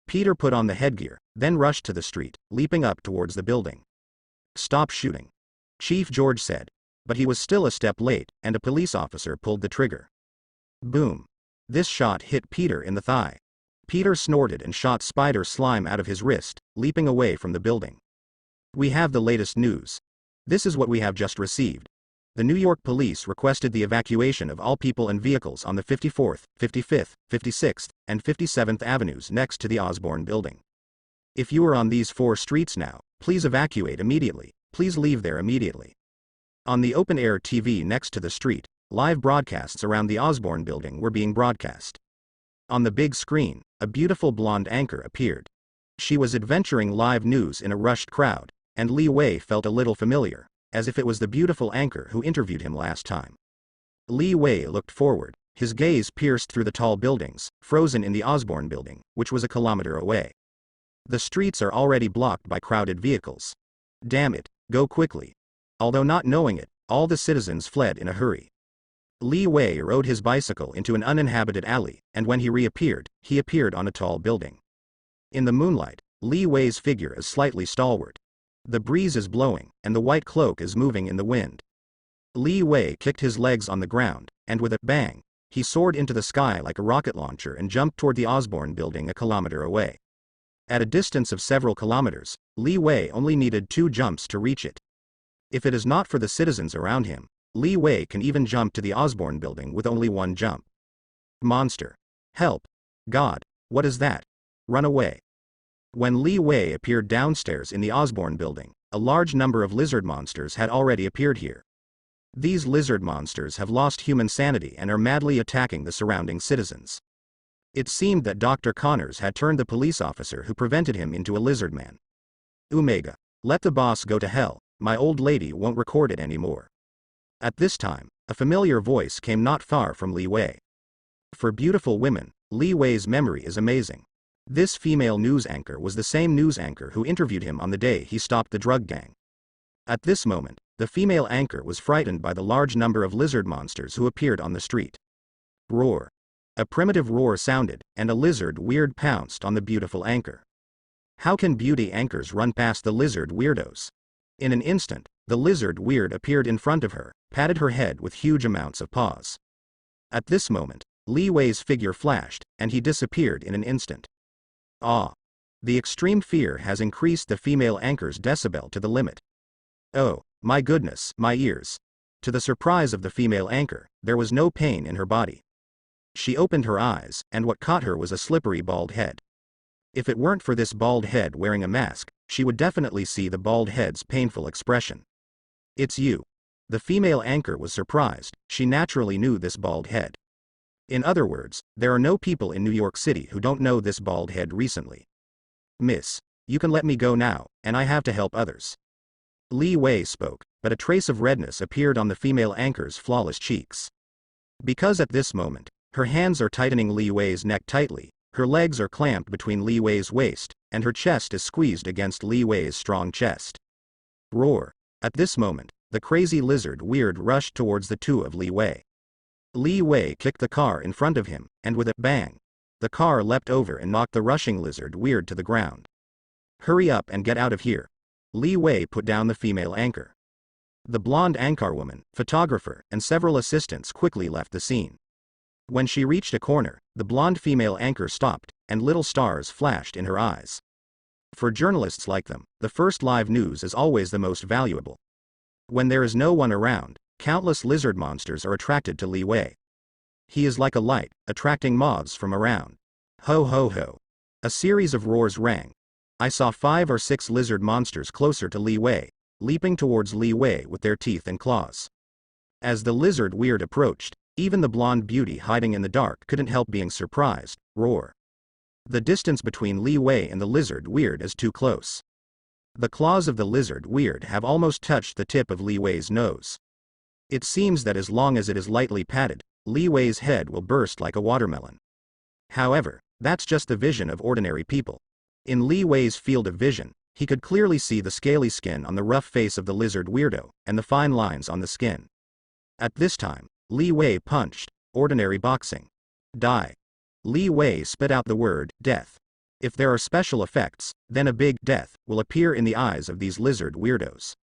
Peter put on the headgear, then rushed to the street, leaping up towards the building. "Stop shooting," Chief George said, but he was still a step late, and a police officer pulled the trigger. Boom. This shot hit Peter in the thigh. Peter snorted and shot spider slime out of his wrist, leaping away from the building. "We have the latest news. This is what we have just received. The New York police requested the evacuation of all people and vehicles on the 54th, 55th, 56th, and 57th Avenues next to the Osborne building. If you are on these 4 streets now, please evacuate immediately, please leave there immediately." On the open-air TV next to the street, live broadcasts around the Osborne building were being broadcast. On the big screen, a beautiful blonde anchor appeared. She was adventuring live news in a rushed crowd, and Li Wei felt a little familiar, as if it was the beautiful anchor who interviewed him last time. Li Wei looked forward, his gaze pierced through the tall buildings, frozen in the Osborne building, which was a kilometer away. The streets are already blocked by crowded vehicles. Damn it, go quickly. Although not knowing it, all the citizens fled in a hurry. Li Wei rode his bicycle into an uninhabited alley, and when he appeared on a tall building. In the moonlight, Li Wei's figure is slightly stalwart. The breeze is blowing, and the white cloak is moving in the wind. Li Wei kicked his legs on the ground, and with a bang, he soared into the sky like a rocket launcher and jumped toward the Osborne building a kilometer away. At a distance of several kilometers, Li Wei only needed 2 jumps to reach it. If it is not for the citizens around him, Li Wei can even jump to the Osborne building with only 1 jump. Monster. Help. God, what is that? Run away. When Li Wei appeared downstairs in the Osborne building, a large number of lizard monsters had already appeared here. These lizard monsters have lost human sanity and are madly attacking the surrounding citizens. It seemed that Dr. Connors had turned the police officer who prevented him into a lizard man. Omega. Let the boss go to hell, my old lady won't record it anymore. At this time, a familiar voice came not far from Li Wei. For beautiful women, Li Wei's memory is amazing. This female news anchor was the same news anchor who interviewed him on the day he stopped the drug gang. At this moment, the female anchor was frightened by the large number of lizard monsters who appeared on the street. Roar. A primitive roar sounded, and a lizard weird pounced on the beautiful anchor. How can beauty anchors run past the lizard weirdos? In an instant, the lizard weird appeared in front of her, patted her head with huge amounts of paws. At this moment, Li Wei's figure flashed, and he disappeared in an instant. Ah! The extreme fear has increased the female anchor's decibel to the limit. Oh, my goodness, my ears! To the surprise of the female anchor, there was no pain in her body. She opened her eyes, and what caught her was a slippery bald head. If it weren't for this bald head wearing a mask, she would definitely see the bald head's painful expression. It's you. The female anchor was surprised, she naturally knew this bald head. In other words, there are no people in New York City who don't know this bald head recently. Miss, you can let me go now, and I have to help others. Li Wei spoke, but a trace of redness appeared on the female anchor's flawless cheeks. Because at this moment, her hands are tightening Li Wei's neck tightly, her legs are clamped between Li Wei's waist, and her chest is squeezed against Li Wei's strong chest. Roar. At this moment, the crazy lizard weird rushed towards the two of Li Wei. Li Wei kicked the car in front of him, and with a bang, the car leapt over and knocked the rushing lizard weird to the ground. Hurry up and get out of here. Li Wei put down the female anchor. The blonde anchorwoman, photographer, and several assistants quickly left the scene. When she reached a corner, the blonde female anchor stopped, and little stars flashed in her eyes. For journalists like them, the first live news is always the most valuable. When there is no one around, countless lizard monsters are attracted to Li Wei. He is like a light, attracting moths from around. Ho ho ho. A series of roars rang. I saw 5 or 6 lizard monsters closer to Li Wei, leaping towards Li Wei with their teeth and claws. As the lizard weird approached, even the blonde beauty hiding in the dark couldn't help being surprised. Roar. The distance between Li Wei and the lizard weird is too close. The claws of the lizard weird have almost touched the tip of Li Wei's nose. It seems that as long as it is lightly patted, Li Wei's head will burst like a watermelon. However, that's just the vision of ordinary people. In Li Wei's field of vision, he could clearly see the scaly skin on the rough face of the lizard weirdo, and the fine lines on the skin. At this time, Li Wei punched. Ordinary boxing. Die. Li Wei spit out the word, death. If there are special effects, then a big death will appear in the eyes of these lizard weirdos.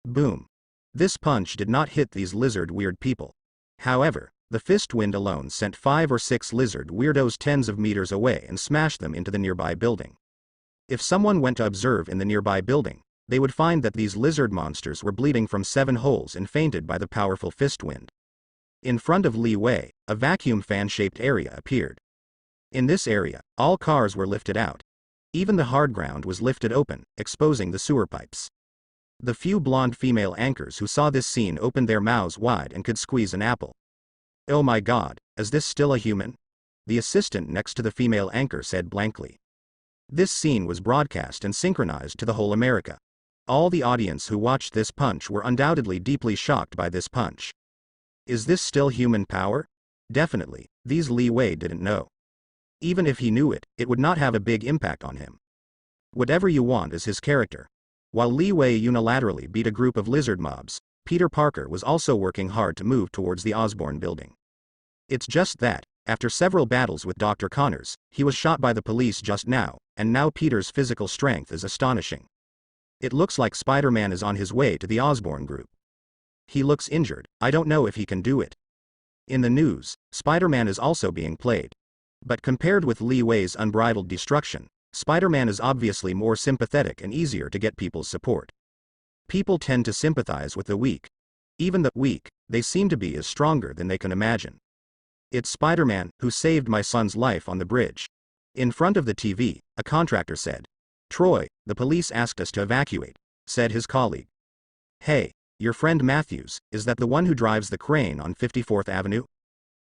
Boom. This punch did not hit these lizard weird people. However, the fist wind alone sent 5 or 6 lizard weirdos tens of meters away and smashed them into the nearby building. If someone went to observe in the nearby building, they would find that these lizard monsters were bleeding from 7 holes and fainted by the powerful fist wind. In front of Li Wei, a vacuum fan-shaped area appeared. In this area, all cars were lifted out. Even the hard ground was lifted open, exposing the sewer pipes. The few blonde female anchors who saw this scene opened their mouths wide and could squeeze an apple. Oh my god, is this still a human? The assistant next to the female anchor said blankly. This scene was broadcast and synchronized to the whole America. All the audience who watched this punch were undoubtedly deeply shocked by this punch. Is this still human power? Definitely, these Li Wei didn't know. Even if he knew it, it would not have a big impact on him. Whatever you want is his character. While Li Wei unilaterally beat a group of lizard mobs, Peter Parker was also working hard to move towards the Osborn building. It's just that, after several battles with Dr. Connors, he was shot by the police just now, and now Peter's physical strength is astonishing. It looks like Spider-Man is on his way to the Osborn group. He looks injured, I don't know if he can do it. In the news, Spider-Man is also being played. But compared with Li Wei's unbridled destruction, Spider-Man is obviously more sympathetic and easier to get people's support. People tend to sympathize with the weak. Even the weak, they seem to be as stronger than they can imagine. It's Spider-Man who saved my son's life on the bridge. In front of the TV, a contractor said. Troy, the police asked us to evacuate, said his colleague. Hey, your friend Matthews, is that the one who drives the crane on 54th Avenue?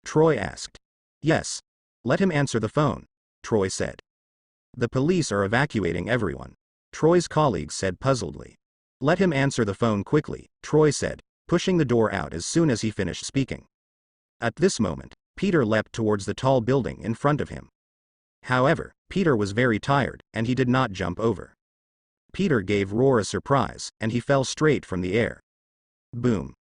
Troy asked. Yes. Let him answer the phone, Troy said. The police are evacuating everyone, Troy's colleagues said puzzledly. Let him answer the phone quickly, Troy said, pushing the door out as soon as he finished speaking. At this moment, Peter leapt towards the tall building in front of him. However, Peter was very tired, and he did not jump over. Peter gave Roar a surprise, and he fell straight from the air. Boom.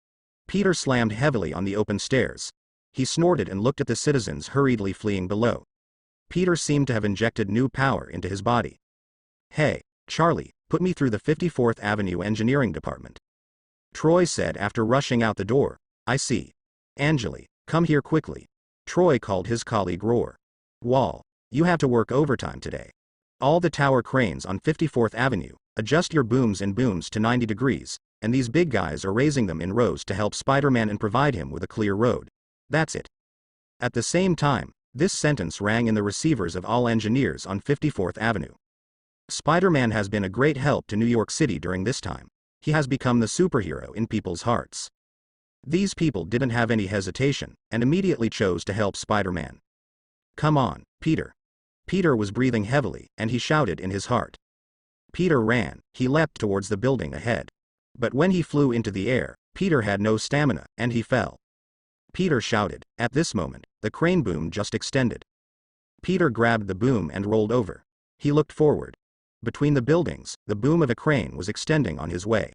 Peter slammed heavily on the open stairs. He snorted and looked at the citizens hurriedly fleeing below. Peter seemed to have injected new power into his body. "Hey, Charlie, put me through the 54th Avenue Engineering Department," Troy said after rushing out the door. "I see. Angeli, come here quickly," Troy called his colleague Roar. "Wall, you have to work overtime today. All the tower cranes on 54th Avenue, adjust your booms and booms to 90 degrees, and these big guys are raising them in rows to help Spider-Man and provide him with a clear road. That's it." At the same time, this sentence rang in the receivers of all engineers on 54th Avenue. Spider-Man has been a great help to New York City during this time. He has become the superhero in people's hearts. These people didn't have any hesitation, and immediately chose to help Spider-Man. "Come on, Peter." Peter was breathing heavily, and he shouted in his heart. Peter ran. He leapt towards the building ahead. But when he flew into the air, Peter had no stamina, and he fell. Peter shouted. At this moment, the crane boom just extended. Peter grabbed the boom and rolled over. He looked forward. Between the buildings, the boom of a crane was extending on his way.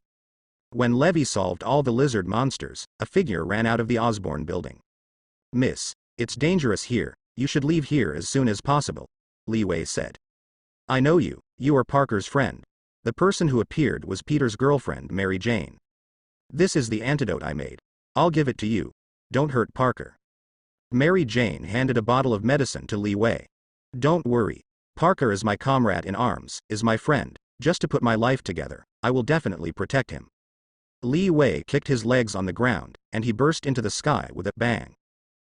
When Levy solved all the lizard monsters, a figure ran out of the Osborn building. "Miss, it's dangerous here, you should leave here as soon as possible," Li Wei said. "I know you, you are Parker's friend." The person who appeared was Peter's girlfriend Mary Jane. "This is the antidote I made. I'll give it to you. Don't hurt Parker." Mary Jane handed a bottle of medicine to Li Wei. "Don't worry. Parker is my comrade in arms, is my friend. Just to put my life together, I will definitely protect him." Li Wei kicked his legs on the ground, and he burst into the sky with a bang.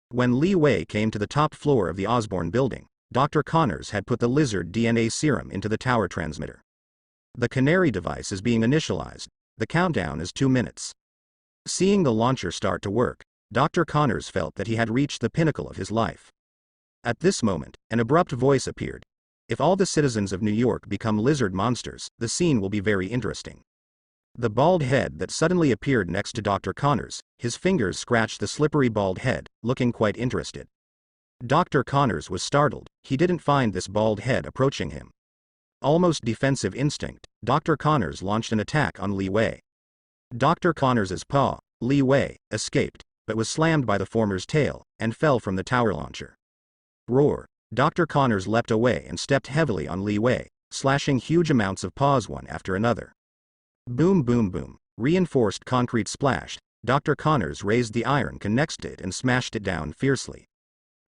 When Li Wei came to the top floor of the Osborn building, Dr. Connors had put the lizard DNA serum into the tower transmitter. The canary device is being initialized. The countdown is 2 minutes. Seeing the launcher start to work, Dr. Connors felt that he had reached the pinnacle of his life. At this moment, an abrupt voice appeared. "If all the citizens of New York become lizard monsters, the scene will be very interesting." The bald head that suddenly appeared next to Dr. Connors, his fingers scratched the slippery bald head, looking quite interested. Dr. Connors was startled. He didn't find this bald head approaching him. Almost defensive instinct, Dr. Connors launched an attack on Li Wei. Dr. Connors's paw, Li Wei, escaped, but was slammed by the former's tail, and fell from the tower launcher. Roar. Dr. Connors leapt away and stepped heavily on Li Wei, slashing huge amounts of paws one after another. Boom boom boom. Reinforced concrete splashed. Dr. Connors raised the iron can next to it and smashed it down fiercely.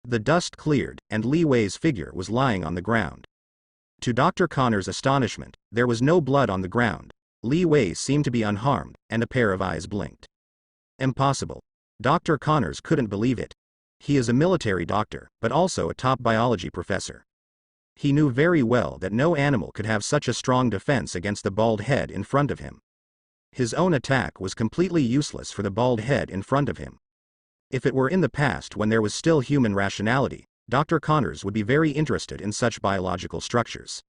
The dust cleared, and Li Wei's figure was lying on the ground. To Dr. Connors' astonishment, there was no blood on the ground. Li Wei seemed to be unharmed, and a pair of eyes blinked. Impossible. Dr. Connors couldn't believe it. He is a military doctor, but also a top biology professor. He knew very well that no animal could have such a strong defense against the bald head in front of him. His own attack was completely useless for the bald head in front of him. If it were in the past when there was still human rationality, Dr. Connors would be very interested in such biological structures.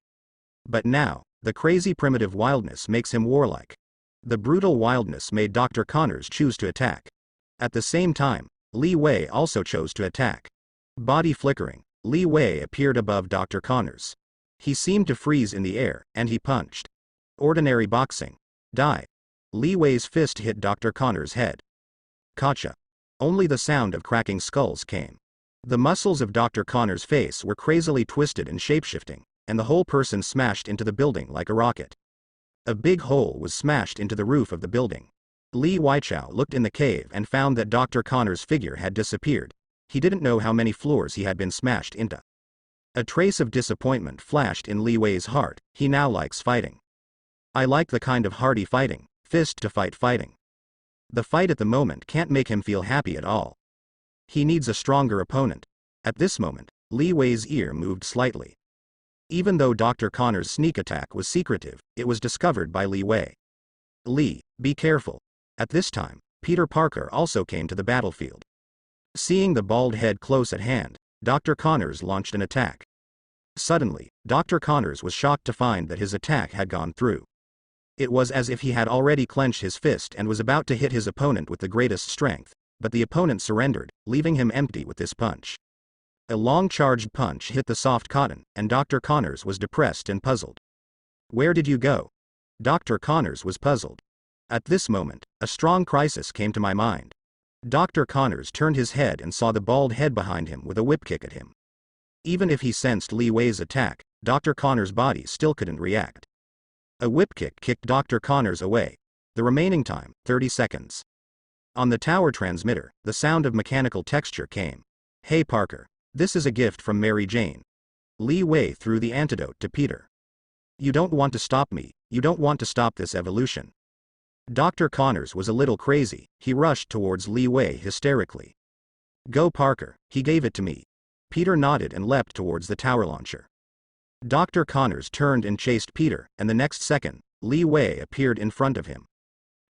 But now, the crazy primitive wildness makes him warlike. The brutal wildness made Dr. Connors choose to attack. At the same time, Li Wei also chose to attack. Body flickering, Li Wei appeared above Dr. Connors. He seemed to freeze in the air, and he punched. Ordinary boxing. Die. Li Wei's fist hit Dr. Connors' head. Gotcha. Only the sound of cracking skulls came. The muscles of Dr. Connors' face were crazily twisted and shapeshifting, and the whole person smashed into the building like a rocket. A big hole was smashed into the roof of the building. Li Weichao looked in the cave and found that Dr. Connors' figure had disappeared. He didn't know how many floors he had been smashed into. A trace of disappointment flashed in Li Wei's heart. He now likes fighting. "I like the kind of hardy fighting, fist-to-fight fighting." The fight at the moment can't make him feel happy at all. He needs a stronger opponent. At this moment, Li Wei's ear moved slightly. Even though Dr. Connors' sneak attack was secretive, it was discovered by Li Wei. "Li, be careful." At this time, Peter Parker also came to the battlefield. Seeing the bald head close at hand, Dr. Connors launched an attack. Suddenly, Dr. Connors was shocked to find that his attack had gone through. It was as if he had already clenched his fist and was about to hit his opponent with the greatest strength, but the opponent surrendered, leaving him empty with this punch. A long charged punch hit the soft cotton, and Dr. Connors was depressed and puzzled. "Where did you go?" Dr. Connors was puzzled. At this moment, a strong crisis came to my mind. Dr. Connors turned his head and saw the bald head behind him with a whip kick at him. Even if he sensed Li Wei's attack, Dr. Connors' body still couldn't react. A whip kick kicked Dr. Connors away. The remaining time, 30 seconds. On the tower transmitter, the sound of mechanical texture came. "Hey Parker. This is a gift from Mary Jane." Li Wei threw the antidote to Peter. "You don't want to stop me, you don't want to stop this evolution." Dr. Connors was a little crazy, he rushed towards Li Wei hysterically. "Go Parker, he gave it to me." Peter nodded and leapt towards the tower launcher. Dr. Connors turned and chased Peter, and the next second, Li Wei appeared in front of him.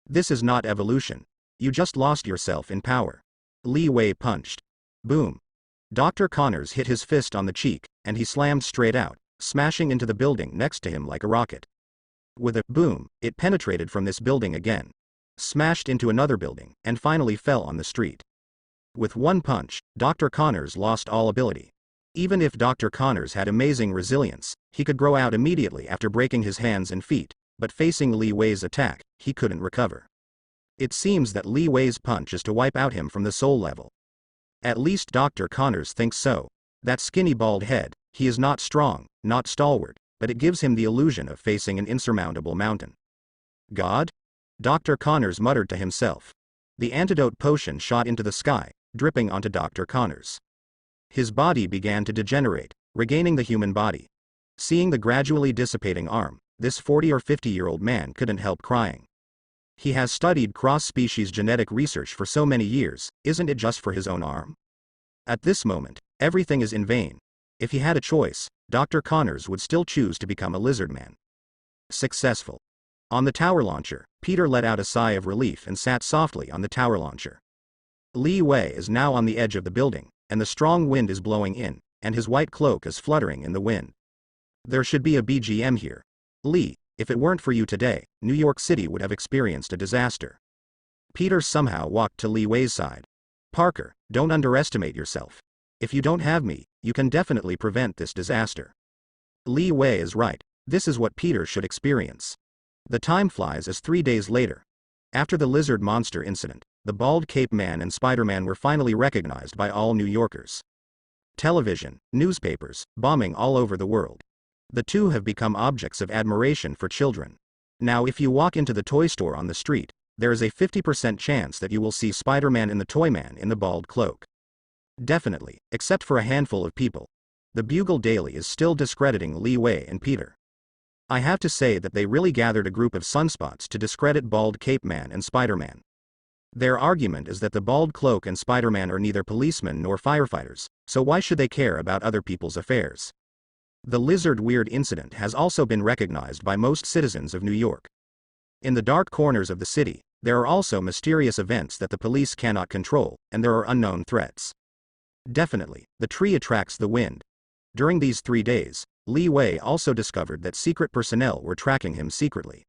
"This is not evolution. You just lost yourself in power." Li Wei punched. Boom. Dr. Connors hit his fist on the cheek, and he slammed straight out, smashing into the building next to him like a rocket. With a boom, it penetrated from this building again, smashed into another building, and finally fell on the street. With one punch, Dr. Connors lost all ability. Even if Dr. Connors had amazing resilience, he could grow out immediately after breaking his hands and feet, but facing Li Wei's attack, he couldn't recover. It seems that Li Wei's punch is to wipe out him from the soul level. At least Dr. Connors thinks so. That skinny bald head, he is not strong, not stalwart, but it gives him the illusion of facing an insurmountable mountain. "God?" Dr. Connors muttered to himself. The antidote potion shot into the sky, dripping onto Dr. Connors. His body began to degenerate, regaining the human body. Seeing the gradually dissipating arm, this 40 or 50-year-old man couldn't help crying. He has studied cross-species genetic research for so many years, isn't it just for his own arm? At this moment, everything is in vain. If he had a choice, Dr. Connors would still choose to become a lizard man. Successful. On the tower launcher, Peter let out a sigh of relief and sat softly on the tower launcher. Li Wei is now on the edge of the building, and the strong wind is blowing in, and his white cloak is fluttering in the wind. There should be a BGM here. Li, if it weren't for you today, New York City would have experienced a disaster. Peter somehow walked to Li Wei's side. "Parker, don't underestimate yourself. If you don't have me, you can definitely prevent this disaster." Li Wei is right. This is what Peter should experience. The time flies as 3 days later. After the lizard monster incident, the Bald Cape Man and Spider-Man were finally recognized by all New Yorkers. Television, newspapers, bombing all over the world. The two have become objects of admiration for children. Now if you walk into the toy store on the street, there is a 50% chance that you will see Spider-Man and the Toy Man in the bald cloak. Definitely, except for a handful of people. The Bugle Daily is still discrediting Li Wei and Peter. I have to say that they really gathered a group of sunspots to discredit Bald Cape Man and Spider-Man. Their argument is that the Bald Cloak and Spider-Man are neither policemen nor firefighters, so why should they care about other people's affairs? The Lizard Weird incident has also been recognized by most citizens of New York. In the dark corners of the city, there are also mysterious events that the police cannot control, and there are unknown threats. Definitely, the tree attracts the wind. During these 3 days, Li Wei also discovered that secret personnel were tracking him secretly.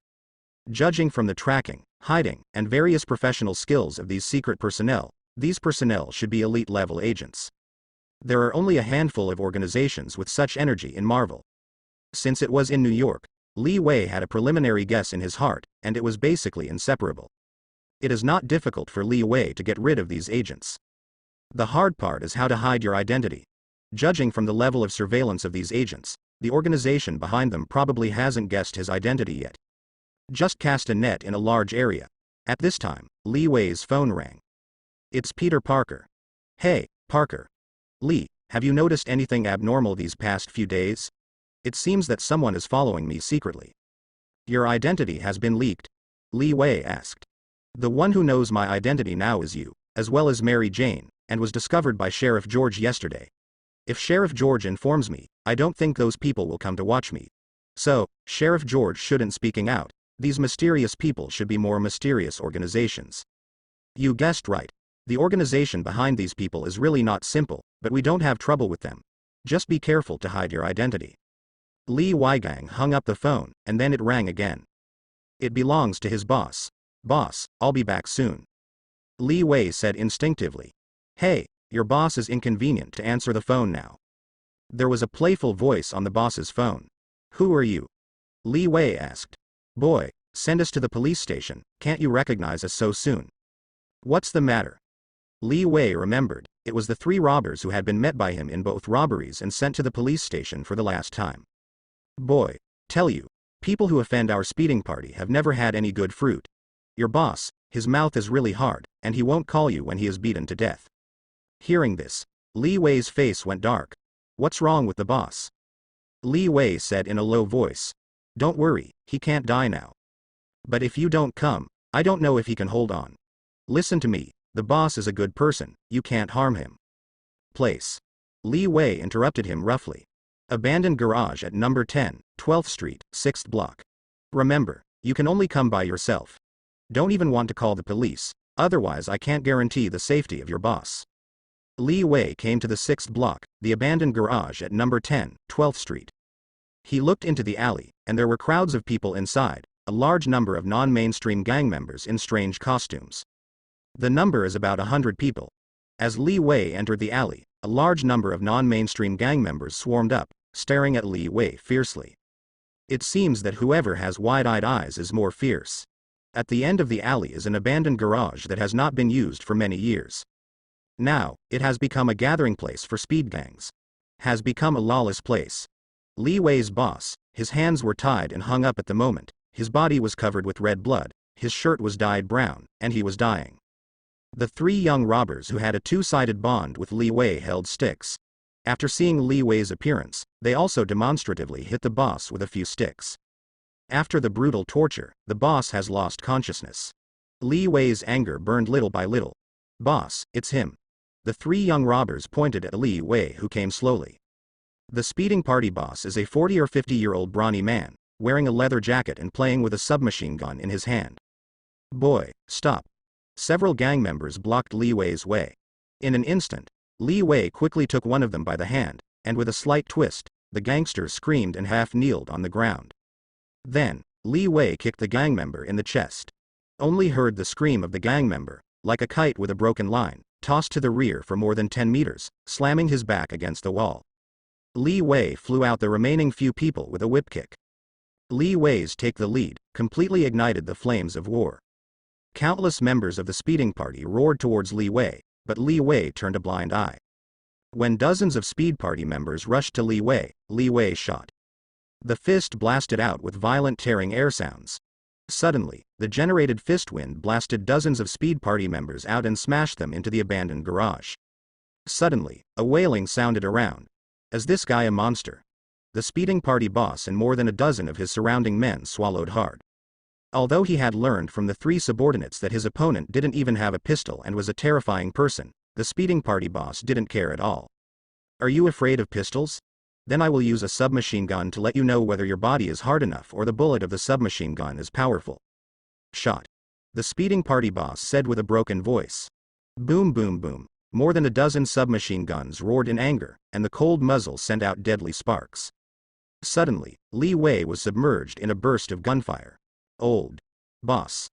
Judging from the tracking, hiding, and various professional skills of these secret personnel, these personnel should be elite-level agents. There are only a handful of organizations with such energy in Marvel. Since it was in New York, Li Wei had a preliminary guess in his heart, and it was basically inseparable. It is not difficult for Li Wei to get rid of these agents. The hard part is how to hide your identity. Judging from the level of surveillance of these agents, the organization behind them probably hasn't guessed his identity yet. Just cast a net in a large area. At this time, Li Wei's phone rang. It's Peter Parker. "Hey, Parker. Li, have you noticed anything abnormal these past few days? It seems that someone is following me secretly." "Your identity has been leaked?" Li Wei asked. "The one who knows my identity now is you, as well as Mary Jane, and was discovered by Sheriff George yesterday. If Sheriff George informs me, I don't think those people will come to watch me. So, Sheriff George shouldn't speaking out. These mysterious people should be more mysterious organizations." "You guessed right. The organization behind these people is really not simple, but we don't have trouble with them. Just be careful to hide your identity." Li Weigang hung up the phone, and then it rang again. "It belongs to his boss. Boss, I'll be back soon." Li Wei said instinctively. Hey, your boss is inconvenient to answer the phone now. There was a playful voice on the boss's phone. Who are you? Li Wei asked. Boy, send us to the police station, can't you recognize us so soon? What's the matter? Li Wei remembered, it was the 3 robbers who had been met by him in both robberies and sent to the police station for the last time. Boy, tell you, people who offend our speeding party have never had any good fruit. Your boss, his mouth is really hard, and he won't call you when he is beaten to death. Hearing this, Li Wei's face went dark. What's wrong with the boss? Li Wei said in a low voice. Don't worry, he can't die now. But if you don't come, I don't know if he can hold on. Listen to me, the boss is a good person, you can't harm him. Place. Li Wei interrupted him roughly. Abandoned garage at number 10, 12th Street, 6th block. Remember, you can only come by yourself. Don't even want to call the police, otherwise I can't guarantee the safety of your boss. Li Wei came to the 6th block, the abandoned garage at number 10, 12th Street. He looked into the alley, and there were crowds of people inside, a large number of non-mainstream gang members in strange costumes. The number is about 100 people. As Li Wei entered the alley, a large number of non-mainstream gang members swarmed up, staring at Li Wei fiercely. It seems that whoever has wide-eyed eyes is more fierce. At the end of the alley is an abandoned garage that has not been used for many years. Now, it has become a gathering place for speed gangs. Has become a lawless place. Li Wei's boss, his hands were tied and hung up at the moment, his body was covered with red blood, his shirt was dyed brown, and he was dying. The 3 young robbers who had a 2-sided bond with Li Wei held sticks. After seeing Li Wei's appearance, they also demonstratively hit the boss with a few sticks. After the brutal torture, the boss has lost consciousness. Li Wei's anger burned little by little. Boss, it's him. The 3 young robbers pointed at Li Wei, who came slowly. The speeding party boss is a 40 or 50-year-old brawny man, wearing a leather jacket and playing with a submachine gun in his hand. Boy, stop. Several gang members blocked Li Wei's way. In an instant, Li Wei quickly took one of them by the hand, and with a slight twist, the gangster screamed and half-kneeled on the ground. Then, Li Wei kicked the gang member in the chest. Only heard the scream of the gang member, like a kite with a broken line, tossed to the rear for more than 10 meters, slamming his back against the wall. Li Wei flew out the remaining few people with a whip kick. Li Wei's take the lead completely ignited the flames of war. Countless members of the speeding party roared towards Li Wei, but Li Wei turned a blind eye. When dozens of speed party members rushed to Li Wei shot. The fist blasted out with violent tearing air sounds. Suddenly, the generated fist wind blasted dozens of speed party members out and smashed them into the abandoned garage. Suddenly, a wailing sounded around. Is this guy a monster? The speeding party boss and more than a dozen of his surrounding men swallowed hard. Although he had learned from the 3 subordinates that his opponent didn't even have a pistol and was a terrifying person, the speeding party boss didn't care at all. Are you afraid of pistols? Then I will use a submachine gun to let you know whether your body is hard enough or the bullet of the submachine gun is powerful. Shot. The speeding party boss said with a broken voice. Boom boom boom. More than a dozen submachine guns roared in anger, and the cold muzzle sent out deadly sparks. Suddenly, Li Wei was submerged in a burst of gunfire. Old boss.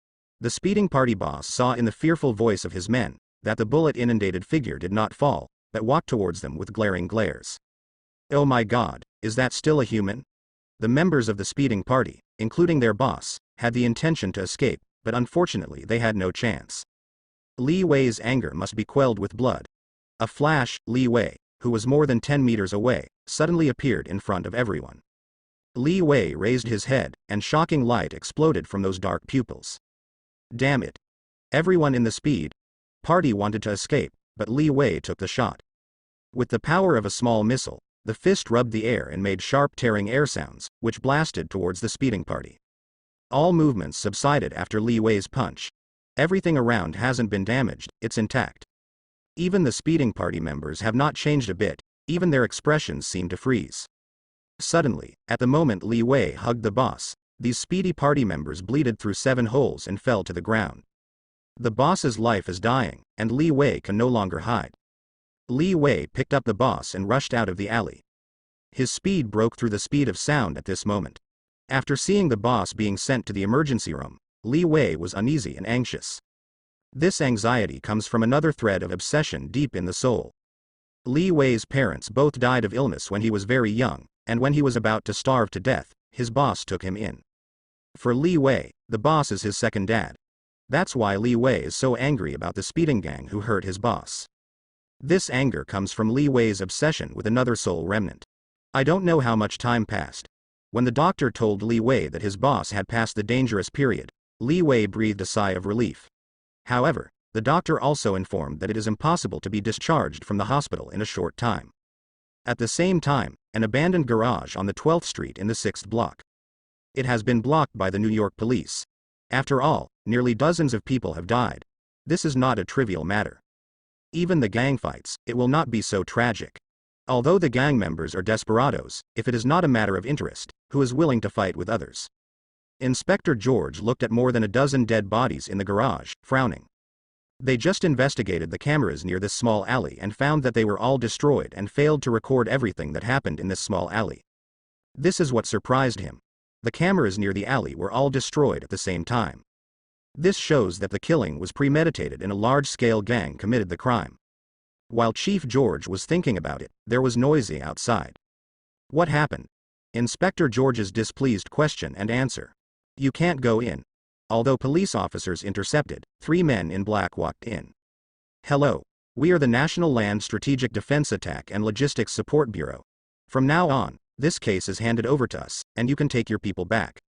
The speeding party boss saw in the fearful voice of his men that the bullet-inundated figure did not fall, but walked towards them with glaring glares. Oh my God, is that still a human? The members of the speeding party, including their boss, had the intention to escape, but unfortunately they had no chance. Li Wei's anger must be quelled with blood. A flash, Li Wei, who was more than 10 meters away, suddenly appeared in front of everyone. Li Wei raised his head, and shocking light exploded from those dark pupils. Damn it. Everyone in the speed party wanted to escape, but Li Wei took the shot. With the power of a small missile, the fist rubbed the air and made sharp tearing air sounds, which blasted towards the speeding party. All movements subsided after Li Wei's punch. Everything around hasn't been damaged, it's intact. Even the speeding party members have not changed a bit, even their expressions seem to freeze. Suddenly, at the moment Li Wei hugged the boss, these speedy party members bleeded through 7 holes and fell to the ground. The boss's life is dying, and Li Wei can no longer hide. Li Wei picked up the boss and rushed out of the alley. His speed broke through the speed of sound at this moment. After seeing the boss being sent to the emergency room, Li Wei was uneasy and anxious. This anxiety comes from another thread of obsession deep in the soul. Li Wei's parents both died of illness when he was very young, and when he was about to starve to death, his boss took him in. For Li Wei, the boss is his second dad. That's why Li Wei is so angry about the speeding gang who hurt his boss. This anger comes from Li Wei's obsession with another soul remnant. I don't know how much time passed. When the doctor told Li Wei that his boss had passed the dangerous period, Li Wei breathed a sigh of relief. However, the doctor also informed that it is impossible to be discharged from the hospital in a short time. At the same time, an abandoned garage on the 12th Street in the 6th block. It has been blocked by the New York police. After all, nearly dozens of people have died. This is not a trivial matter. Even the gang fights, it will not be so tragic. Although the gang members are desperados, if it is not a matter of interest, who is willing to fight with others? Inspector George looked at more than a dozen dead bodies in the garage, frowning. They just investigated the cameras near this small alley and found that they were all destroyed and failed to record everything that happened in this small alley. This is what surprised him. The cameras near the alley were all destroyed at the same time. This shows that the killing was premeditated and a large-scale gang committed the crime. While Chief George was thinking about it, there was noisy outside. What happened? Inspector George's displeased question and answer. You can't go in. Although police officers intercepted, 3 men in black walked in. Hello. We are the National Land Strategic Defense Attack and Logistics Support Bureau. From now on, this case is handed over to us, and you can take your people back.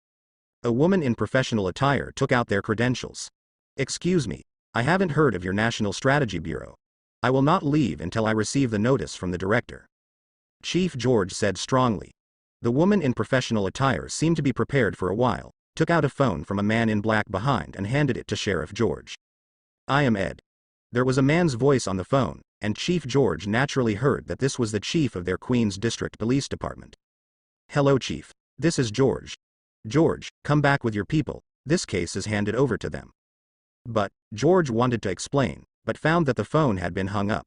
A woman in professional attire took out their credentials. Excuse me, I haven't heard of your National Strategy Bureau. I will not leave until I receive the notice from the director. Chief George said strongly. The woman in professional attire seemed to be prepared for a while, took out a phone from a man in black behind and handed it to Sheriff George. I am Ed. There was a man's voice on the phone, and Chief George naturally heard that this was the chief of their Queens District Police Department. Hello, Chief. This is George. George, come back with your people, this case is handed over to them. But, George wanted to explain, but found that the phone had been hung up.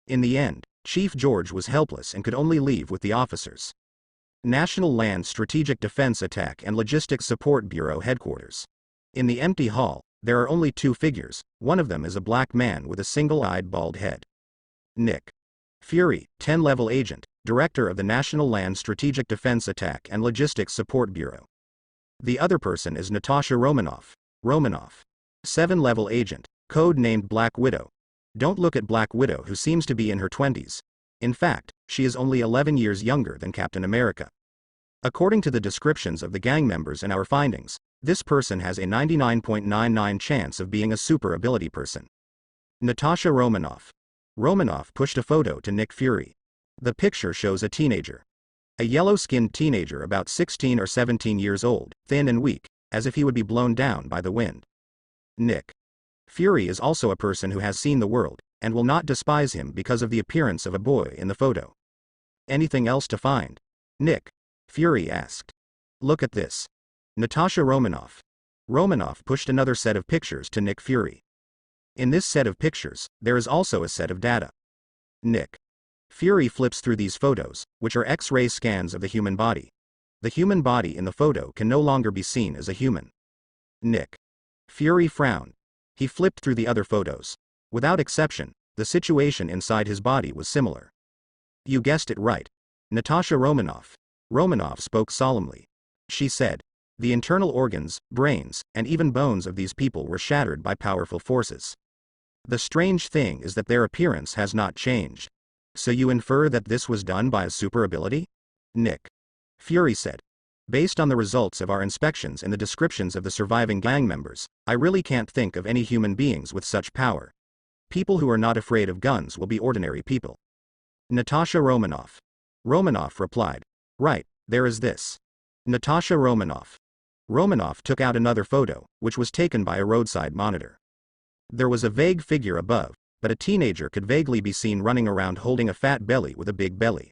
In the end, Chief George was helpless and could only leave with the officers. National Land Strategic Defense Attack and Logistics Support Bureau Headquarters. In the empty hall, there are only 2 figures, one of them is a black man with a single-eyed bald head. Nick Fury, 10-level agent, director of the National Land Strategic Defense Attack and Logistics Support Bureau. The other person is Natasha Romanoff, 7-level agent, code-named Black Widow. Don't look at Black Widow, who seems to be in her 20s. In fact, she is only 11 years younger than Captain America. According to the descriptions of the gang members and our findings, this person has a 99.99% chance of being a super ability person. Natasha Romanoff. Romanoff pushed a photo to Nick Fury. The picture shows a teenager. A yellow-skinned teenager about 16 or 17 years old, thin and weak, as if he would be blown down by the wind. Nick Fury is also a person who has seen the world, and will not despise him because of the appearance of a boy in the photo. Anything else to find? Nick Fury asked. Look at this. Natasha Romanoff. Romanoff pushed another set of pictures to Nick Fury. In this set of pictures, there is also a set of data. Nick Fury flips through these photos, which are X-ray scans of the human body. The human body in the photo can no longer be seen as a human. Nick Fury frowned. He flipped through the other photos. Without exception, the situation inside his body was similar. You guessed it right. Natasha Romanoff. Romanoff spoke solemnly. She said, the internal organs, brains, and even bones of these people were shattered by powerful forces. The strange thing is that their appearance has not changed. So you infer that this was done by a super ability? Nick Fury said. Based on the results of our inspections and the descriptions of the surviving gang members, I really can't think of any human beings with such power. People who are not afraid of guns will be ordinary people. Natasha Romanoff. Romanoff replied. Right, there is this. Natasha Romanoff. Romanoff took out another photo, which was taken by a roadside monitor. There was a vague figure above, but a teenager could vaguely be seen running around holding a fat belly with a big belly.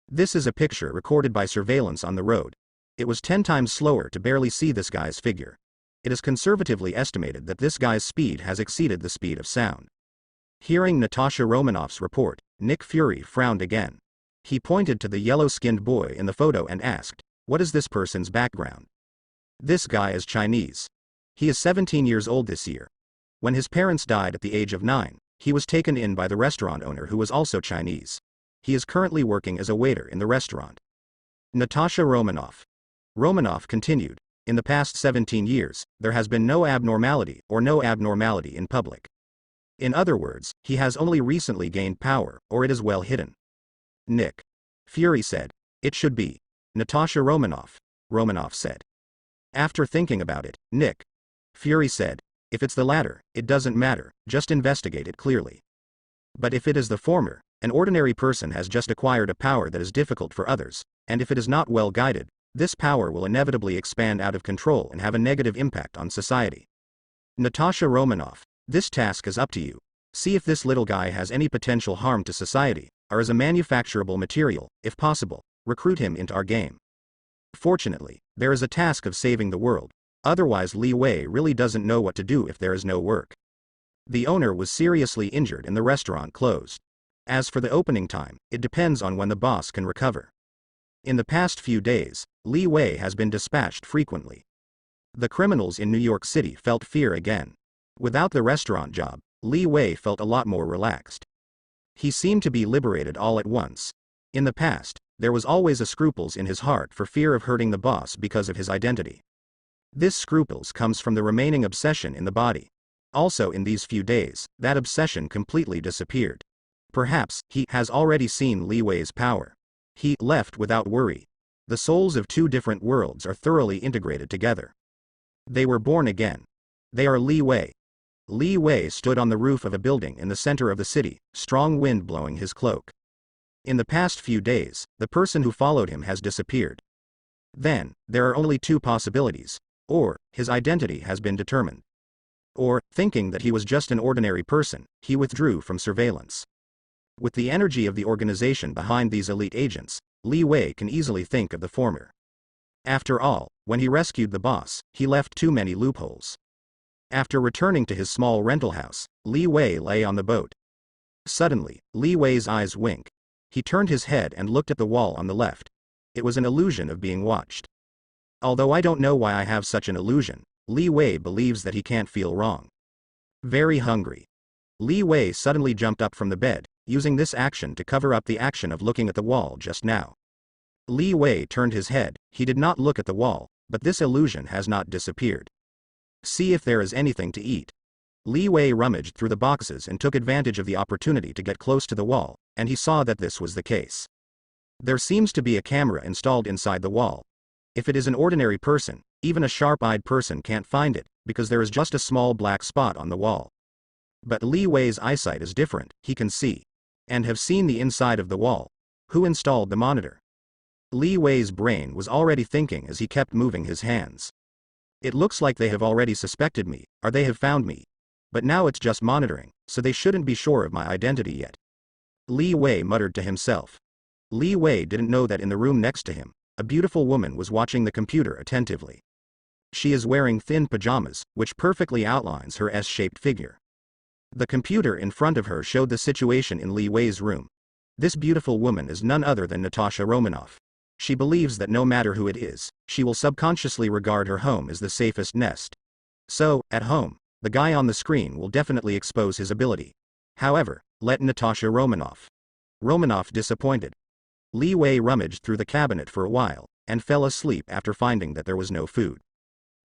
This is a picture recorded by surveillance on the road. It was 10 times slower to barely see this guy's figure. It is conservatively estimated that this guy's speed has exceeded the speed of sound. Hearing Natasha Romanoff's report, Nick Fury frowned again. He pointed to the yellow-skinned boy in the photo and asked, what is this person's background? This guy is Chinese. He is 17 years old this year. When his parents died at the age of 9, he was taken in by the restaurant owner who was also Chinese. He is currently working as a waiter in the restaurant. Natasha Romanoff. Romanoff continued, in the past 17 years, there has been no abnormality in public. In other words, he has only recently gained power, or it is well hidden. Nick Fury said, it should be Natasha Romanoff, Romanoff said. After thinking about it, Nick Fury said, if it's the latter, it doesn't matter, just investigate it clearly. But if it is the former, an ordinary person has just acquired a power that is difficult for others, and if it is not well guided, this power will inevitably expand out of control and have a negative impact on society. Natasha Romanoff, this task is up to you. See if this little guy has any potential harm to society, or is a manufacturable material. If possible, recruit him into our game. Fortunately, there is a task of saving the world, otherwise Li Wei really doesn't know what to do if there is no work. The owner was seriously injured and the restaurant closed. As for the opening time, it depends on when the boss can recover. In the past few days, Li Wei has been dispatched frequently. The criminals in New York City felt fear again. Without the restaurant job, Li Wei felt a lot more relaxed. He seemed to be liberated all at once. In the past, there was always a scruples in his heart for fear of hurting the boss because of his identity. This scruples comes from the remaining obsession in the body. Also in these few days, that obsession completely disappeared. Perhaps he has already seen Li Wei's power. He left without worry. The souls of two different worlds are thoroughly integrated together. They were born again. They are Li Wei. Li Wei stood on the roof of a building in the center of the city, strong wind blowing his cloak. In the past few days, the person who followed him has disappeared. Then, there are only two possibilities. Or, his identity has been determined. Or, thinking that he was just an ordinary person, he withdrew from surveillance. With the energy of the organization behind these elite agents, Li Wei can easily think of the former. After all, when he rescued the boss, he left too many loopholes. After returning to his small rental house, Li Wei lay on the boat. Suddenly, Li Wei's eyes winked. He turned his head and looked at the wall on the left. It was an illusion of being watched. Although I don't know why I have such an illusion, Li Wei believes that he can't feel wrong. Very hungry. Li Wei suddenly jumped up from the bed, using this action to cover up the action of looking at the wall just now. Li Wei turned his head. He did not look at the wall, but this illusion has not disappeared. See if there is anything to eat. Li Wei rummaged through the boxes and took advantage of the opportunity to get close to the wall, and he saw that this was the case. There seems to be a camera installed inside the wall. If it is an ordinary person, even a sharp-eyed person can't find it, because there is just a small black spot on the wall. But Li Wei's eyesight is different. He can see. And have seen the inside of the wall. Who installed the monitor? Li Wei's brain was already thinking as he kept moving his hands. It looks like they have already suspected me, or they have found me. But now it's just monitoring, so they shouldn't be sure of my identity yet. Li Wei muttered to himself. Li Wei didn't know that in the room next to him, a beautiful woman was watching the computer attentively. She is wearing thin pajamas, which perfectly outlines her S-shaped figure. The computer in front of her showed the situation in Li Wei's room. This beautiful woman is none other than Natasha Romanoff. She believes that no matter who it is, she will subconsciously regard her home as the safest nest. So, at home, the guy on the screen will definitely expose his ability. However, let Natasha Romanoff. Romanoff disappointed. Li Wei rummaged through the cabinet for a while, and fell asleep after finding that there was no food.